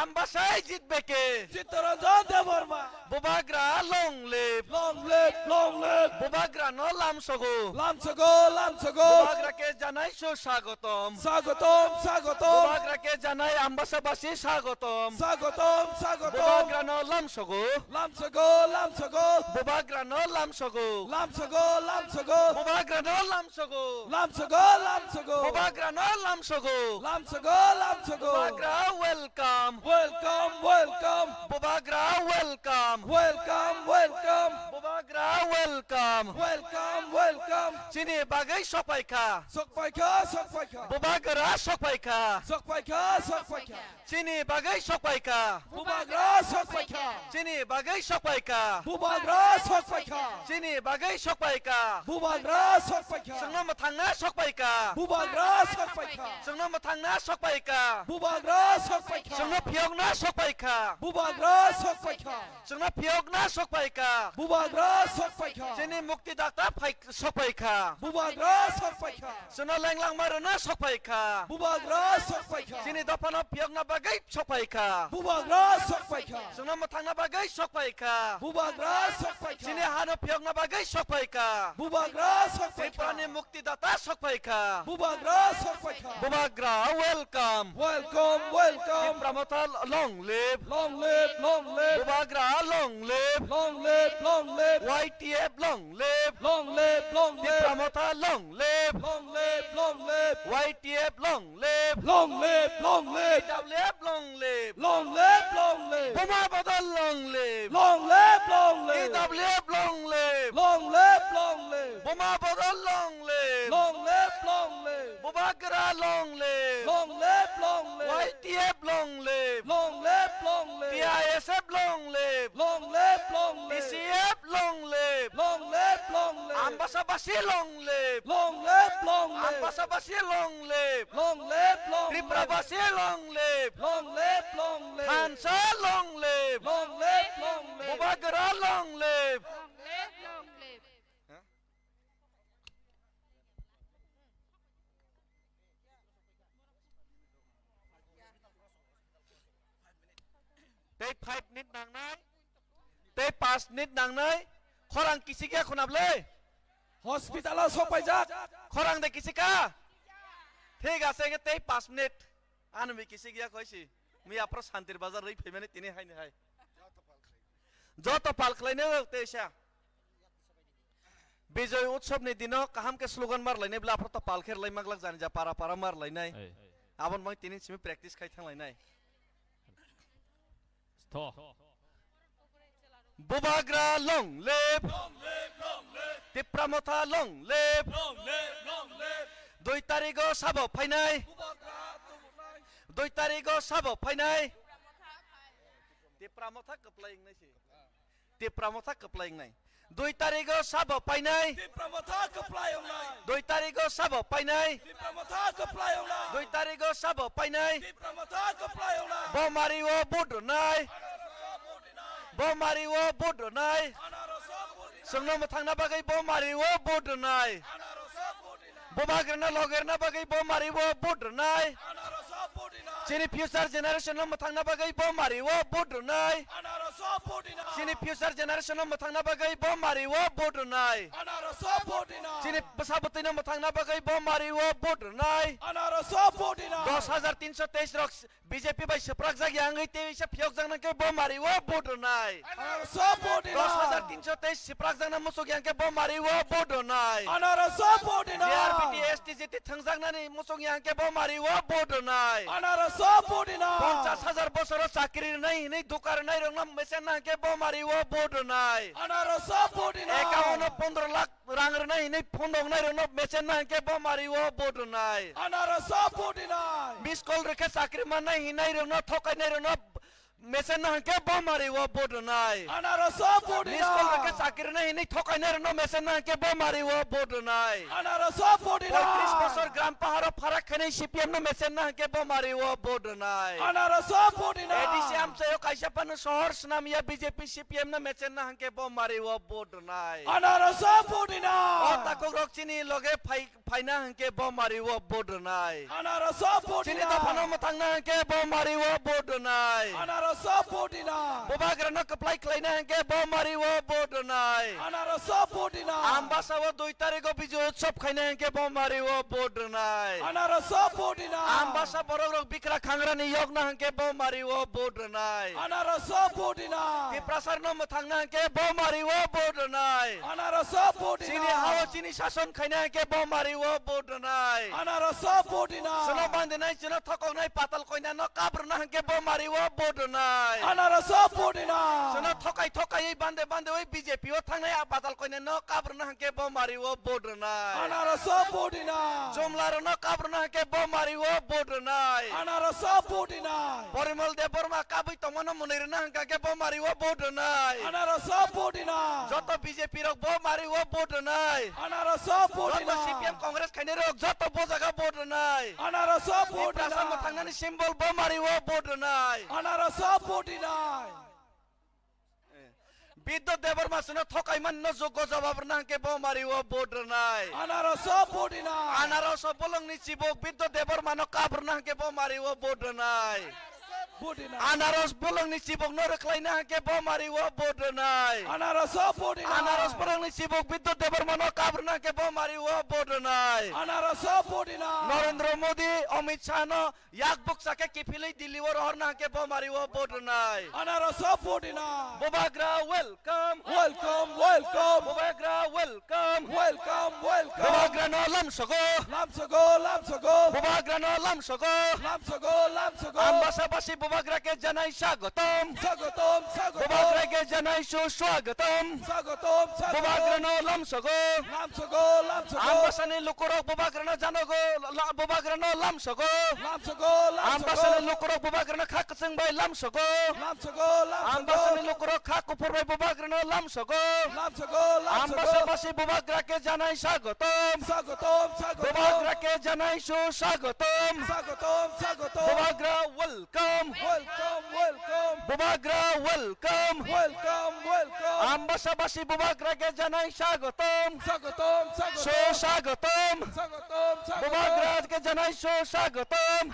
আমবাসাই জিতবে কে Chittaranjan Deborma. Bubagra long live Long live, long live. Bubagra ন লামসগো Lamsogo, lamsogo. বোবাগ্রাকে জানাই সুস্বাগতম Sagotom, sagotom. বোবাগ্রাকে জানাই আমবাসাবাসী স্বাগতম Sagotom, sagotom. বোবাগ্রা ন লামসগো Lamsogo, lamsogo. বোবাগ্রা ন লামসগো Lamsogo, lamsogo. বোবাগ্রা ন লামসগো Lamsogo, lamsogo. বোবাগ্রা ন লামসগো Lamsogo, lamsogo. Bubagra welcome Welcome, welcome. Bubagra welcome Welcome, welcome. Bubagra welcome Welcome, welcome. চিনি বাগাই সপাইখা Sokpaika, sokpaika. বোবাগ্রা সপাইখা Sokpaika, sokpaika. চিনি বাগাই সপাইখা Bubagra, sokpaika. চিনি বাগাই সপাইখা Bubagra, sokpaika. চিনি বাগাই সপাইখা Bubagra, sokpaika. जोंनो मोथांना सपाइका Bubagra, sokpaika. जोंनो मोथांना सपाइका Bubagra, sokpaika. जोंनो फियगना सपाइका Bubagra, sokpaika. जोंनो फियगना सपाइका Bubagra, Sokpaikha. Sini Muktidata Sokpaikha. Bubagra Sokpaikha. Sino Lenglang Maruna Sokpaikha. Bubagra Sokpaikha. Sini Dopano Pyogna Bagay Sokpaikha. Bubagra Sokpaikha. Sino Matanga Bagay Sokpaikha. Bubagra Sokpaikha. Sini Hano Pyogna Bagay Sokpaikha. Bubagra Sini Sokpaikha. Prani Muktidata Sokpaikha. Bubagra Sokpaikha. Bubagra, welcome. Welcome, welcome. Pramota, long live. Long live, long live. Bubagra, long live. Long live, long live. YTF, long live. Long live, long live. Pramota, long live. Long live, long live. YTF, long live. Long live, long live. WF, long live. Long live, long live. Buma Badal, long live. Long live, long live. EWF, long live. Long live, long live. Buma Badal, long live. Long live, long live. Bubagra, long live. Long live, long live. YTF, long live. Long live, long live. TISF, long live. Long live, long live. TCF, long live. Long live, long live. Ambasabasi, long live. Long live, long live. Ambasabasi, long live. Long live, long live. Triprabasi, long live. Long live, long live. Hansa, long live. Long live, long live. Bubagra, long live. Long live, long live. Tay 5 nít nàng nấy. Tay 5 nít nàng nấy. Khorang kisika khunap le. Hospital Sokpaijak. Khorang de kisika. ঠিক আছে গে তেই 5 minute আনবি কিসে গিয়া কইছি me আপর শান্তির বাজার রই ফেমানে তিনি হাইনে হাই যত পাল খলাইনে তেইসা বিজয় উৎসবনি দিন কাহামকে স্লোগান মারলাইনে বলে আপর তো পাল খেরলাই মাগলাক জানি যা পারা পারা মারলাইনাই আবন মই তিনি সিমি প্র্যাকটিস খাই থাংলাইনাই বুবাগ্রা লং লেপ তিপ্রামথা লং লেপ 2 তারিখও সাব ফাইনাই 2 তারিখও সাব ফাইনাই তিপ্রামথা কপ্লাইং নাইছি তিপ্রামথা কপ্লাইং নাই 2 তারিখও সাব ফাইনাই Pramata Kaplayong Nai. 2 তারিখও সাব ফাইনাই Pramata Kaplayong Nai. 2 তারিখও সাব ফাইনাই Pramata Kaplayong Nai. বমারিও বুডো নাই বমারিও বুডো নাই সংনম থাংনা বাগৈ বমারিও বুডো নাই বমাগরনা লগরনা বাগৈ বমারিও বুডো নাই Sini future generation no matang na bagay bo mariwo bodunay. Sini future generation no matang na bagay bo mariwo bodunay. Sini pasabot no matang na bagay bo mariwo bodunay. 10,323 rok BJP by seprak zag yang ite isa pyok jang na ke bo mariwo bodunay. 10,323 seprak jang na musog yang ke bo mariwo bodunay. JRPT STGT thangjang na ni musog yang ke bo mariwo bodunay. 50,000 বছর চাকরি নাই নেই দোকান নাই রং মেসেন না কে বোমারি ও board নাই 51-15 লাখ রাং নাই নেই ফোন নাই রং মেসেন না কে বোমারি ও বোর্ড নাই 20 কল রেখে চাকরি মান নাই নাই রং ঠকাই নাই রং মেসেন না কে বোমারি ও বোর্ড নাই 20 কল রেখে চাকরি নাই নেই ঠকাই নাই রং মেসেন না কে বোমারি ও বোর্ড নাই 35 বছর গ্রাম পাহাড় ফারাক খানি সিপিএম না মেসেন না কে বোমারি ও বোর্ড নাই এডিসি আমছে কাইসা পানো শহর সুনামিয়া বিজেপি সিপিএম না মেসেন না কে বোমারি ও বোর্ড নাই ও তাকো রকচিনি লগে ফাইনা কে বোমারি ও বোর্ড নাই চিনি দফানো মথাং না কে বোমারি ও বোর্ড নাই বোবাগ্রন কপ্লাই ক্লাইনা কে বোমারি ও বোর্ড নাই আমবাসা ও 2 তারিখ বিজয় উৎসব খাইনা কে বোমারি ও বোর্ড নাই আমবাসা বড় রক বিকরা খাংরানি ইয়ক না কে বোমারি ও বোর্ড নাই কি প্রসার নম থাংনা কে বোমারি ও বোর্ড নাই চিনি হাও চিনি শাসন খাইনা কে বোমারি ও বোর্ড নাই সনো বান্ধে নাই চিনো থকক নাই পাতাল কইনা ন কাবর না কে বোমারি ও বোর্ড নাই সনো থকাই থকাই বান্ধে বান্ধে ওই বিজেপি ও থাংনাই পাতাল কইনা ন কাবর না কে বোমারি ও বোর্ড নাই জমলার ন কাবর না কে বোমারি ও বোর্ড নাই পরিমল দে বর্মা কাবই তমন মনির না কে বোমারি ও বোর্ড নাই যত বিজেপি রক বোমারি ও বোর্ড নাই যত সিপিএম কংগ্রেস খাইনে রক যত বোজাগা বোর্ড নাই প্রাসাদ থাংনানি সিম্বল বোমারি ও বোর্ড নাই বিদ্যুৎ দেবর মাসনে থকাই মান্য যোগ্য জবাব নাকে বোমারি ও বোর্ডার নাই Anaros body na. আনারস বলংনি চিবক বিদ্যুৎ দেবর মানো কাবর নাকে বোমারি ও বোর্ডার নাই Body na. আনারস বলংনি চিবক নরখলাই নাকে বোমারি ও বোর্ডার নাই Anaros body na. আনারস বলংনি চিবক বিদ্যুৎ দেবর মানো কাবর নাকে বোমারি ও বোর্ডার নাই Anaros body na. Narendra Modi Amit Shah ন ইয়াক বক্সাকে কিফিলাই দিল্লি ও রহর নাকে বোমারি ও বোর্ডার নাই Anaros body na. Bubagra welcome Welcome, welcome, Bubagra welcome welcome, welcome. Bubagra ন লামসগো Lamsago, lamsago, বোবাগ্রা ন লামসগো lamsago, lamsago. আমবাসাবাসী বোবাগ্রাকে জানাই স্বাগতম Sagotom, sagotom, বোবাগ্রাকে জানাই সুস্বাগতম sagotom, বোবাগ্রা sagotom. ন লামসগো Lamsago, lamsago, আমবাসানি লোকরক বোবাগ্রা ন জানগো বোবাগ্রা ন লামসগো lamsago, আমবাসানি lamsago, লোকরক বোবাগ্রা ন খাকসং বাই লামসগো lamsago, আমবাসানি lamsago, লোকরক খাকুফর বাই বোবাগ্রা ন লামসগো lamsago, lamsago. আমবাসাবাসী বোবাগ্রাকে জানাই স্বাগতম Sagotom, sagotom, বোবাগ্রাকে জানাই সুস্বাগতম sagotom, sagotom. Bubagra welcome Welcome, welcome, Bubagra welcome welcome, welcome. আমবাসাবাসী বোবাগ্রাকে জানাই স্বাগতম Sagotom, sagotom, সুস্বাগতম sagotom, sagotom, বোবাগ্রাকে জানাই সুস্বাগতম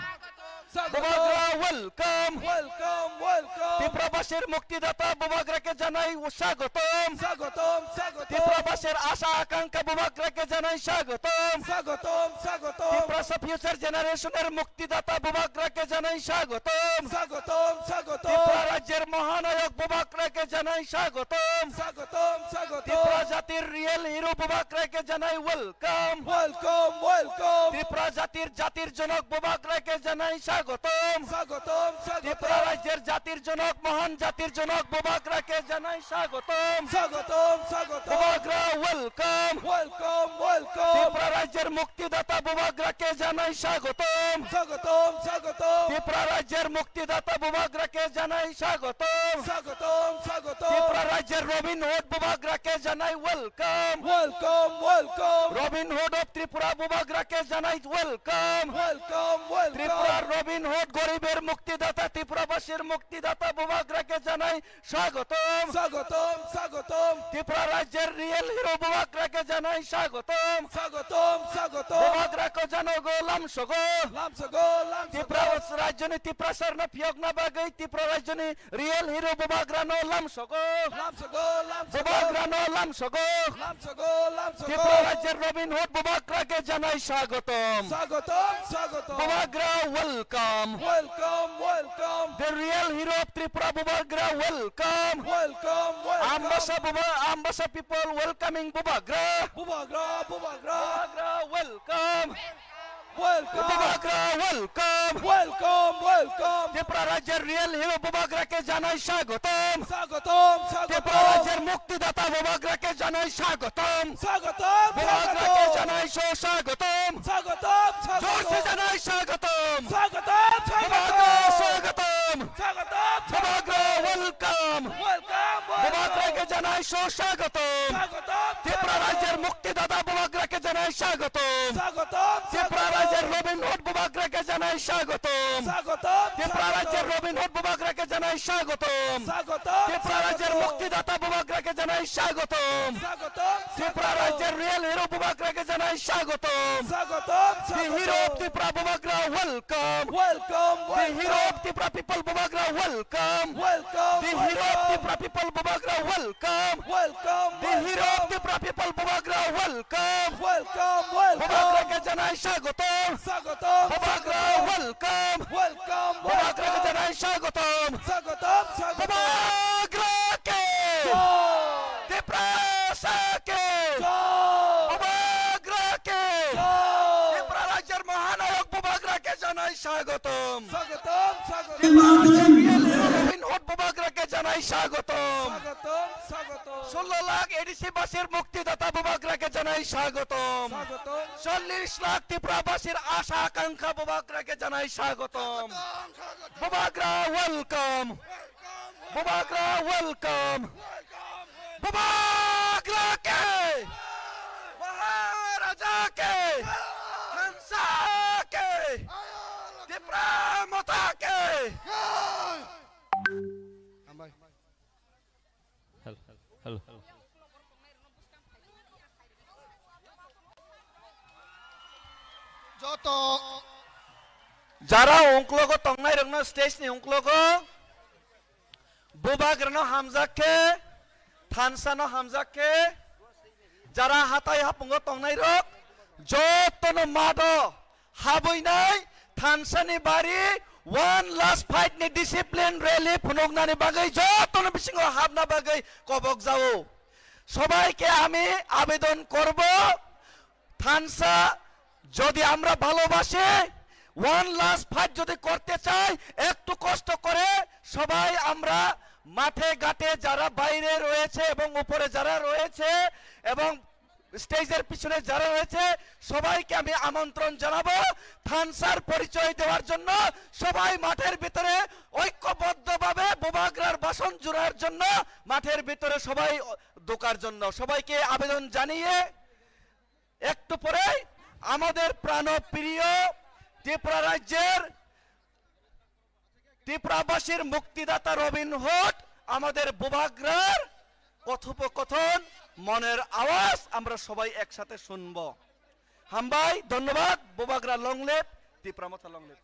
বোবাগ্রা sagotom. Welcome Welcome, welcome. ত্রিপুরাবাসীর মুক্তিদাতা বোবাগ্রাকে জানাই স্বাগতম Sagotom, sagotom, ত্রিপুরাবাসীর আশা আকাঙ্ক্ষা বোবাগ্রাকে জানাই স্বাগতম sagotom, sagotom, ত্রিপুরা ফিউচার জেনারেশনের মুক্তিদাতা বোবাগ্রাকে জানাই স্বাগতম sagotom, sagotom, ত্রিপুরা রাজ্যের মহানায়ক বোবাগ্রাকে জানাই স্বাগতম sagotom, sagotom. ত্রিপুরা জাতির রিয়েল হিরো বোবাগ্রাকে জানাই ওয়েলকাম Welcome, welcome, ত্রিপুরা জাতির জনক বোবাগ্রাকে জানাই স্বাগতম sagotom, ত্রিপুরা sagotom, রাজ্যের জাতির জনক মহান জাতির জনক বোবাগ্রাকে জানাই স্বাগতম sagotom, sagotom. Bubagra welcome Welcome, welcome, Tripura রাজ্যের মুক্তিদাতা বোবাগ্রাকে জানাই স্বাগতম sagotom, sagotom, ত্রিপুরা রাজ্যের মুক্তিদাতা বোবাগ্রাকে জানাই স্বাগতম sagotom, sagotom. ত্রিপুরা রাজ্যের রবিন হুড বোবাগ্রাকে জানাই welcome Welcome, welcome, Robin Hood of Tripura বোবাগ্রাকে জানাই ওয়েলকাম welcome, ত্রিপুরার welcome. রবিন হুড গরিবের মুক্তিদাতা ত্রিপুরাবাসীর মুক্তিদাতা বোবাগ্রাকে জানাই স্বাগতম Sagotom, sagotom, ত্রিপুরা রাজ্যের রিয়েল হিরো বোবাগ্রাকে জানাই স্বাগতম sagotom, sagotom. বোবাগ্রাকে জানগো লামসগো Lamsago, Tripura lamsago, রাজ্যনি Tripura সরনা ফিয়গনা বাগৈ ত্রিপুরা রাজ্যনি রিয়েল হিরো বোবাগ্রা নো লামসগো lamsago, lamsago, বোবাগ্রা নো লামসগো lamsago, ত্রিপুরা lamsago. রাজ্যের রবিন হুড বোবাগ্রাকে জানাই স্বাগতম Sagotom, sagotom. Bubagra welcome Welcome, welcome, the real hero of Tripura Bubagra welcome welcome, welcome. Ambassa people welcoming Bobagra. Bubagra, bubagra. Bobagra welcome. Welcome, Bobagra welcome. welcome, welcome. Tripura রাজ্যের real hero বোবাগ্রাকে জানাই স্বাগতম Sagotom, Tripura sagotom. রাজ্যের মুক্তিদাতা বোবাগ্রাকে জানাই স্বাগতম Sagotom, বোবাগ্রাকে sagotom. জানাই সুস্বাগতম Sagotom, জোরসে sagotom. জানাই স্বাগতম Sagotom, বোবাগ্রা sagotom. স্বাগতম Sagotom, Bubagra sagotom. Welcome Welcome, বোবাগ্রাকে welcome. জানাই সুস্বাগতম Sagotom, ত্রিপুরা রাজ্যের sagotom. মুক্তিদাতা বোবাগ্রাকে জানাই স্বাগতম Sagotom, ত্রিপুরা sagotom. রাজ্যের রবিন হুড বোবাগ্রাকে জানাই স্বাগতম Sagotom, ত্রিপুরা রাজ্যের sagotom. রবিন হুড বোবাগ্রাকে জানাই স্বাগতম Sagotom, ত্রিপুরা রাজ্যের sagotom. মুক্তিদাতা বোবাগ্রাকে জানাই স্বাগতম Sagotom, ত্রিপুরা sagotom. রাজ্যের রিয়েল হিরো বোবাগ্রাকে জানাই স্বাগতম Sagotom, the hero of sagotom. Tripura Bubagra welcome Welcome, the hero of welcome. Tripura people Bubagra welcome Welcome, the hero of welcome. Tripura people Bubagra welcome Welcome, the hero of welcome. Tripura people Bubagra welcome Welcome, welcome. বোবাগ্রাকে জানাই স্বাগতম Sagotom, Bubagra sagotom. Welcome Welcome, বোবাগ্রাকে welcome. জানাই স্বাগতম Sagotom, sagotom. বোবাগ্রাকে Joy, ত্রিপুরাকে joy, বোবাগ্রাকে joy. Tripura রাজ্যের মহানায়ক বোবাগ্রাকে জানাই স্বাগতম Sagotom, sagotom. ত্রিপুরা রাজ্যের রিয়েল হিরো রবিন হুড বোবাগ্রাকে জানাই স্বাগতম Sagotom, sagotom. 16 লাখ এডিসি বাসীর মুক্তিদাতা বোবাগ্রাকে জানাই স্বাগতম Sagotom. 40 লাখ ত্রিপুরাবাসীর আশা আকাঙ্ক্ষা বোবাগ্রাকে জানাই স্বাগতম বোবাগ্রা ওয়েলকাম বোবাগ্রা ওয়েলকাম বোবাগ্রাকে মহারাজাকে হংসাকে ত্রিপুরা মাতাকে হ্যালো যত যারা উংক্লগো তংনাই রংনো স্টেজ ni উংক্লগো বুবাগ্রানো হামজাকে থানসানো হামজাকে যারা হাতাই হাপুঙ্গো তংনাই রক যতনো মাদো হাবইনাই থানসানি বাড়ি one last fight ni discipline rally ফুনগনানি বাগৈ যতনো বিসিঙ্গ হাবনা বাগৈ কবক যাও সবাইকে আমি আবেদন করব থানসা যদি আমরা ভালোবাসি ওয়ান লাস্ট ফাইট যদি করতে চাই একটু কষ্ট করে সবাই আমরা মাঠে ঘাটে যারা বাইরে রয়েছে এবং উপরে যারা রয়েছে এবং স্টেজের পিছনে যারা রয়েছে সবাইকে আমি আমন্ত্রণ জানাবো থানসার পরিচয় দেওয়ার জন্য সবাই মাঠের ভিতরে ঐক্যবদ্ধভাবে বোবাগ্রার বাসন জোড়ার জন্য মাঠের ভিতরে সবাই ঢোকার জন্য সবাইকে আবেদন জানিয়ে একটু পরে আমাদের প্রাণপ্রিয় ত্রিপুরা রাজ্যের ত্রিপুরাবাসীর মুক্তিদাতা রবিন হুড আমাদের বোবাগ্রার কথোপকথন মনের আওয়াজ আমরা সবাই একসাথে শুনবো হামবাই ধন্যবাদ বোবাগ্রা লংলেপ ত্রিপুরা মথা লংলেপ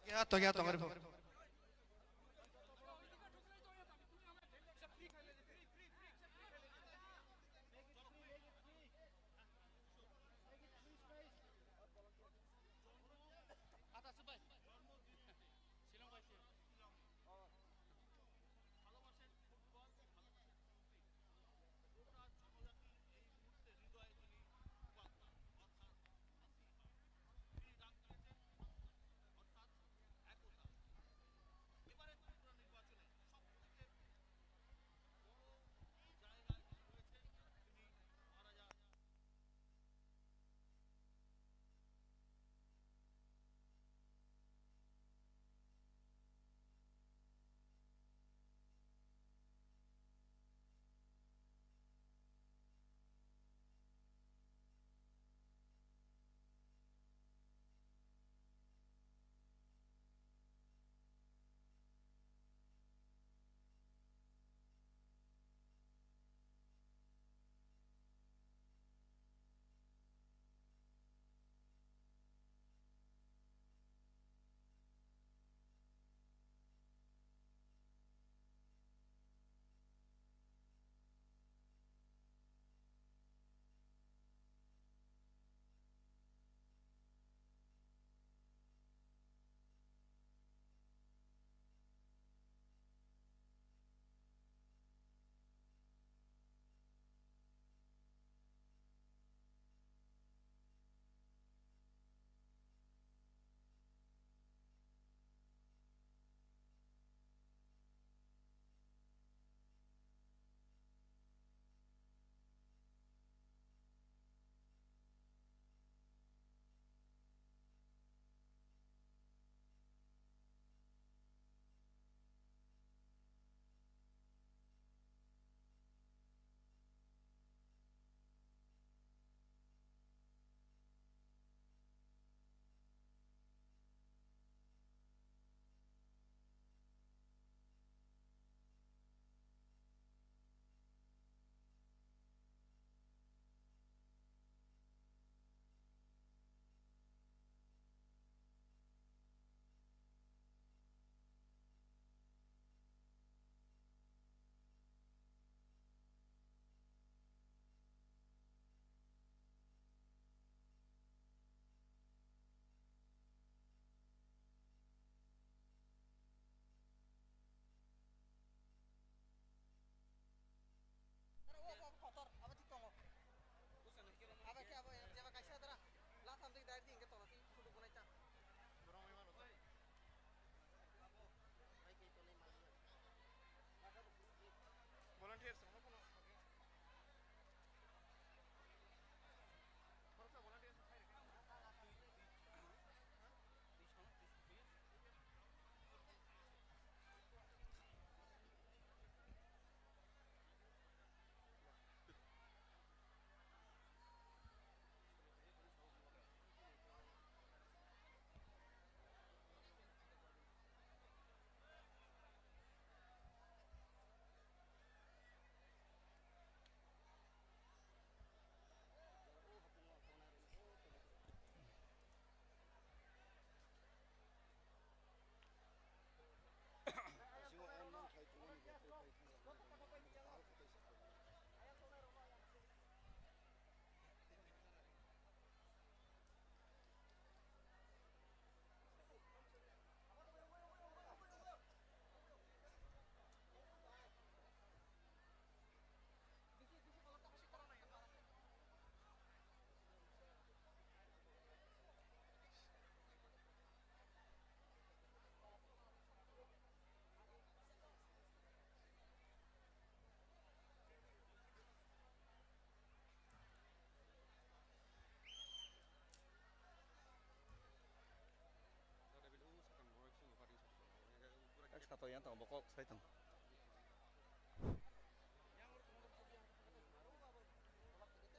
yang tang bokok sai tang